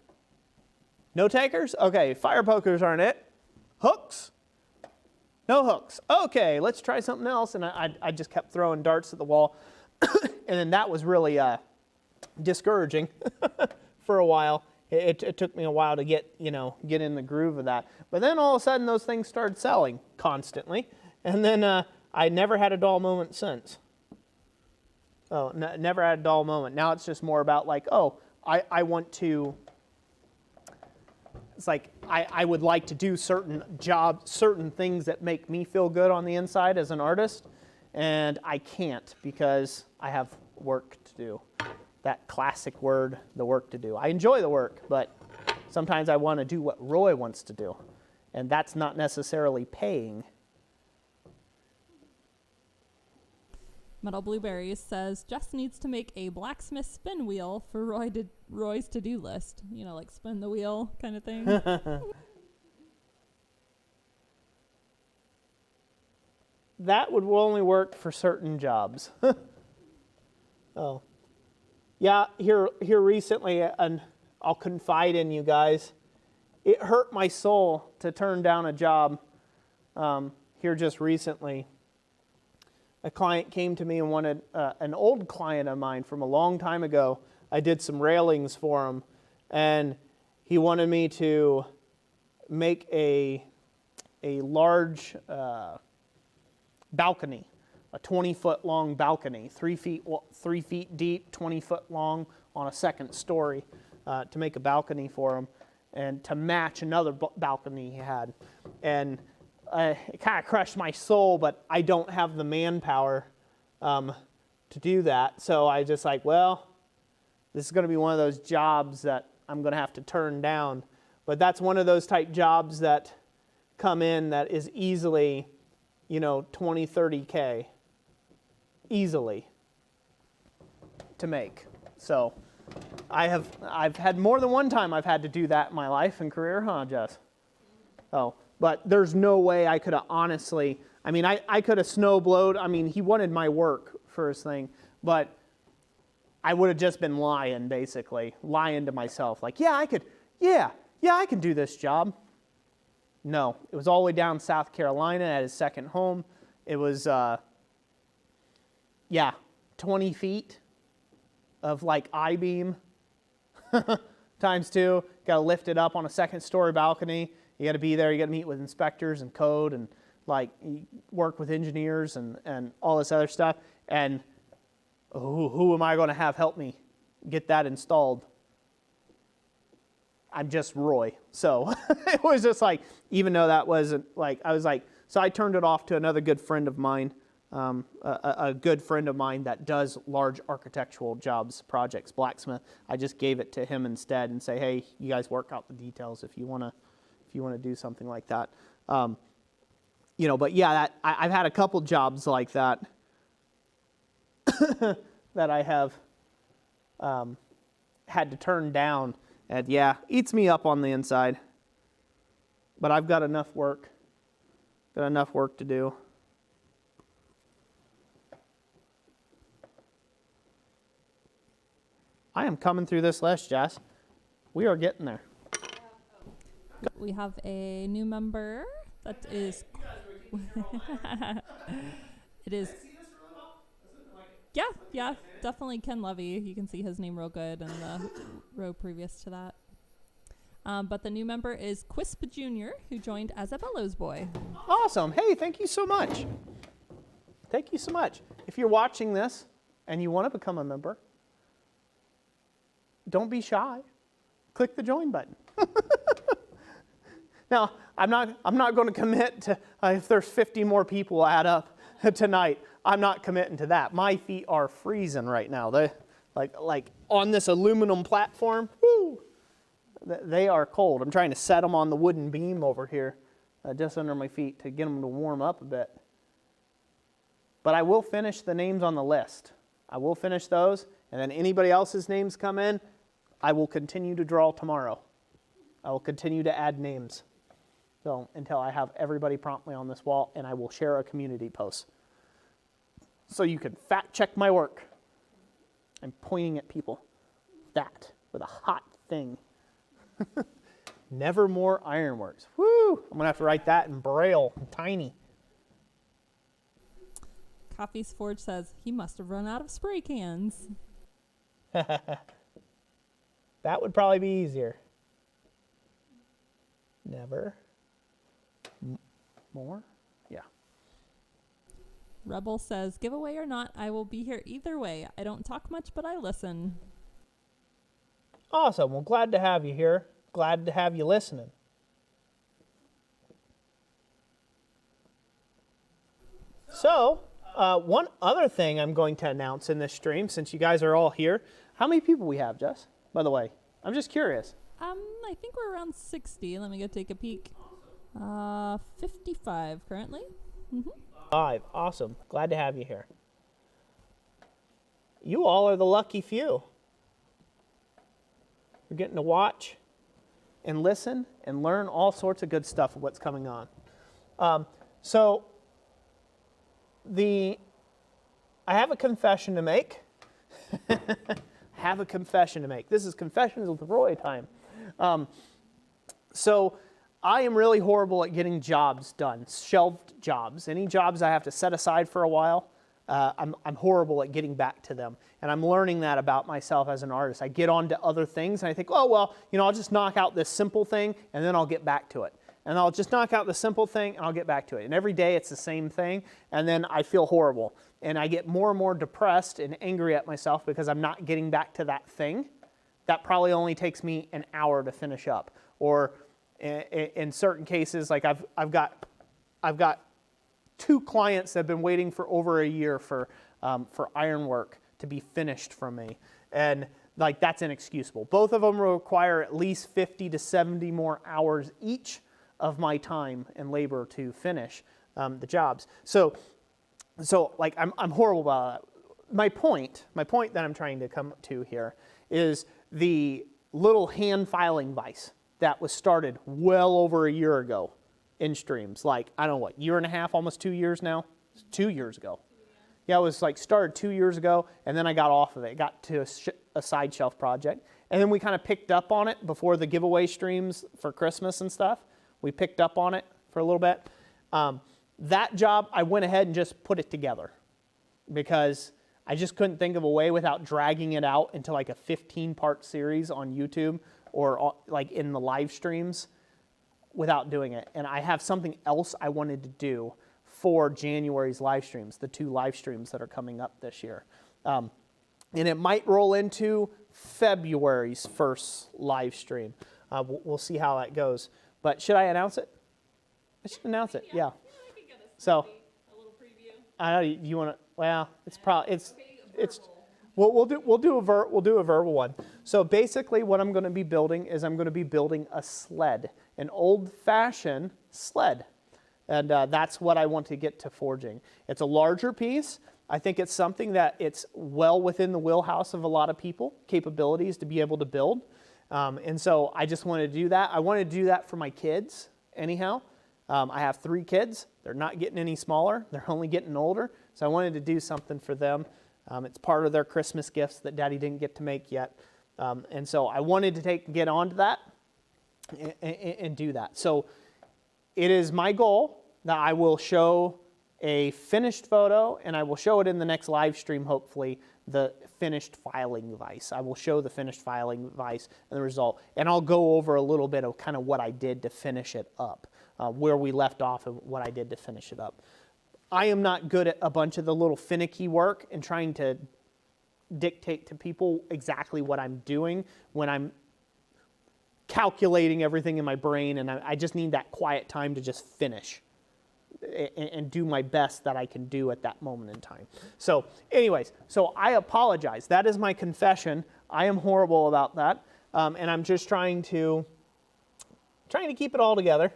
No takers? Okay, fire pokers aren't it. Hooks? No hooks. Okay, let's try something else. And I just kept throwing darts at the wall. And then that was really discouraging for a while. It took me a while to get in the groove of that. But then all of a sudden those things started selling constantly. And then I never had a dull moment since. Oh, never had a dull moment. Now it's just more about like, oh, I want to... It's like I would like to do certain jobs, certain things that make me feel good on the inside as an artist, and I can't because I have work to do. That classic word, the work to do. I enjoy the work, but sometimes I want to do what Roy wants to do, and that's not necessarily paying. Metal Blueberries says, Jess needs to make a blacksmith spin wheel for Roy's to-do list. Like spin the wheel kind of thing. That would only work for certain jobs. Oh. Yeah, here recently, and I'll confide in you guys, it hurt my soul to turn down a job here just recently. A client came to me and wanted, an old client of mine from a long time ago, I did some railings for him, and he wanted me to make a large balcony, a 20-foot long balcony, 3 feet deep, 20 foot long on a second story, to make a balcony for him and to match another balcony he had. And it kind of crushed my soul, but I don't have the manpower to do that. So I just like, well, this is going to be one of those jobs that I'm going to have to turn down. But that's one of those type jobs that come in that is easily, 20, 30K, easily to make. So I've had more than one time I've had to do that in my life and career, huh, Jess? Oh. But there's no way I could have honestly, I could have snowblowed. He wanted my work for his thing, but I would have just been lying, basically, lying to myself. Like, I can do this job. No, it was all the way down South Carolina at his second home. It was, 20 feet of like I-beam. ×2. Got to lift it up on a second-story balcony. You got to be there. You got to meet with inspectors and code and like work with engineers and all this other stuff. And who am I going to have help me get that installed? I'm just Roy. So it was just like, even though that wasn't like, I was like, so I turned it off to another good friend of mine, a good friend of mine that does large architectural jobs, projects, Blacksmith. I just gave it to him instead and say, hey, you guys work out the details if you want to do something like that. You know, but yeah, I've had a couple jobs like that that I have had to turn down. And yeah, eats me up on the inside. But I've got enough work. Got enough work to do. I am coming through this list, Jess. We are getting there. We have a new member that is. It is. Yeah, definitely Ken Levy. You can see his name real good in the row previous to that. But the new member is Quisp Jr., who joined as a Bellows boy. Awesome. Hey, thank you so much. Thank you so much. If you're watching this and you want to become a member, don't be shy. Click the join button. Now, I'm not going to commit to if there's 50 more people add up tonight. I'm not committing to that. My feet are freezing right now. They like on this aluminum platform. Woo! They are cold. I'm trying to set them on the wooden beam over here, just under my feet, to get them to warm up a bit. But I will finish the names on the list. I will finish those, and then anybody else's names come in, I will continue to draw tomorrow. I will continue to add names. So until I have everybody promptly on this wall, and I will share a community post. So you can fact check my work. I'm pointing at people. That with a hot thing. Never more Ironworks. Woo! I'm going to have to write that in Braille, tiny. Coffee's Forge says he must have run out of spray cans. That would probably be easier. Never more? Yeah. Rebel says, giveaway or not, I will be here either way. I don't talk much, but I listen. Awesome. Well, glad to have you here. Glad to have you listening. So, one other thing I'm going to announce in this stream, since you guys are all here. How many people we have, Jess? By the way, I'm just curious. I think we're around 60. Let me go take a peek. 55 currently. Mm-hmm. 5. Awesome. Glad to have you here. You all are the lucky few. You're getting to watch and listen and learn all sorts of good stuff of what's coming on. So I have a confession to make. This is Confessions with Roy time. So I am really horrible at getting jobs done, shelved jobs. Any jobs I have to set aside for a while, I'm horrible at getting back to them. And I'm learning that about myself as an artist. I get on to other things and I think, oh, well, I'll just knock out this simple thing and then I'll get back to it. And I'll just knock out the simple thing and I'll get back to it. And every day it's the same thing and then I feel horrible. And I get more and more depressed and angry at myself because I'm not getting back to that thing. That probably only takes me an hour to finish up. Or in certain cases, like I've got 2 clients that have been waiting for over a year for ironwork to be finished from me, and like that's inexcusable. Both of them require at least 50 to 70 more hours each of my time and labor to finish the jobs. So like I'm horrible about that. My point that I'm trying to come to here is the little hand filing vise that was started well over a year ago in streams. Like, I don't know what, year and a half, almost 2 years now? 2 years ago. Yeah, it was like started 2 years ago, and then I got off of it. Got to a side shelf project. And then we kind of picked up on it before the giveaway streams for Christmas and stuff. We picked up on it for a little bit. That job, I went ahead and just put it together because I just couldn't think of a way without dragging it out into like a 15-part series on YouTube or like in the live streams without doing it. And I have something else I wanted to do for January's live streams, the 2 live streams that are coming up this year. And it might roll into February's first live stream. We'll see how that goes. But should I announce it? I should announce it, yeah. So, I know you want to. Well, it's probably we'll do a verbal one. So basically, what I'm going to be building is I'm going to be building a sled, an old-fashioned sled, and that's what I want to get to forging. It's a larger piece. I think it's something that it's well within the wheelhouse of a lot of people, capabilities to be able to build, and so I just want to do that. I want to do that for my kids, anyhow. I have 3 kids. They're not getting any smaller. They're only getting older. So I wanted to do something for them. It's part of their Christmas gifts that Daddy didn't get to make yet. And so I wanted to get onto that and do that. So it is my goal that I will show a finished photo, and I will show it in the next live stream, hopefully, the finished filing vise. I will show the finished filing vise and the result. And I'll go over a little bit of kind of what I did to finish it up. Where we left off and what I did to finish it up. I am not good at a bunch of the little finicky work and trying to dictate to people exactly what I'm doing when I'm calculating everything in my brain, and I just need that quiet time to just finish and do my best that I can do at that moment in time. So anyways, so I apologize. That is my confession. I am horrible about that, and I'm just trying to keep it all together.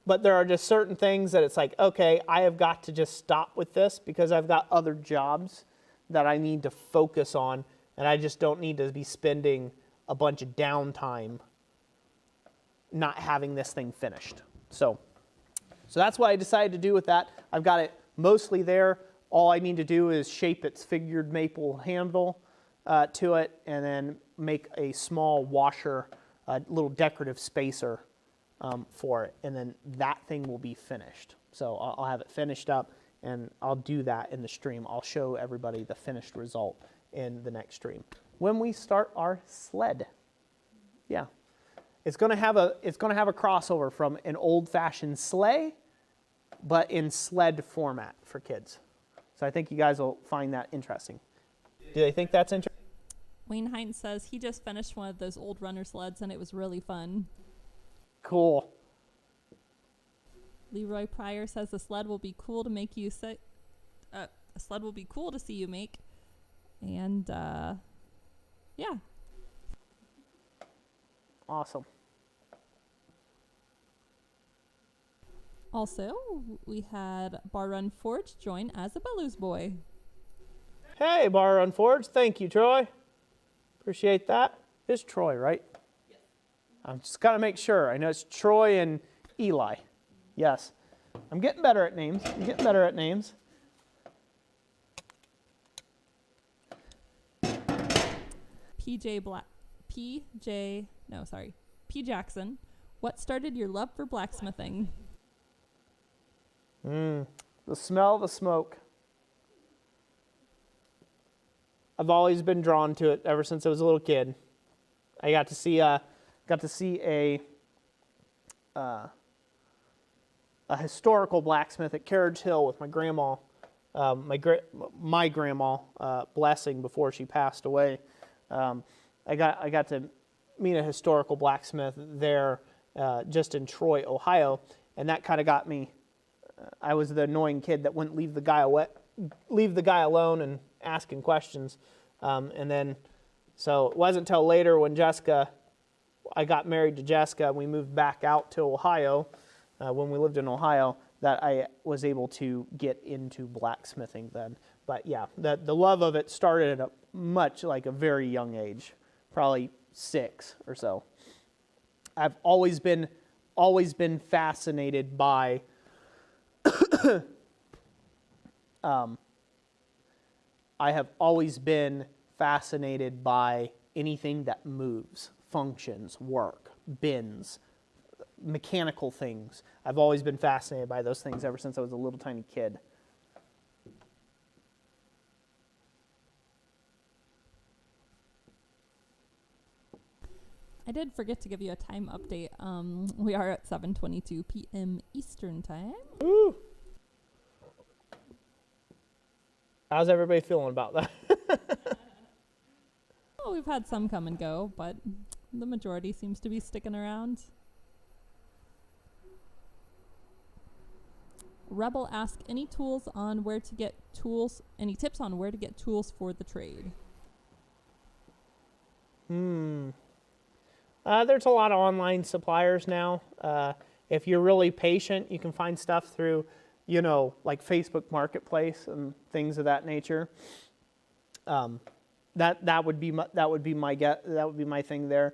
But there are just certain things that it's like, okay, I have got to just stop with this because I've got other jobs that I need to focus on, and I just don't need to be spending a bunch of downtime not having this thing finished. So that's what I decided to do with that. I've got it mostly there. All I need to do is shape its figured maple handle to it, and then make a small washer, a little decorative spacer for it, and then that thing will be finished. So I'll have it finished up, and I'll do that in the stream. I'll show everybody the finished result in the next stream when we start our sled. Yeah, it's going to have a crossover from an old-fashioned sleigh, but in sled format for kids. So I think you guys will find that interesting. Do they think that's interesting? Wayne Hines says he just finished one of those old runner sleds and it was really fun. Cool. Leroy Pryor says the sled will be cool to make you sit. A sled will be cool to see you make, and yeah. Awesome. Also, we had Bar Run Forge join as a Bellows boy. Hey, Bar Run Forge. Thank you, Troy. Appreciate that. It's Troy, right? Yes. I'm just got to make sure. I know it's Troy and Eli. Yes. I'm getting better at names. P. Jackson. What started your love for blacksmithing? The smell of the smoke. I've always been drawn to it ever since I was a little kid. I got to see a historical blacksmith at Carriage Hill with my grandma, my grandma, blessing before she passed away. I got to meet a historical blacksmith there, just in Troy, Ohio, and that kind of got me. I was the annoying kid that wouldn't leave the guy alone and asking questions, and then so it wasn't until later when I got married to Jessica, and we moved back out to Ohio, when we lived in Ohio, that I was able to get into blacksmithing then. But yeah, the love of it started at a very young age, probably 6 or so. I've always been fascinated by I have always been fascinated by anything that moves, functions, work, bends, mechanical things. I've always been fascinated by those things ever since I was a little tiny kid. I did forget to give you a time update. We are at 7:22 p.m. Eastern time. Woo! How's everybody feeling about that? Oh, we've had some come and go, but the majority seems to be sticking around. Rebel asked, any tips on where to get tools for the trade? There's a lot of online suppliers now. If you're really patient, you can find stuff through, like Facebook Marketplace and things of that nature. That would be my thing there.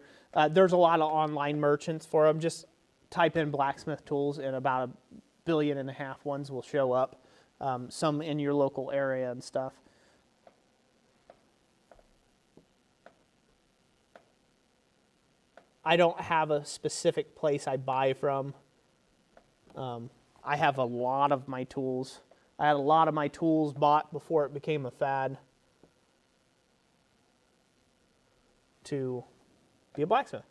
There's a lot of online merchants for them. Just type in Blacksmith tools, and about 1.5 billion ones will show up. Some in your local area and stuff. I don't have a specific place I buy from. I have a lot of my tools. I had a lot of my tools bought before it became a fad to be a blacksmith.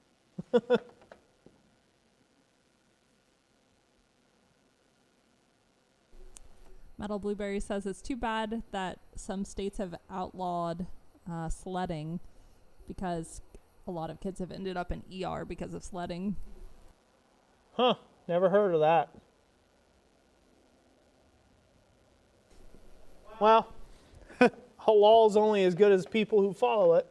Metal Blueberry says it's too bad that some states have outlawed sledding, because a lot of kids have ended up in ER because of sledding. Huh, never heard of that. Well, halal's only as good as people who follow it.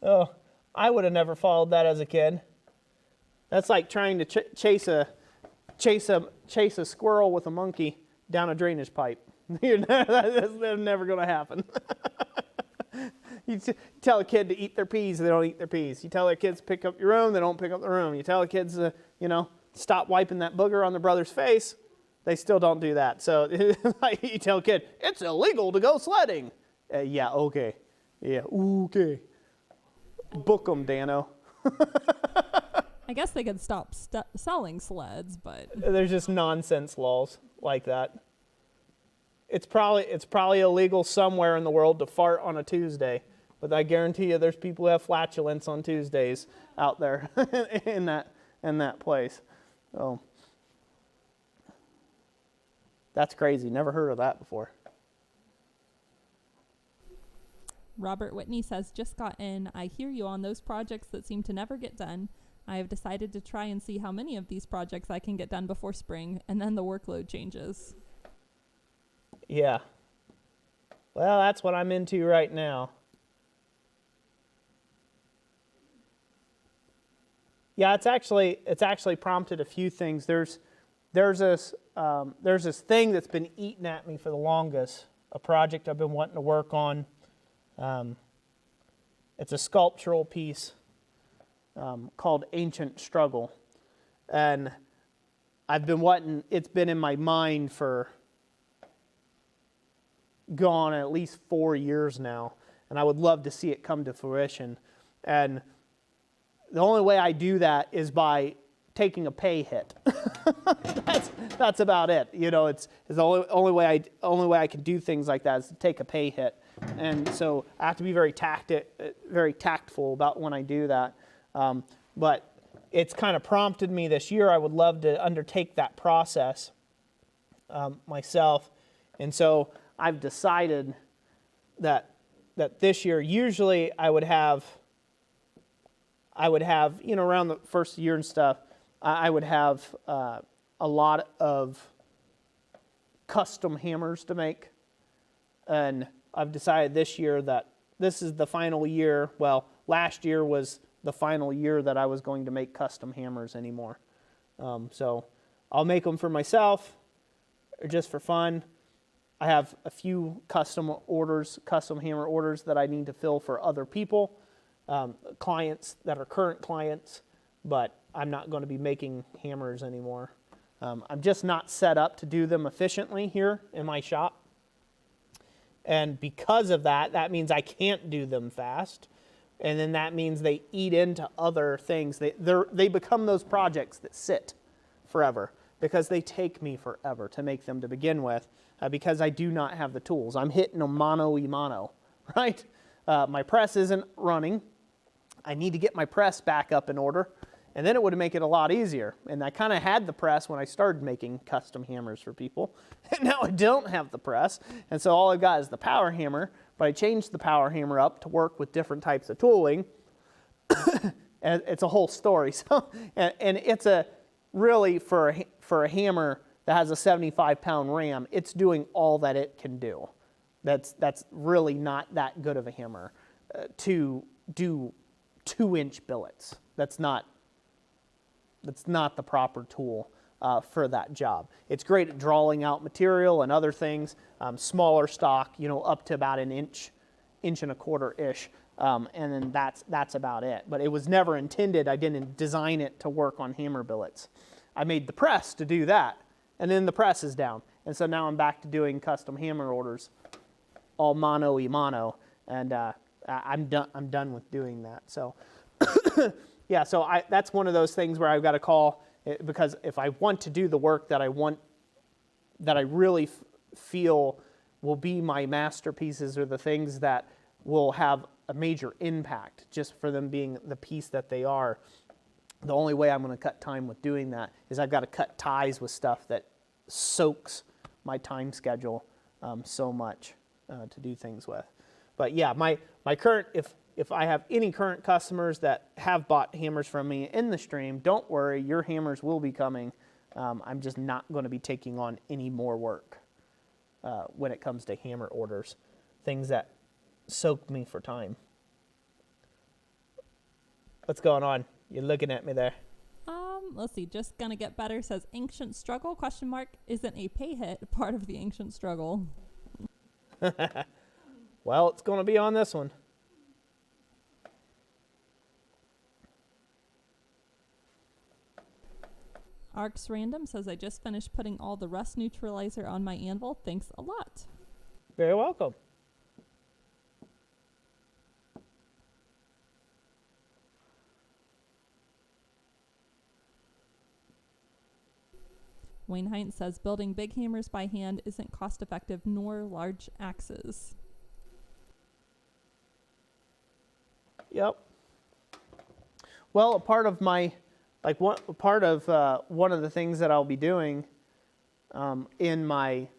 Oh, I would have never followed that as a kid. That's like trying to chase a squirrel with a monkey down a drainage pipe. That's never going to happen. You tell a kid to eat their peas, they don't eat their peas. You tell their kids to pick up your room, they don't pick up the room. You tell the kids to, stop wiping that booger on their brother's face, they still don't do that. So you tell a kid, it's illegal to go sledding. Yeah, okay. Yeah, okay. Book them, Dano. I guess they could stop selling sleds, but there's just nonsense laws like that. It's probably illegal somewhere in the world to fart on a Tuesday, but I guarantee you there's people who have flatulence on Tuesdays out there in that place. So that's crazy. Never heard of that before. Robert Whitney says, just got in. I hear you on those projects that seem to never get done. I have decided to try and see how many of these projects I can get done before spring, and then the workload changes. Yeah. Well, that's what I'm into right now. Yeah, it's actually prompted a few things. There's this thing that's been eating at me for the longest, a project I've been wanting to work on. It's a sculptural piece called Ancient Struggle. And it's been in my mind for gone at least 4 years now, and I would love to see it come to fruition. And the only way I do that is by taking a pay hit. That's about it. It's the only way I can do things like that is to take a pay hit. And so I have to be very tactful about when I do that. But it's kind of prompted me this year. I would love to undertake that process myself, and so I've decided that this year, usually I would have around the first year and stuff, I would have a lot of custom hammers to make, and I've decided this year that this is the final year. Well, last year was the final year that I was going to make custom hammers anymore. So I'll make them for myself or just for fun. I have a few custom hammer orders that I need to fill for other people, clients that are current clients, but I'm not going to be making hammers anymore. I'm just not set up to do them efficiently here in my shop. And because of that, that means I can't do them fast. And then that means they eat into other things. They become those projects that sit forever because they take me forever to make them to begin with, because I do not have the tools. I'm hitting them mano a mano, right? My press isn't running. I need to get my press back up in order, and then it would make it a lot easier. And I kind of had the press when I started making custom hammers for people, and now I don't have the press, and so all I've got is the power hammer, but I changed the power hammer up to work with different types of tooling, and it's a whole story. So, and it's a really, for a hammer that has a 75-pound ram, it's doing all that it can do. That's really not that good of a hammer to do 2-inch billets. That's not the proper tool for that job. It's great at drawing out material and other things, smaller stock, up to about an inch and a quarter-ish, and then that's about it. But it was never intended, I didn't design it to work on hammer billets. I made the press to do that, and then the press is down. And so now I'm back to doing custom hammer orders, all mano y mano, and I'm done with doing that. So yeah, so that's one of those things where I've got to call, because if I want to do the work that I really feel will be my masterpieces, or the things that will have a major impact just for them being the piece that they are, the only way I'm going to cut time with doing that is I've got to cut ties with stuff that soaks my time schedule so much to do things with. But yeah, my current, if I have any current customers that have bought hammers from me in the stream, don't worry, your hammers will be coming. I'm just not going to be taking on any more work when it comes to hammer orders, things that soak me for time. What's going on? You're looking at me there. Let's see. Just gonna get better says ancient struggle ? Isn't a pay hit part of the ancient struggle? Well, it's going to be on this one. Arcs Random says I just finished putting all the rust neutralizer on my anvil. Thanks a lot. Very welcome. Wayne Hines says building big hammers by hand isn't cost effective, nor large axes. Yep. Well, a part of my, one of the things that I'll be doing in my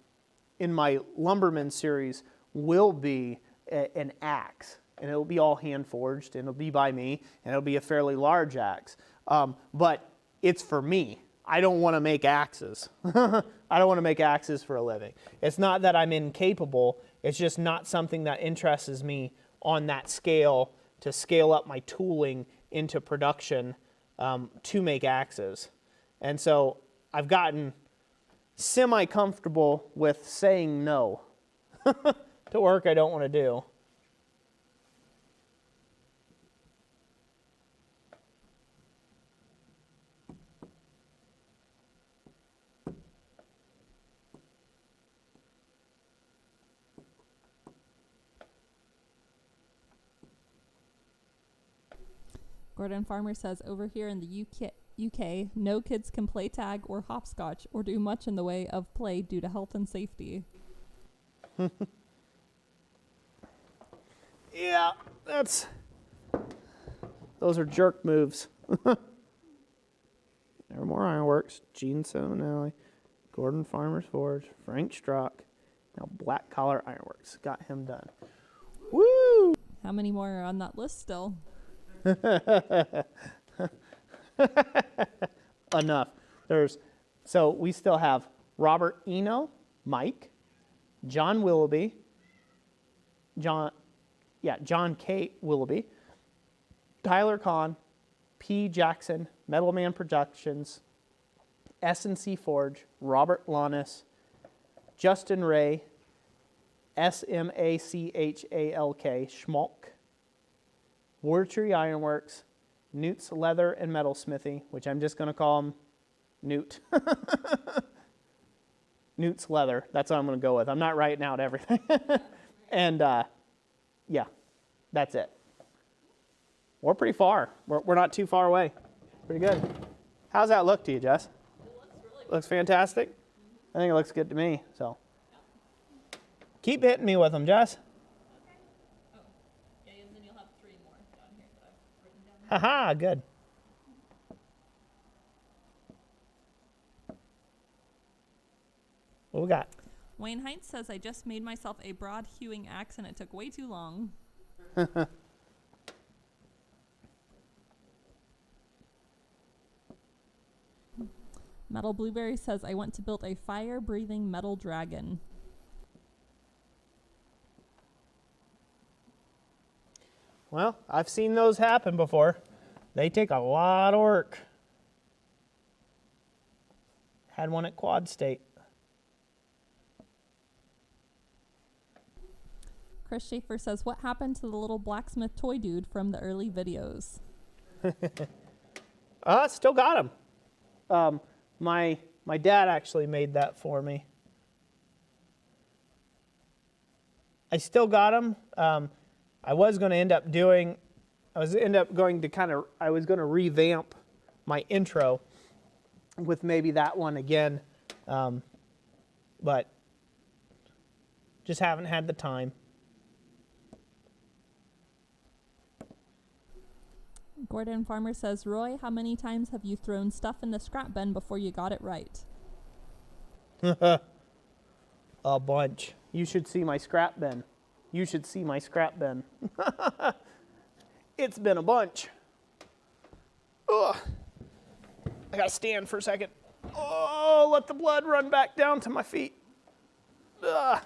lumberman series will be an axe, and it'll be all hand forged, and it'll be by me, and it'll be a fairly large axe. But it's for me. I don't want to make axes. I don't want to make axes for a living. It's not that I'm incapable. It's just not something that interests me on that scale, to scale up my tooling into production to make axes. And so I've gotten semi-comfortable with saying no to work I don't want to do. Gordon Farmer says over here in the UK, no kids can play tag or hopscotch or do much in the way of play due to health and safety. Yeah, those are jerk moves. Evermore Ironworks, Gene Simonelli, Gordon Farmer's Forge, Frank Strock, now Black Collar Ironworks. Got him done. Woo! How many more are on that list still? Enough. So we still have Robert Eno, Mike, John Willoughby, John K. Willoughby, Tyler Kahn, P. Jackson, Metalman Productions, S&C Forge, Robert Lannis, Justin Ray, Smachalk, Schmalk, Wartree Ironworks, Newt's Leather and Metalsmithy, which I'm just going to call him Newt. Newt's Leather. That's what I'm going to go with. I'm not writing out everything. And yeah, that's it. We're pretty far. We're not too far away. Pretty good. How's that look to you, Jess? It looks really good. Looks fantastic? I think it looks good to me. So keep hitting me with them, Jess. Okay. Oh, yeah, and then you'll have 3 more down here that I've written Haha, good. What we got? Wayne Heinz says, I just made myself a broad hewing axe and it took way too long. Metal Blueberry says, I want to build a fire-breathing metal dragon. Well, I've seen those happen before. They take a lot of work. Had one at Quad State. Chris Schaefer says, what happened to the little blacksmith toy dude from the early videos? Still got him. My dad actually made that for me. I still got him. I was going to end up going to revamp my intro with maybe that one again, but just haven't had the time. Gordon Farmer says, Roy, how many times have you thrown stuff in the scrap bin before you got it right? A bunch. You should see my scrap bin. You should see my scrap bin. It's been a bunch. Ugh. I gotta stand for a second. Oh, let the blood run back down to my feet. Ugh.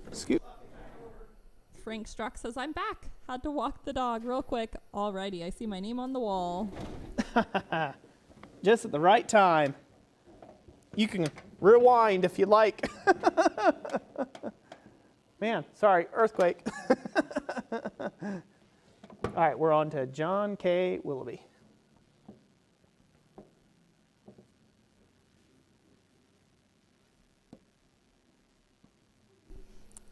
Excuse. Frank Struck says, I'm back. Had to walk the dog real quick. Alrighty, I see my name on the wall. Just at the right time. You can rewind if you like. Man, sorry, earthquake. All right, we're on to John K. Willoughby.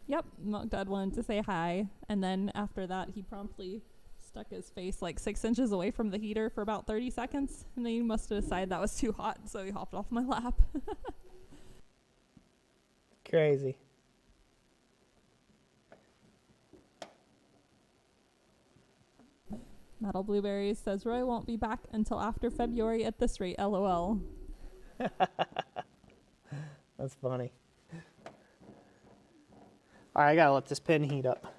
Yep, Milk Dad wanted to say hi, and then after that, he promptly stuck his face like 6 inches away from the heater for about 30 seconds, and then he must have decided that was too hot, so he hopped off my lap. Crazy. Metal Blueberries says, Roy won't be back until after February at this rate, LOL. That's funny. All right, I gotta let this pin heat up.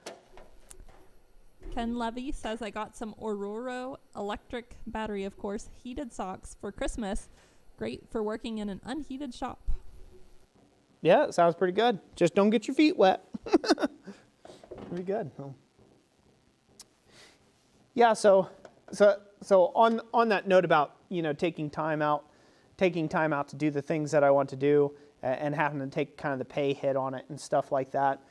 Ken Levy says, I got some Aurora electric battery, of course, heated socks for Christmas. Great for working in an unheated shop. Yeah, it sounds pretty good. Just don't get your feet wet. Pretty good. Yeah, so on that note about, taking time out to do the things that I want to do and having to take kind of the pay hit on it and stuff like that.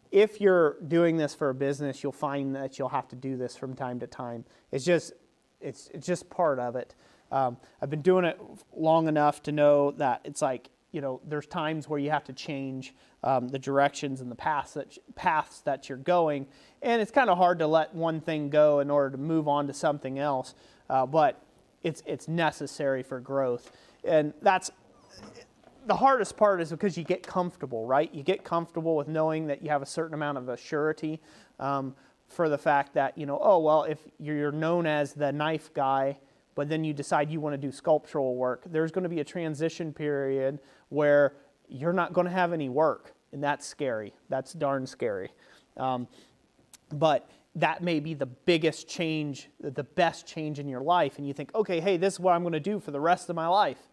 If you're doing this for a business, you'll find that you'll have to do this from time to time. It's just part of it. I've been doing it long enough to know that it's like, there's times where you have to change the directions and the paths that you're going, and it's kind of hard to let one thing go in order to move on to something else. But it's necessary for growth, and that's the hardest part is because you get comfortable, right? You get comfortable with knowing that you have a certain amount of surety for the fact that, oh, well, if you're known as the knife guy, but then you decide you want to do sculptural work, there's going to be a transition period where you're not going to have any work, and that's scary. That's darn scary. But that may be the biggest change, the best change in your life, and you think, okay, hey, this is what I'm going to do for the rest of my life.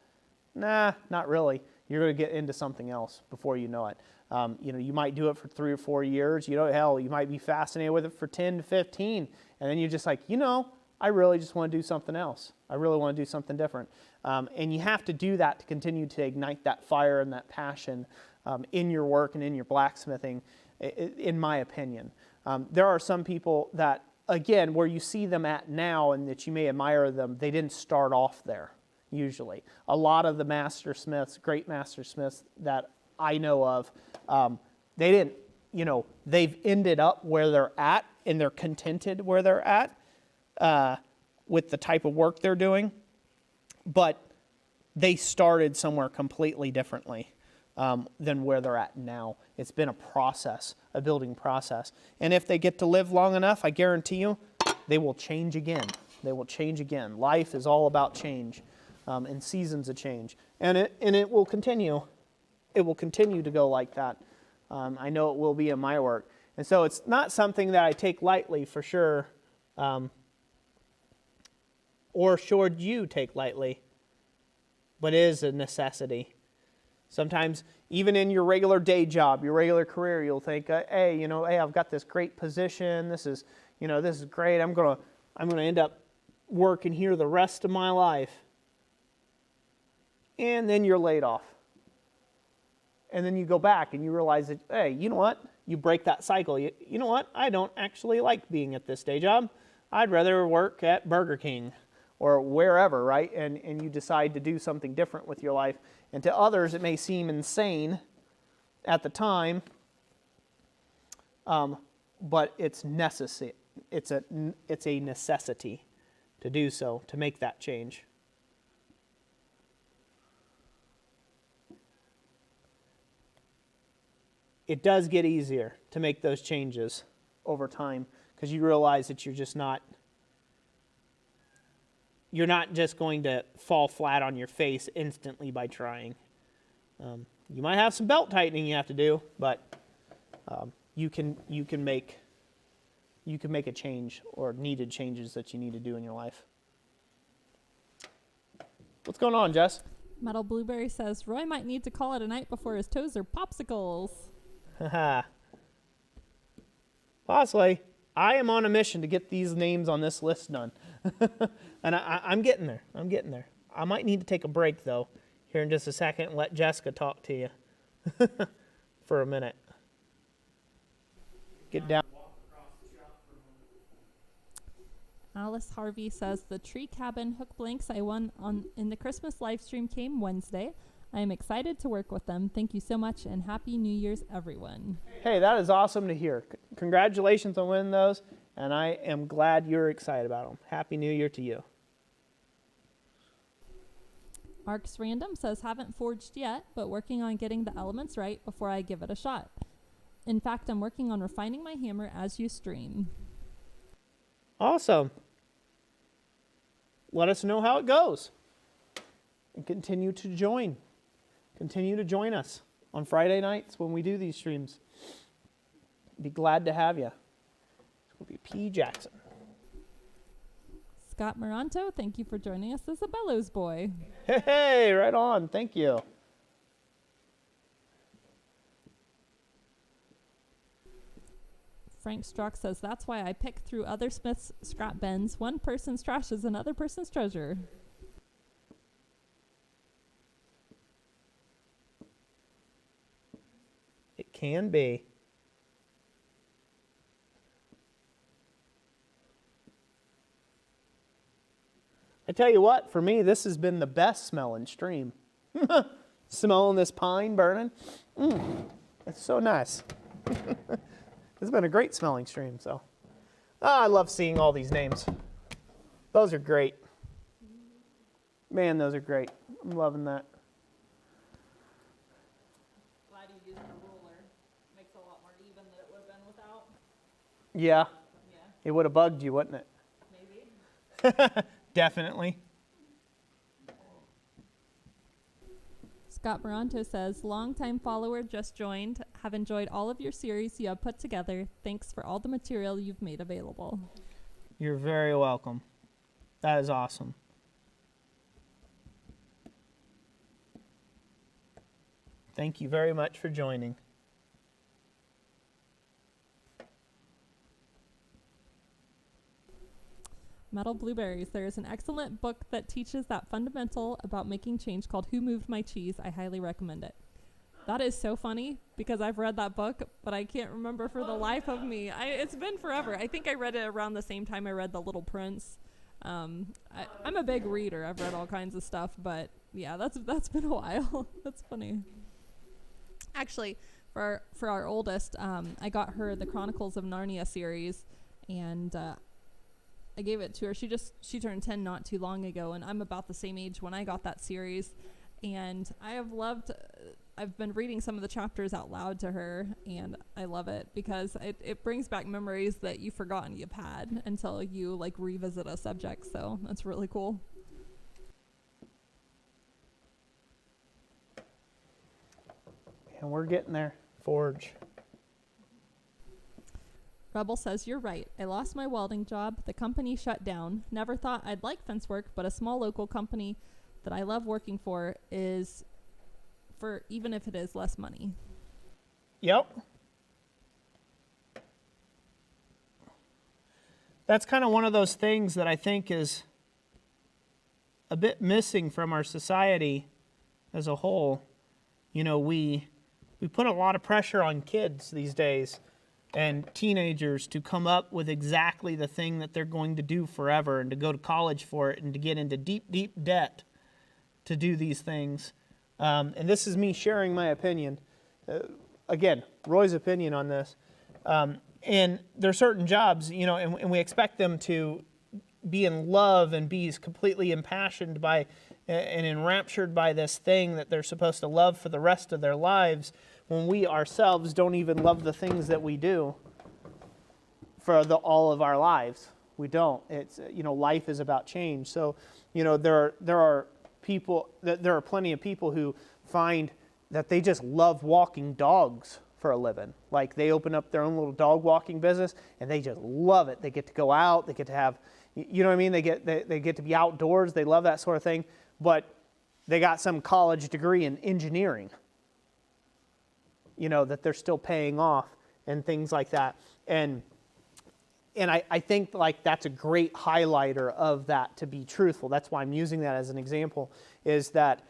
Nah, not really. You're going to get into something else before you know it. You might do it for 3 or 4 years. Hell, you might be fascinated with it for 10 to 15. And then you're just like, I really just want to do something else. I really want to do something different. And you have to do that to continue to ignite that fire and that passion in your work and in your blacksmithing, in my opinion. There are some people that, again, where you see them at now and that you may admire them, they didn't start off there. Usually. A lot of the mastersmiths, great mastersmiths that I know of, they didn't, they've ended up where they're at and they're contented where they're at with the type of work they're doing, but they started somewhere completely differently. than where they're at now. It's been a process, a building process. And if they get to live long enough, I guarantee you, they will change again. They will change again. Life is all about change, and seasons of change. And it will continue. It will continue to go like that. I know it will be in my work. And so it's not something that I take lightly for sure, or should you take lightly, but it is a necessity. Sometimes, even in your regular day job, your regular career, you'll think, hey, I've got this great position. This is great. I'm gonna end up working here the rest of my life. And then you're laid off. And then you go back and you realize that, hey, you know what? You break that cycle. You know what? I don't actually like being at this day job. I'd rather work at Burger King or wherever, right? And you decide to do something different with your life. And to others, it may seem insane at the time, but it's necessary. It's a necessity to do so, to make that change. It does get easier to make those changes over time because you realize that you're not just going to fall flat on your face instantly by trying. You might have some belt tightening you have to do, but you can make a change or needed changes that you need to do in your life. What's going on, Jess? Metal Blueberry says Roy might need to call it a night before his toes are popsicles. Haha. Possibly. I am on a mission to get these names on this list done. And I'm getting there. I might need to take a break, though, here in just a second and let Jessica talk to you for a minute. Get down. Alice Harvey says the tree cabin hook blanks I won in the Christmas live stream came Wednesday. I am excited to work with them. Thank you so much, and Happy New Year's, everyone. Hey, that is awesome to hear. Congratulations on winning those, and I am glad you're excited about them. Happy New Year to you. Arcs Random says, haven't forged yet, but working on getting the elements right before I give it a shot. In fact, I'm working on refining my hammer as you stream. Awesome. Let us know how it goes. And continue to join. Continue to join us on Friday nights when we do these streams. Be glad to have you. It will be P. Jackson. Scott Moranto, thank you for joining us as a Bellows boy. Hey, right on. Thank you. Frank Strock says, that's why I pick through other Smith's scrap bins. One person's trash is another person's treasure. It can be. I tell you what, for me, this has been the best smelling stream. Smelling this pine burning. It's so nice. It's been a great smelling stream. So, I love seeing all these names. Those are great. Man, those are great. I'm loving that. Glad you used a ruler. Makes it a lot more even than it would have been without. Yeah. Yeah. It would have bugged you, wouldn't it? Maybe. Definitely. Scott Moranto says, longtime follower, just joined. Have enjoyed all of your series you have put together. Thanks for all the material you've made available. You're very welcome. That is awesome. Thank you very much for joining. Metal Blueberries. There is an excellent book that teaches that fundamental about making change called Who Moved My Cheese. I highly recommend it. That is so funny because I've read that book, but I can't remember for the life of me. It's been forever. I think I read it around the same time I read The Little Prince. I'm a big reader. I've read all kinds of stuff, but yeah, that's been a while. That's funny. Actually, for our oldest, I got her the Chronicles of Narnia series, and I gave it to her. She turned 10 not too long ago, and I'm about the same age when I got that series, and I have loved I've been reading some of the chapters out loud to her, and I love it because it brings back memories that you've forgotten you've had until you like revisit a subject. So that's really cool. And we're getting there. Forge. Rebel says, you're right. I lost my welding job. The company shut down. Never thought I'd like fence work, but a small local company that I love working for is for even if it is less money. Yep. That's kind of one of those things that I think is a bit missing from our society as a whole. You know, we put a lot of pressure on kids these days and teenagers to come up with exactly the thing that they're going to do forever and to go to college for it and to get into deep, deep debt to do these things. And this is me sharing my opinion. Again, Roy's opinion on this. And there are certain jobs, you know, and we expect them to be in love and be completely impassioned by and enraptured by this thing that they're supposed to love for the rest of their lives, when we ourselves don't even love the things that we do for all of our lives. We don't. It's, you know, life is about change. So, you know, there are plenty of people who find that they just love walking dogs for a living. Like they open up their own little dog walking business and they just love it. They get to go out, they get to have, you know what I mean? They get to be outdoors. They love that sort of thing, but they got some college degree in engineering, you know, that they're still paying off and things like that. And I think like that's a great highlighter of that, to be truthful. That's why I'm using that as an example, is that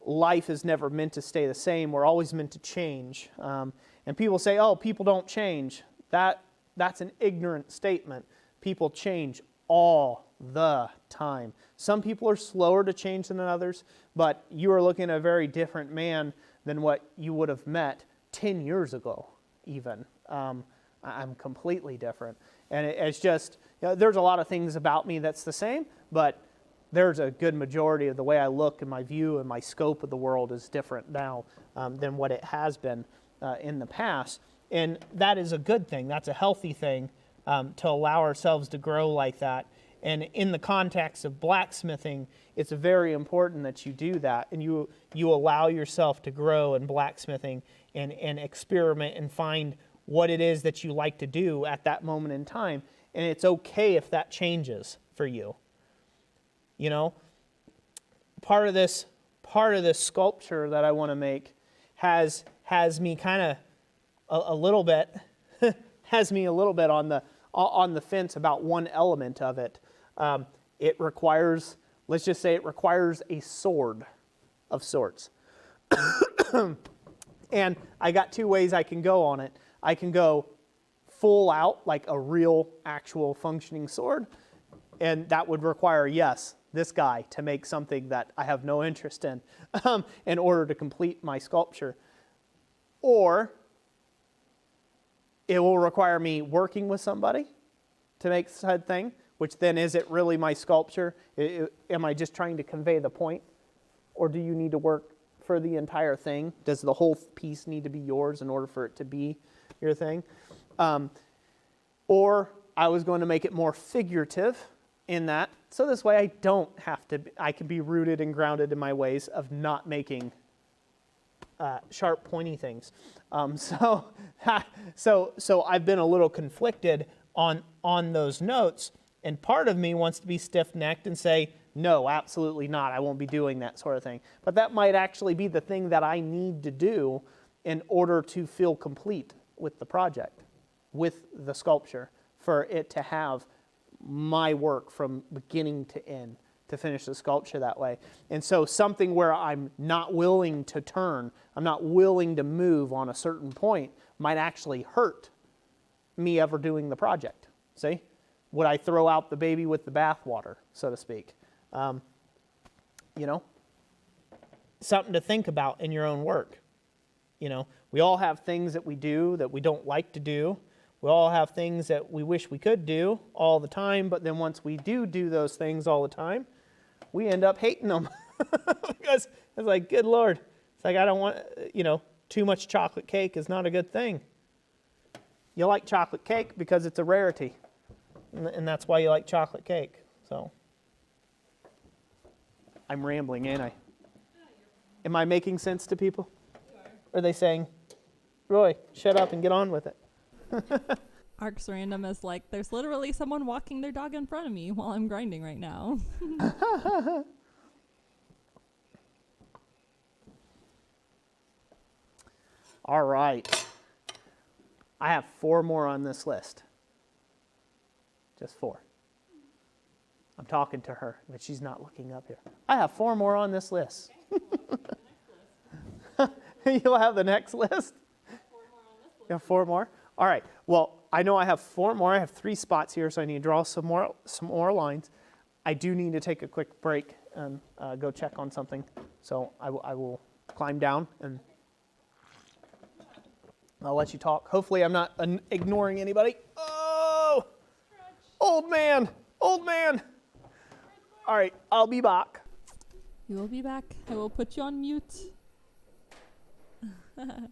life is never meant to stay the same. We're always meant to change. And people say, oh, people don't change. That's an ignorant statement. People change all the time. Some people are slower to change than others, but you are looking at a very different man than what you would have met 10 years ago even. I'm completely different. And it's just, you know, there's a lot of things about me that's the same, but there's a good majority of the way I look and my view and my scope of the world is different now than what it has been in the past. And that is a good thing. That's a healthy thing, to allow ourselves to grow like that. And in the context of blacksmithing, it's very important that you do that and you allow yourself to grow in blacksmithing and experiment and find what it is that you like to do at that moment in time. And it's okay if that changes for you. You know, part of this sculpture that I want to make has me kind of a little bit has me a little bit on the fence about one element of it. It requires, let's just say, it requires a sword of sorts. And I got two ways I can go on it. I can go full out, like a real, actual functioning sword, and that would require, yes, this guy to make something that I have no interest in order to complete my sculpture. Or it will require me working with somebody to make said thing, which then is it really my sculpture? Am I just trying to convey the point? Or do you need to work for the entire thing? Does the whole piece need to be yours in order for it to be your thing? Or I was going to make it more figurative in that, so this way I don't have to, I can be rooted and grounded in my ways of not making sharp, pointy things. So I've been a little conflicted on those notes, and part of me wants to be stiff-necked and say, no, absolutely not, I won't be doing that sort of thing. But that might actually be the thing that I need to do in order to feel complete with the project, with the sculpture, for it to have my work from beginning to end, to finish the sculpture that way. And so something where I'm not willing to turn, I'm not willing to move on a certain point, might actually hurt me ever doing the project. See? Would I throw out the baby with the bathwater, so to speak? You know, something to think about in your own work. You know, we all have things that we do that we don't like to do. We all have things that we wish we could do all the time, but then once we do those things all the time, we end up hating them. Because it's like, good Lord. It's like, I don't want, too much chocolate cake is not a good thing. You like chocolate cake because it's a rarity, and that's why you like chocolate cake. So I'm rambling, ain't I? Am I making sense to people? Or are they saying, Roy, shut up and get on with it? Arcs Random is like, there's literally someone walking their dog in front of me while I'm grinding right now. All right. I have 4 more on this list. Just 4. I'm talking to her, but she's not looking up here. I have 4 more on this list. You'll have the next list? You have 4 more? All right. Well, I know I have 4 more. I have 3 spots here, so I need to draw some more lines. I do need to take a quick break and go check on something. So I will climb down and I'll let you talk. Hopefully I'm not ignoring anybody. Oh! Old man! Old man! All right, I'll be back. You will be back. I will put you on mute. Careful.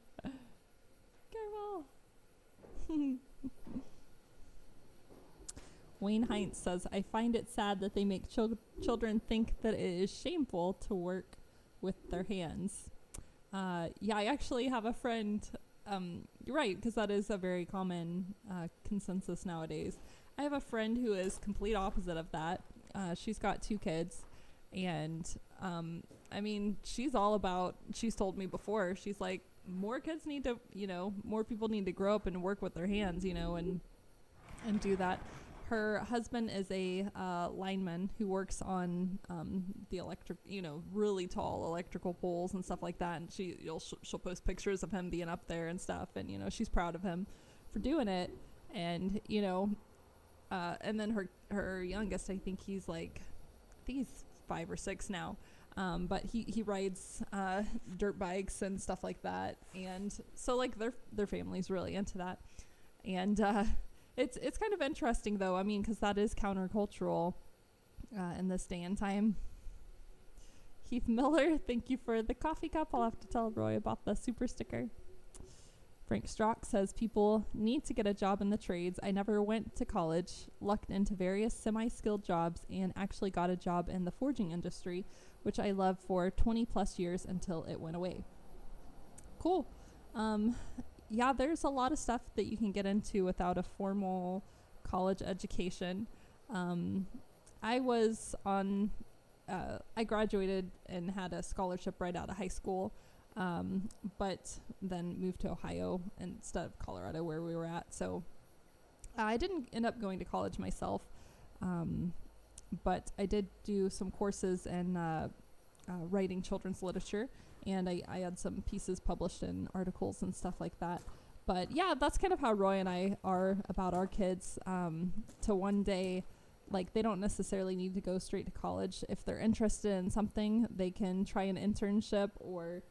Wayne Heinz says, I find it sad that they make children think that it is shameful to work with their hands. Yeah, I actually have a friend, you're right, because that is a very common consensus nowadays. I have a friend who is complete opposite of that. She's got 2 kids, and I mean, she's told me before, she's like, more kids need to, more people need to grow up and work with their hands, and do that. Her husband is a lineman who works on the electric, really tall electrical poles and stuff like that. And she'll post pictures of him being up there and stuff. And, she's proud of him for doing it. And, and then her youngest, I think he's 5 or 6 now. But he rides dirt bikes and stuff like that. And so their family's really into that. And it's kind of interesting though. I mean, because that is countercultural in this day and time. Heath Miller, thank you for the coffee cup. I'll have to tell Roy about the super sticker. Frank Strock says people need to get a job in the trades. I never went to college, lucked into various semi-skilled jobs, and actually got a job in the forging industry, which I loved for 20 plus years until it went away. Cool. Yeah, there's a lot of stuff that you can get into without a formal college education. I graduated and had a scholarship right out of high school, but then moved to Ohio instead of Colorado where we were at. So I didn't end up going to college myself, but I did do some courses in writing children's literature. And I had some pieces published in articles and stuff like that. But yeah, that's kind of how Roy and I are about our kids. To one day, they don't necessarily need to go straight to college. If they're interested in something, they can try an internship or,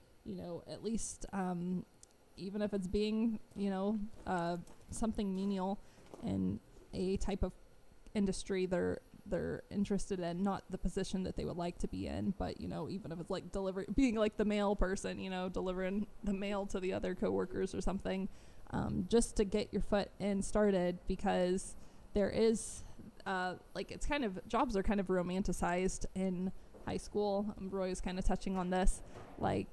at least even if it's being, something menial in a type of industry they're interested in, not the position that they would like to be in, but even if it's being the mail person, delivering the mail to the other coworkers or something, just to get your foot in started, because there is it's kind of, jobs are kind of romanticized in high school. Roy is kind of touching on this, you're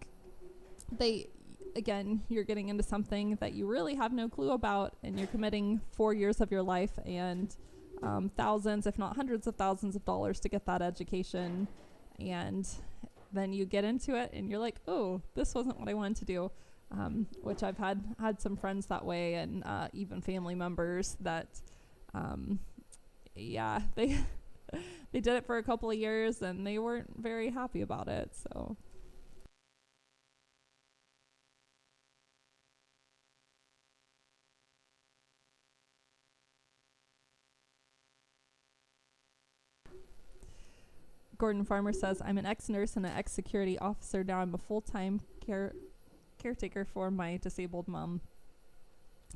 getting into something that you really have no clue about, and you're committing 4 years of your life and thousands, if not hundreds of thousands of dollars to get that education. And then you get into it and you're like, oh, this wasn't what I wanted to do. Which I've had some friends that way, and even family members that, they they did it for a couple of years and they weren't very happy about it. So Gordon Farmer says, I'm an ex-nurse and an ex-security officer. Now I'm a full-time caretaker for my disabled mom.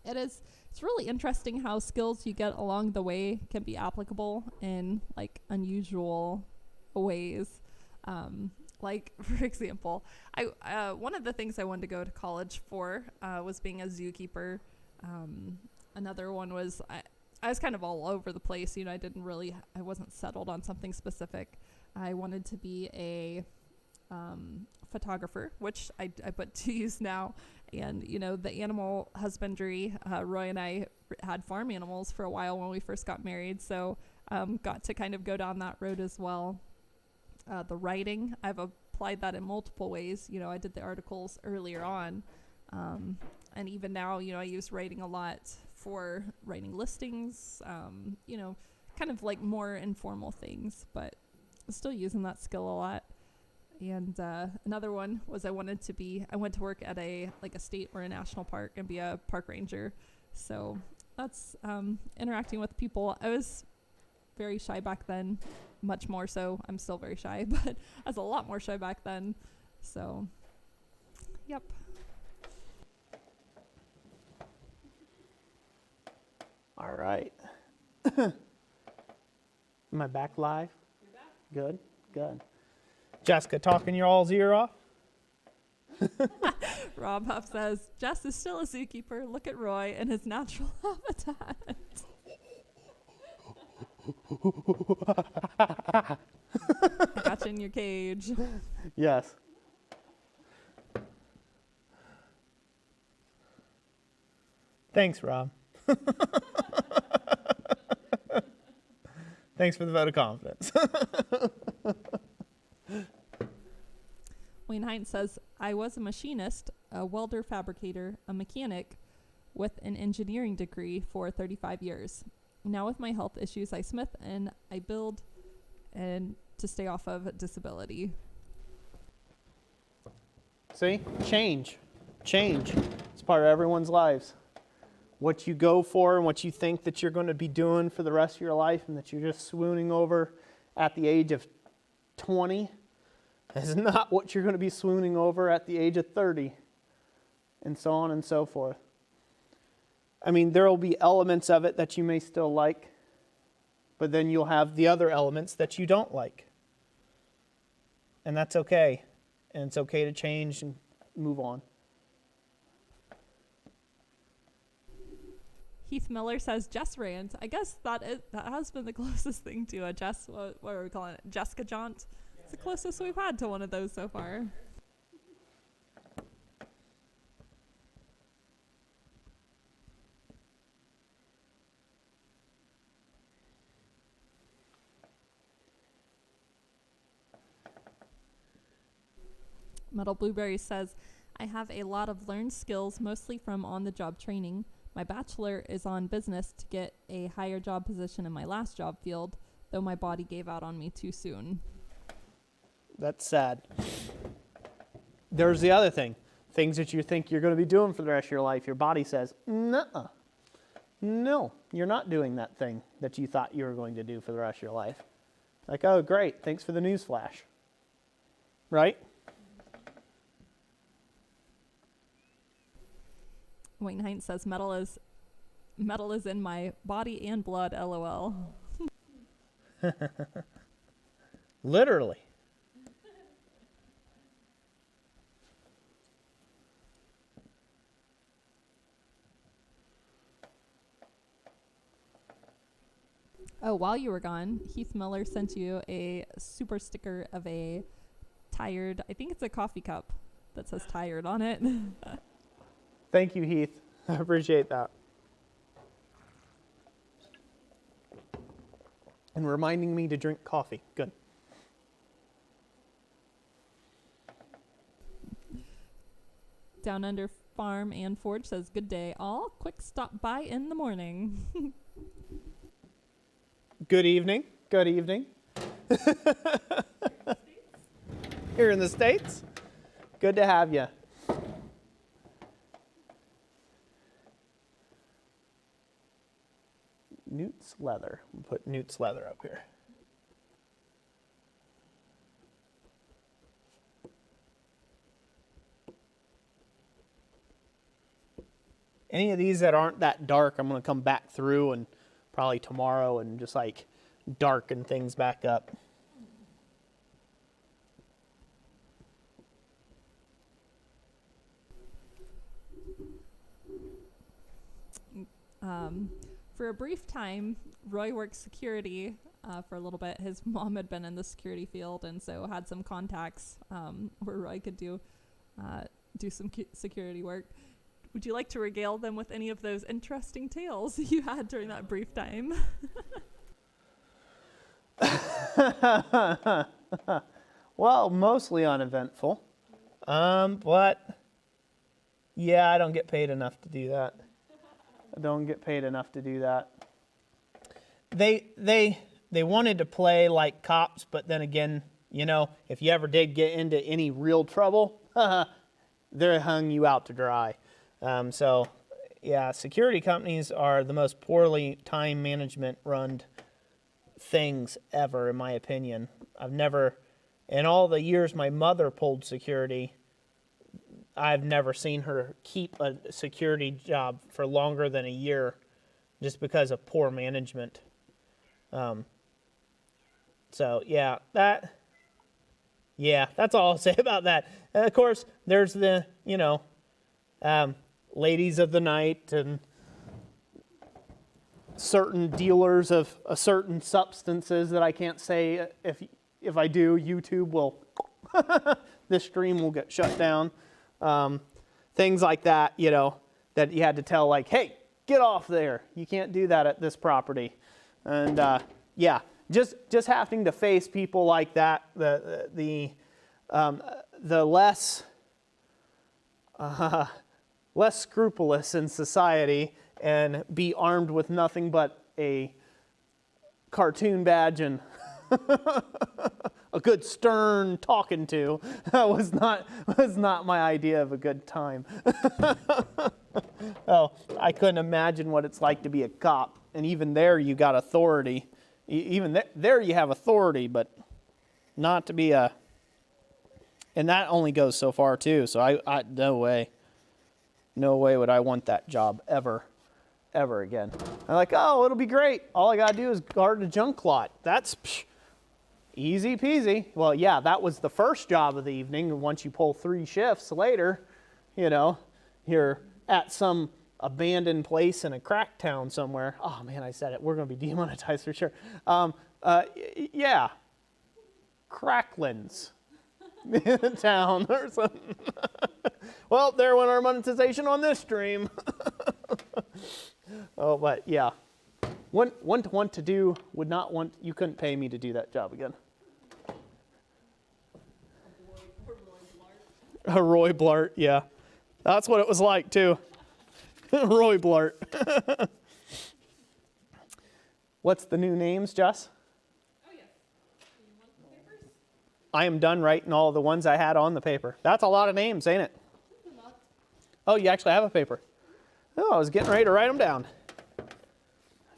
It's really interesting how skills you get along the way can be applicable in unusual ways. Like, for example, one of the things I wanted to go to college for was being a zookeeper. Another one was I was kind of all over the place. You know, I wasn't settled on something specific. I wanted to be a photographer, which I put to use now. And, you know, the animal husbandry, Roy and I had farm animals for a while when we first got married. So got to kind of go down that road as well. The writing, I've applied that in multiple ways. You know, I did the articles earlier on. And even now, you know, I use writing a lot for writing listings, you know, kind of like more informal things, but still using that skill a lot. And another one was I went to work at a state or a national park and be a park ranger. So that's interacting with people. I was very shy back then, much more so. I'm still very shy, but I was a lot more shy back then. So, yep. All right. Am I back live? You're back. Good, good. Jessica talking your all's ear off? Rob Huff says, Jess is still a zookeeper. Look at Roy in his natural habitat. I got you in your cage. Yes. Thanks, Rob. Thanks for the vote of confidence. Wayne Hines says, I was a machinist, a welder fabricator, a mechanic with an engineering degree for 35 years. Now with my health issues, I smith and I build and to stay off of disability. See? Change. It's part of everyone's lives. What you go for and what you think that you're going to be doing for the rest of your life and that you're just swooning over at the age of 20 is not what you're going to be swooning over at the age of 30, and so on and so forth. I mean, there will be elements of it that you may still like, but then you'll have the other elements that you don't like. And that's okay. And it's okay to change and move on. Heath Miller says, Jess rant. I guess that has been the closest thing to a Jess, what are we calling it? Jessica Jaunt. It's the closest we've had to one of those so far. Metal Blueberry says, I have a lot of learned skills, mostly from on-the-job training. My bachelor is on business to get a higher job position in my last job field, though my body gave out on me too soon. That's sad. There's the other thing. Things that you think you're going to be doing for the rest of your life. Your body says, nuh-uh. No, you're not doing that thing that you thought you were going to do for the rest of your life. Like, oh, great. Thanks for the news flash. Right? Wayne Hines says, metal is in my body and blood, LOL. Literally. Oh, while you were gone, Heath Miller sent you a super sticker of a tired, I think it's a coffee cup that says tired on it. Thank you, Heath. I appreciate that. And reminding me to drink coffee. Good. Down Under Farm and Forge says, good day all. Quick stop by in the morning. Good evening. Good evening. Here in the States. Good to have you. Newt's Leather. We'll put Newt's Leather up here. Any of these that aren't that dark, I'm going to come back through and probably tomorrow and just like darken things back up. For a brief time, Roy worked security for a little bit. His mom had been in the security field, and so had some contacts where Roy could do some security work. Would you like to regale them with any of those interesting tales you had during that brief time? Well, mostly uneventful. But yeah, I don't get paid enough to do that. I don't get paid enough to do that. They wanted to play like cops, but then again, you know, if you ever did get into any real trouble, they hung you out to dry. So yeah, security companies are the most poorly time management run things ever, in my opinion. I've never, in all the years my mother pulled security, I've never seen her keep a security job for longer than a year just because of poor management. So yeah, that's all I'll say about that. And of course, there's the, you know, ladies of the night and certain dealers of certain substances that I can't say. If I do, YouTube will, this stream will get shut down. Things like that, you know, that you had to tell, like, hey, get off there. You can't do that at this property. And yeah, just having to face people like that, the less less scrupulous in society, and be armed with nothing but a cartoon badge and a good stern talking to was not my idea of a good time. Oh, I couldn't imagine what it's like to be a cop, and even there you got authority. Even there you have authority, but not to be a. And that only goes so far too. So I no way would I want that job ever again. I'm like, oh, it'll be great. All I gotta do is guard a junk lot. That's easy peasy. Well, yeah, that was the first job of the evening. And once you pull 3 shifts later, you know, you're at some abandoned place in a crack town somewhere. Oh man, I said it. We're gonna be demonetized for sure. Yeah, Cracklands town or something. Well, there went our monetization on this stream. Oh, but yeah, want to do, would not want. You couldn't pay me to do that job again. A Roy Blart, yeah, that's what it was like too. Roy Blart. What's the new names, Jess? Oh, yes. Do you want the papers? I am done writing all the ones I had on the paper. That's a lot of names, ain't it? Oh, you actually have a paper. Oh, I was getting ready to write them down.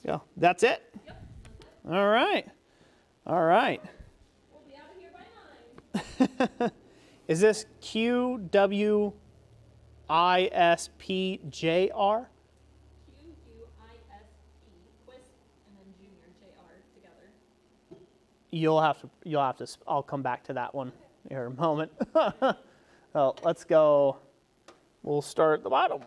So, that's it? Yep. All right. All right. We'll be out of here by 9. Is this QWISPJR? QUISP, Quisp, and then Junior JR together. You'll have to, I'll come back to that one here in a moment. So let's go. We'll start at the bottom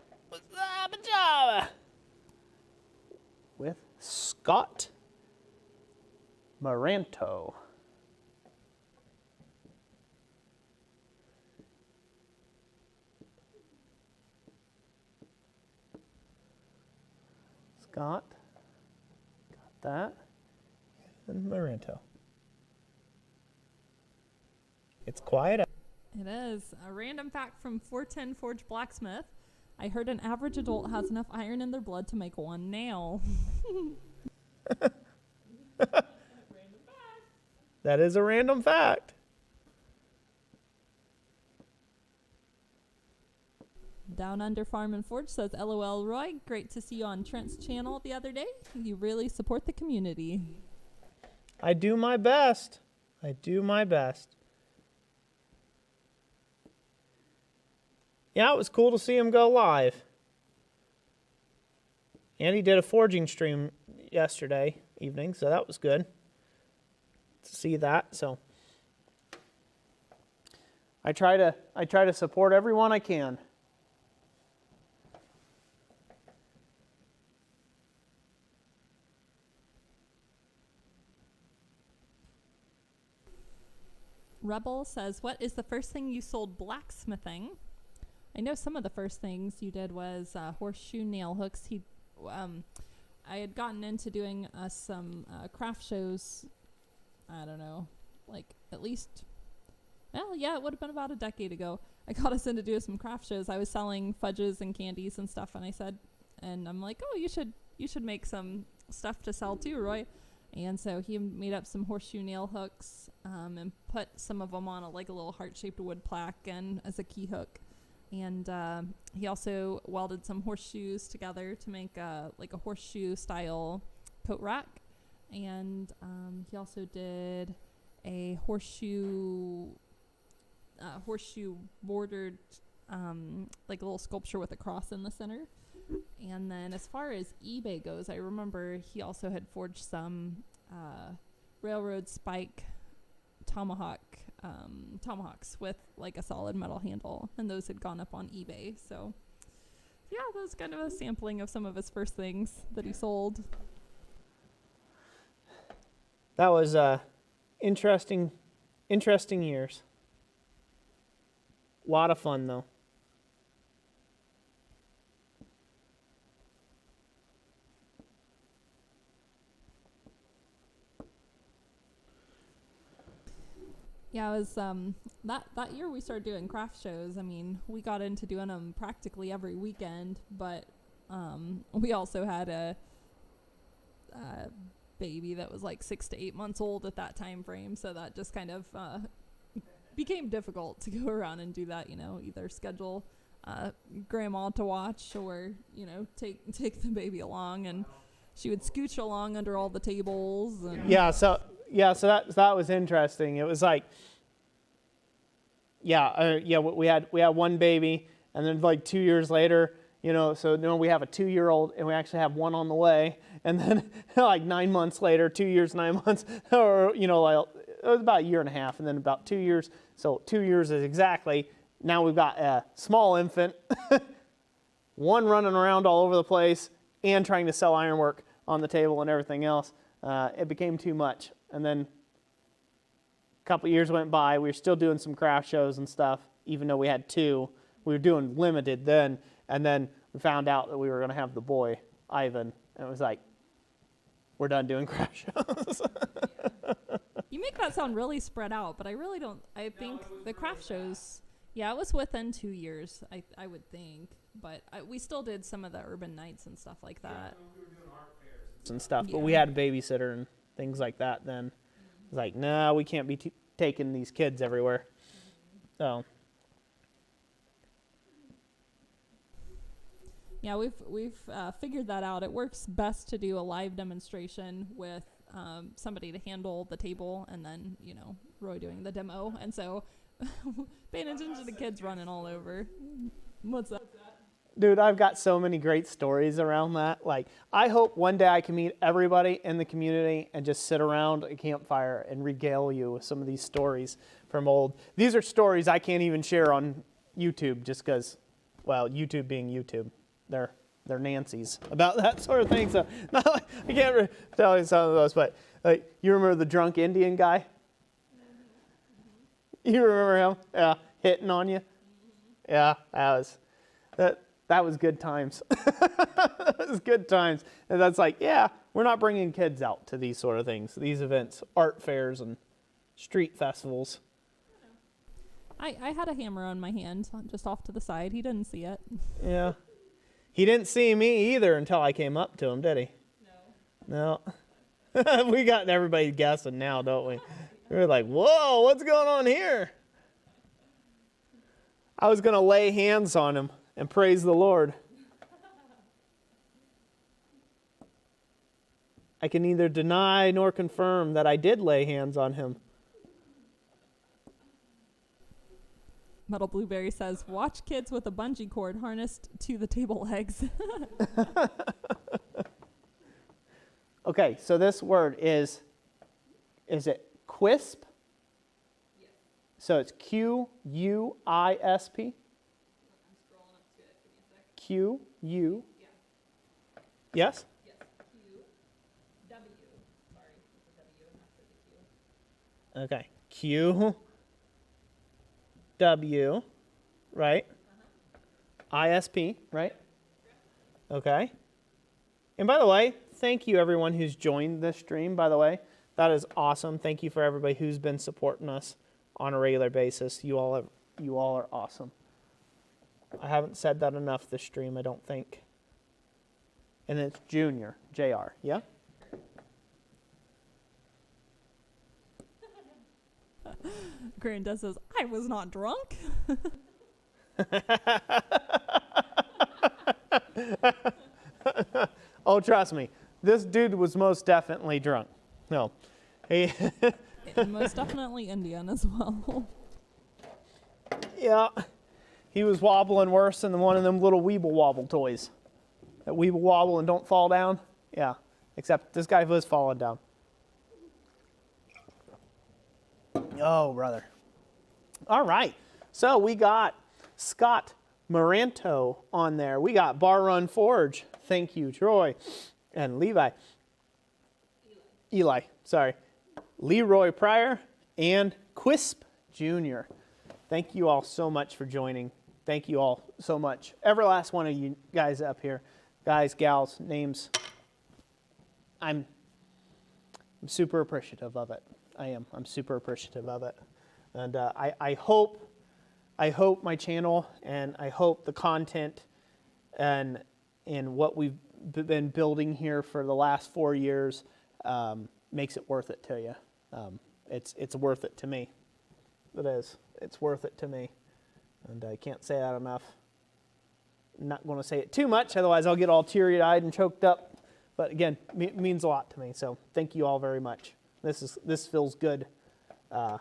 with Scott Maranto. Scott, got that, and Maranto. It's quiet. It is. A random fact from 410 Forge Blacksmith. I heard an average adult has enough iron in their blood to make 1 nail. That is a random fact. Down Under Farm and Forge says, LOL Roy, great to see you on Trent's channel the other day. You really support the community. I do my best. I do my best. Yeah, it was cool to see him go live. And he did a forging stream yesterday evening, so that was good to see that. So I try to support everyone I can. Rebel says, what is the first thing you sold blacksmithing? I know some of the first things you did was horseshoe nail hooks. I had gotten into doing some craft shows, I don't know, like at least, well, yeah, it would have been about a decade ago. I got us into doing some craft shows. I was selling fudges and candies and stuff, and I'm like, oh, you should make some stuff to sell too, Roy. And so he made up some horseshoe nail hooks and put some of them on a little heart-shaped wood plaque and as a key hook. And he also welded some horseshoes together to make a horseshoe-style coat rack. And he also did a horseshoe bordered a little sculpture with a cross in the center. And then as far as eBay goes, I remember he also had forged some railroad spike tomahawks with a solid metal handle, and those had gone up on eBay. So yeah, that was kind of a sampling of some of his first things that he sold. That was interesting years. A lot of fun though. Yeah, it was that year we started doing craft shows. I mean, we got into doing them practically every weekend, but we also had a baby that was 6 to 8 months old at that time frame, so that just kind of became difficult to go around and do that. Either schedule grandma to watch or take the baby along, and she would scooch along under all the tables. And So that was interesting. It was we had one baby, and then 2 years later, so now we have a 2-year-old, and we actually have one on the way, and then 9 months later, 2 years, 9 months, or it was about a year and a half, and then about 2 years. So 2 years is exactly. Now we've got a small infant, one running around all over the place, and trying to sell ironwork on the table and everything else. It became too much. And then a couple years went by. We were still doing some craft shows and stuff, even though we had 2. We were doing limited then. And then we found out that we were going to have the boy, Ivan. And it was we're done doing craft shows. You make that sound really spread out, but I really don't. I think the craft shows, it was within 2 years, I would think. But we still did some of the urban nights and stuff like that. We were doing art fairs and stuff, but we had a babysitter and things like that then. It's no, we can't be taking these kids everywhere. So. Yeah, we've figured that out. It works best to do a live demonstration with somebody to handle the table, and then Roy doing the demo. And so, paying attention to the kids running all over. What's that? Dude, I've got so many great stories around that. I hope one day I can meet everybody in the community and just sit around a campfire and regale you with some of these stories from old. These are stories I can't even share on YouTube just because, YouTube being YouTube, they're Nancy's about that sort of thing. So I can't tell you some of those, but you remember the drunk Indian guy? You remember him? Yeah, hitting on you? Yeah, that was good times. That was good times. And that's we're not bringing kids out to these sort of things, these events, art fairs and street festivals. I had a hammer on my hand, just off to the side. He didn't see it. Yeah. He didn't see me either until I came up to him, did he? No. We got everybody guessing now, don't we? We're whoa, what's going on here? I was going to lay hands on him and praise the Lord. I can neither deny nor confirm that I did lay hands on him. Metal Blueberry says, watch kids with a bungee cord harnessed to the table legs. Okay, so this word is it quisp? Yes. So it's Q-U-I-S-P? I'm scrolling up to it. Give me a sec. Q-U. Yeah. Yes? Yes. Q-W. Sorry, it's a W, not for the Q. Okay. Q-W. W, right? ISP, right? Okay. And by the way, thank you everyone who's joined this stream, by the way. That is awesome. Thank you for everybody who's been supporting us on a regular basis. You all are awesome. I haven't said that enough this stream, I don't think. And it's Junior, JR, yeah? Granda says, I was not drunk. Oh, trust me, this dude was most definitely drunk. No. He And most definitely Indian as well. yeah, he was wobbling worse than one of them little Weeble Wobble toys. That Weeble Wobble and don't fall down. Yeah, except this guy was falling down. Oh, brother. All right, so we got Scott Moranto on there. We got Bar Run Forge. Thank you, Troy. And Levi. Eli, sorry. Leroy Pryor and Quisp Jr. Thank you all so much for joining. Thank you all so much. Every last one of you guys up here. Guys, gals, names. I'm super appreciative of it. I am. I'm super appreciative of it. And I hope my channel and I hope the content and what we've been building here for the last 4 years makes it worth it to you. It's worth it to me. It is. It's worth it to me. And I can't say that enough. I'm not going to say it too much, otherwise I'll get all teary-eyed and choked up. But again, it means a lot to me. So thank you all very much. This feels good to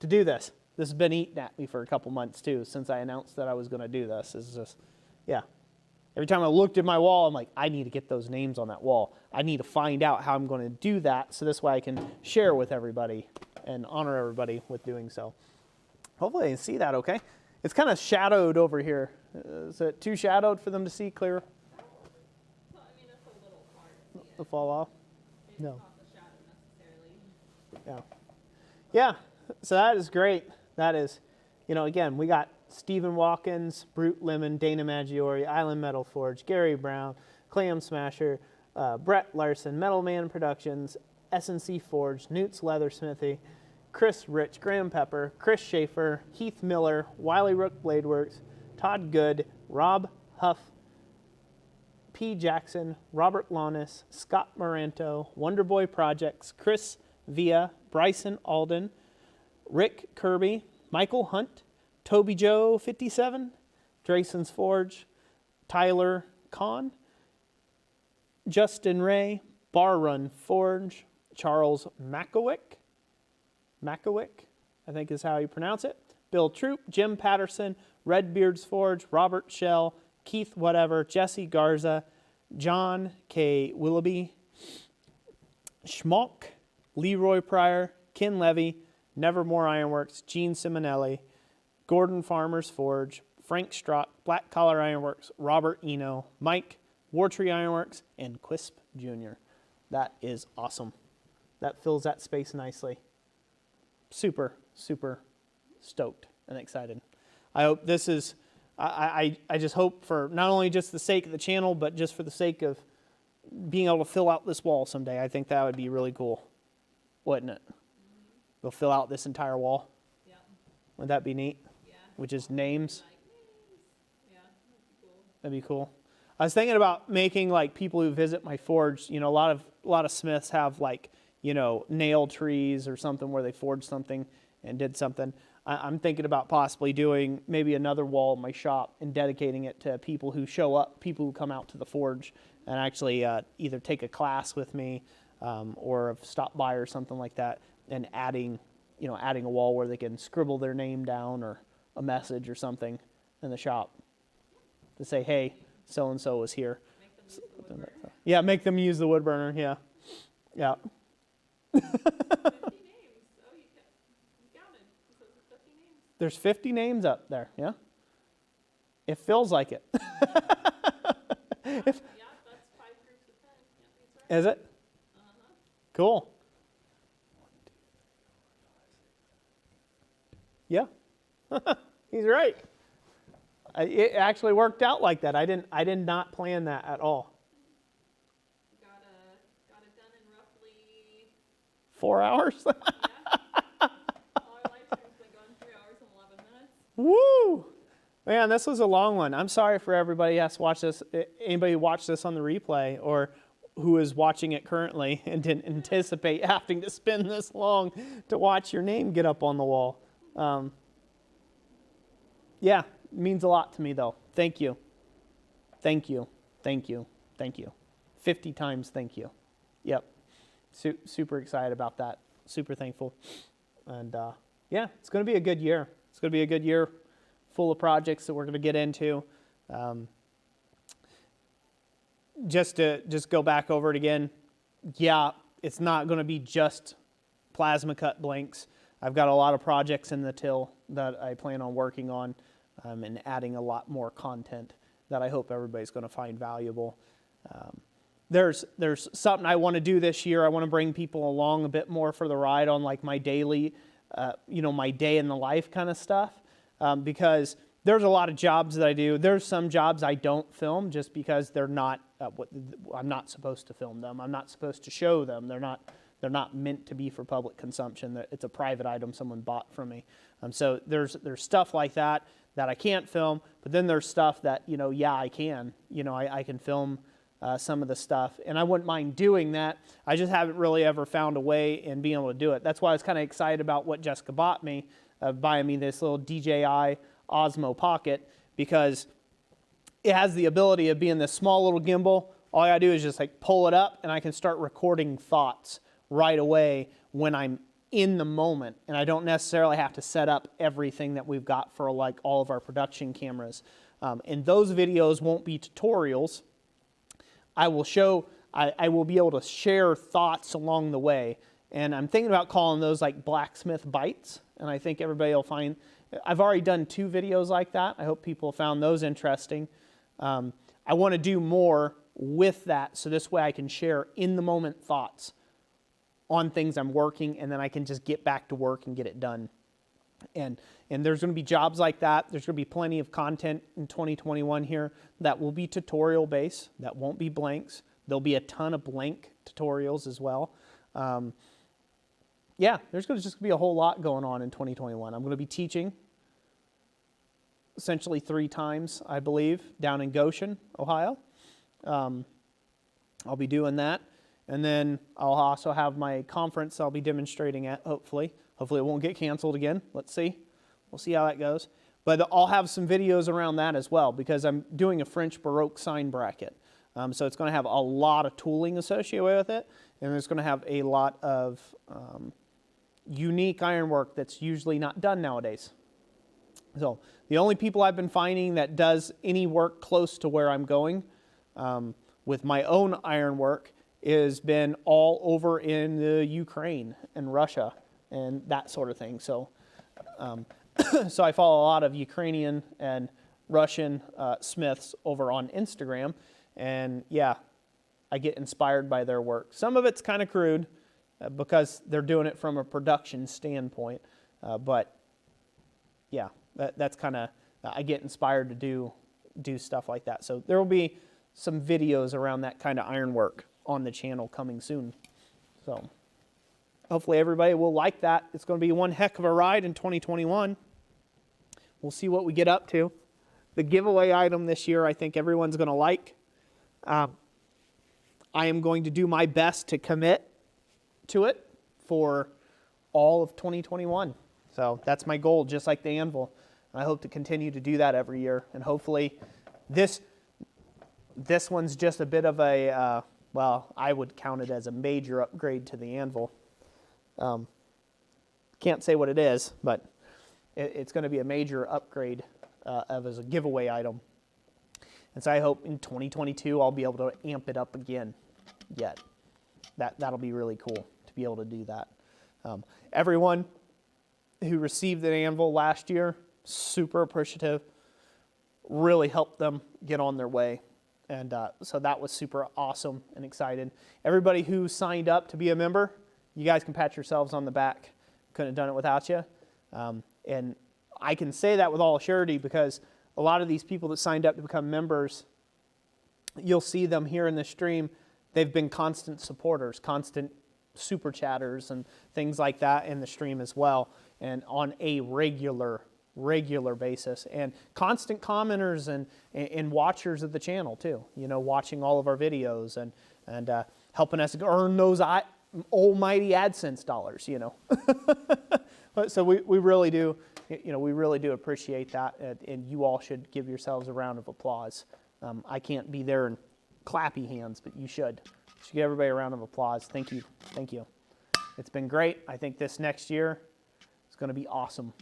do this. This has been eating at me for a couple months too, since I announced that I was going to do this. It's just, yeah. Every time I looked at my wall, I'm like, I need to get those names on that wall. I need to find out how I'm going to do that, so this way I can share with everybody and honor everybody with doing so. Hopefully they can see that okay. It's kind of shadowed over here. Is it too shadowed for them to see clear? Well, I mean, it's a little hard To fall off? It's No. not the shadow necessarily. Yeah. Yeah, so that is great. That is, again, we got Stephen Watkins, Brute Lemon, Dana Maggiore, Island Metal Forge, Gary Brown, Clam Smasher, Brett Larson, Metal Man Productions, S&C Forge, Newt's Leathersmithy, Chris Rich, Graham Pepper, Chris Schaefer, Heath Miller, Wiley Rook Bladeworks, Todd Good, Rob Huff, P. Jackson, Robert Launis, Scott Moranto, Wonderboy Projects, Chris Villa, Bryson Alden, Rick Kirby, Michael Hunt, Toby Joe 57, Drayson's Forge, Tyler Kahn, Justin Ray, Bar Run Forge, Charles Makowick, I think is how you pronounce it, Bill Troop, Jim Patterson, Redbeard's Forge, Robert Shell, Keith Whatever, Jesse Garza, John K. Willoughby, Schmalk, Leroy Pryor, Ken Levy, Nevermore Ironworks, Gene Simonelli, Gordon Farmer's Forge, Frank Strock, Black Collar Ironworks, Robert Eno, Mike, Wartree Ironworks, and Quisp Jr. That is awesome. That fills that space nicely. Super, super stoked and excited. I hope this is, I just hope for not only just the sake of the channel, but just for the sake of being able to fill out this wall someday. I think that would be really cool, wouldn't it? We'll fill out this entire wall. Yeah. Would that be neat? Yeah. Which is names. Like names. Yeah, that'd be cool. That'd be cool. I was thinking about making like people who visit my forge. A lot of smiths have like nail trees or something where they forged something and did something. I'm thinking about possibly doing maybe another wall in my shop and dedicating it to people who show up, people who come out to the forge and actually either take a class with me or stop by or something like that, and adding a wall where they can scribble their name down or a message or something in the shop to say, hey, so-and-so was here. Make them use the wood burner. Yeah, make them use the wood burner, yeah. Yeah. 50 names. Oh, you counted. It says 50 names. There's 50 names up there, yeah? It feels like it. Yeah, that's 5 groups of 10. Yeah, that's right. Is it? Uh-huh. Cool. Yeah. He's right. It actually worked out like that. I did not plan that at all. Got it done in roughly 4 hours? yeah. Our live stream's been going 3 hours and 11 minutes. Woo! Man, this was a long one. I'm sorry for everybody who has to watch this. Anybody who watched this on the replay or who is watching it currently and didn't anticipate having to spend this long to watch your name get up on the wall. Yeah, it means a lot to me though. Thank you. Thank you. Thank you. Thank you. 50 times thank you. Yep. Super excited about that. Super thankful. And yeah, it's going to be a good year. It's going to be a good year full of projects that we're going to get into. Just to go back over it again, yeah, it's not going to be just plasma cut blanks. I've got a lot of projects in the till that I plan on working on and adding a lot more content that I hope everybody's going to find valuable. There's something I want to do this year. I want to bring people along a bit more for the ride on like my daily, my day in the life kind of stuff, because there's a lot of jobs that I do. There's some jobs I don't film just because they're not I'm not supposed to film them. I'm not supposed to show them. They're not meant to be for public consumption. It's a private item someone bought from me. So there's stuff like that I can't film. But then there's stuff that yeah, I can. I can film some of the stuff, and I wouldn't mind doing that. I just haven't really ever found a way in being able to do it. That's why I was kind of excited about what Jessica bought me, buying me this little DJI Osmo Pocket, because it has the ability of being this small little gimbal. All I gotta do is just like pull it up, and I can start recording thoughts right away when I'm in the moment, and I don't necessarily have to set up everything that we've got for like all of our production cameras. And those videos won't be tutorials. I will be able to share thoughts along the way, and I'm thinking about calling those like Blacksmith Bites, and I think everybody will find. I've already done 2 videos like that. I hope people found those interesting. I want to do more with that, so this way I can share in-the-moment thoughts on things I'm working, and then I can just get back to work and get it done. And there's going to be jobs like that. There's going to be plenty of content in 2021 here that will be tutorial based, that won't be blanks. There'll be a ton of blank tutorials as well. Yeah, there's going to just be a whole lot going on in 2021. I'm going to be teaching essentially 3 times, I believe, down in Goshen, Ohio. I'll be doing that. And then I'll also have my conference I'll be demonstrating at, hopefully. Hopefully it won't get canceled again. Let's see. We'll see how that goes. But I'll have some videos around that as well, because I'm doing a French Baroque sign bracket. So it's going to have a lot of tooling associated with it, and it's going to have a lot of unique ironwork that's usually not done nowadays. So the only people I've been finding that does any work close to where I'm going with my own ironwork has been all over in the Ukraine and Russia and that sort of thing. So, so I follow a lot of Ukrainian and Russian smiths over on Instagram, and yeah, I get inspired by their work. Some of it's kind of crude because they're doing it from a production standpoint, but yeah, that's kind of, I get inspired to do stuff like that. So there will be some videos around that kind of ironwork on the channel coming soon. So hopefully everybody will like that. It's going to be one heck of a ride in 2021. We'll see what we get up to. The giveaway item this year, I think everyone's going to like. I am going to do my best to commit to it for all of 2021. So that's my goal, just like the anvil. I hope to continue to do that every year. And hopefully this one's just a bit of a, well, I would count it as a major upgrade to the anvil. Can't say what it is, but it's going to be a major upgrade as a giveaway item. And so I hope in 2022 I'll be able to amp it up again yet. That'll be really cool to be able to do that. Everyone who received the anvil last year, super appreciative, really helped them get on their way. And so that was super awesome and excited. Everybody who signed up to be a member, you guys can pat yourselves on the back. Couldn't have done it without you. And I can say that with all surety because a lot of these people that signed up to become members, you'll see them here in the stream. They've been constant supporters, constant super chatters and things like that in the stream as well, and on a regular basis, and constant commenters and watchers of the channel too, watching all of our videos and helping us earn those almighty AdSense dollars, So we really do, we really do appreciate that, and you all should give yourselves a round of applause. I can't be there in clappy hands, but you should. You should give everybody a round of applause. Thank you. Thank you. It's been great. I think this next year is going to be awesome.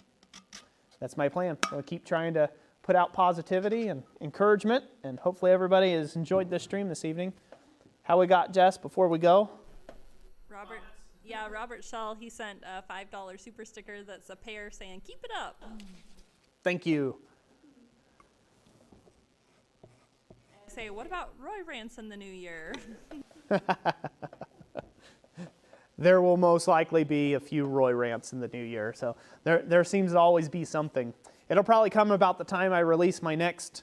That's my plan. I'm going to keep trying to put out positivity and encouragement, and hopefully everybody has enjoyed this stream this evening. How we got, Jess, before we go? Robert Shell, he sent a $5 super sticker that's a pair saying, "Keep it up." Thank you. Say, what about Roy rants in the new year? There will most likely be a few Roy rants in the new year, so there seems to always be something. It'll probably come about the time I release my next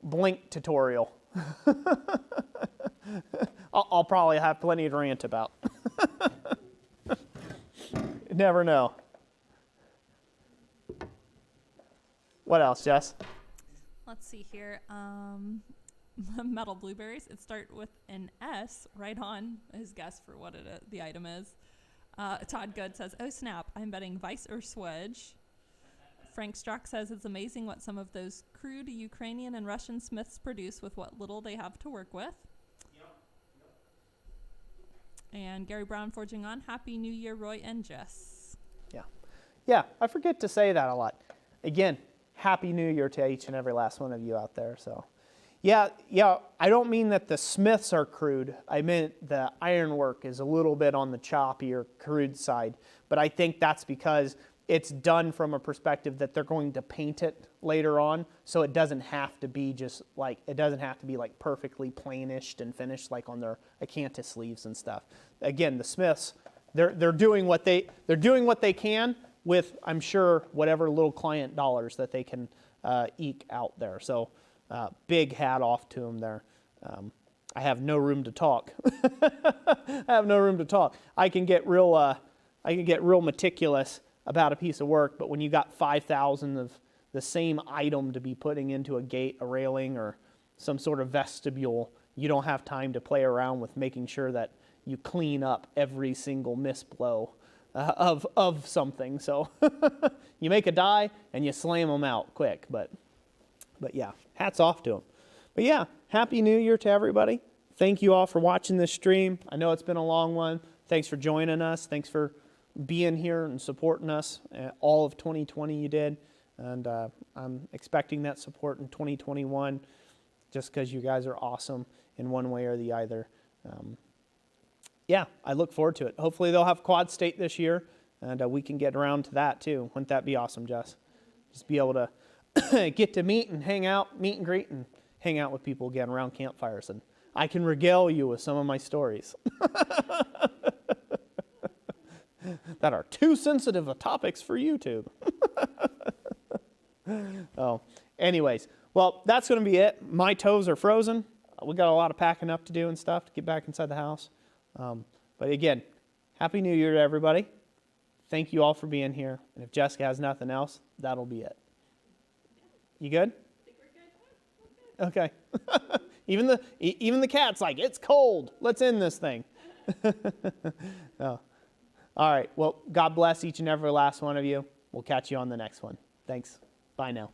Blink tutorial. I'll probably have plenty to rant about. You never know. What else, Jess? Let's see here. Metal blueberries. It starts with an S right on his guess for what the item is. Todd Good says, "Oh snap, I'm betting Vice or Swedge." Frank Strock says, "It's amazing what some of those crude Ukrainian and Russian smiths produce with what little they have to work with." And Gary Brown forging on, "Happy New Year, Roy and Jess." Yeah, I forget to say that a lot. Again, Happy New Year to each and every last one of you out there. So, yeah, I don't mean that the smiths are crude. I meant the ironwork is a little bit on the choppy or crude side. But I think that's because it's done from a perspective that they're going to paint it later on, so it doesn't have to be like perfectly planished and finished like on their acanthus sleeves and stuff. Again, the smiths, they're doing what they can with, I'm sure, whatever little client dollars that they can eke out there. So big hat off to them there. I have no room to talk. I can get real meticulous about a piece of work, but when you got 5,000 of the same item to be putting into a gate, a railing, or some sort of vestibule, you don't have time to play around with making sure that you clean up every single misblow of something. So you make a die and you slam them out quick, but yeah, hats off to them. But yeah, Happy New Year to everybody. Thank you all for watching this stream. I know it's been a long one. Thanks for joining us. Thanks for being here and supporting us. All of 2020 you did, and I'm expecting that support in 2021 just because you guys are awesome in one way or the other. Yeah, I look forward to it. Hopefully they'll have Quad State this year, and we can get around to that too. Wouldn't that be awesome, Jess? Just be able to get to meet and hang out, meet and greet, and hang out with people again around campfires. And I can regale you with some of my stories that are too sensitive of topics for YouTube. Anyways, well, that's going to be it. My toes are frozen. We got a lot of packing up to do and stuff to get back inside the house. But again, Happy New Year to everybody. Thank you all for being here. And if Jessica has nothing else, that'll be it. You good? I think we're good. Okay. Even the cat's like, it's cold. Let's end this thing. Oh. All right. Well, God bless each and every last one of you. We'll catch you on the next one. Thanks. Bye now.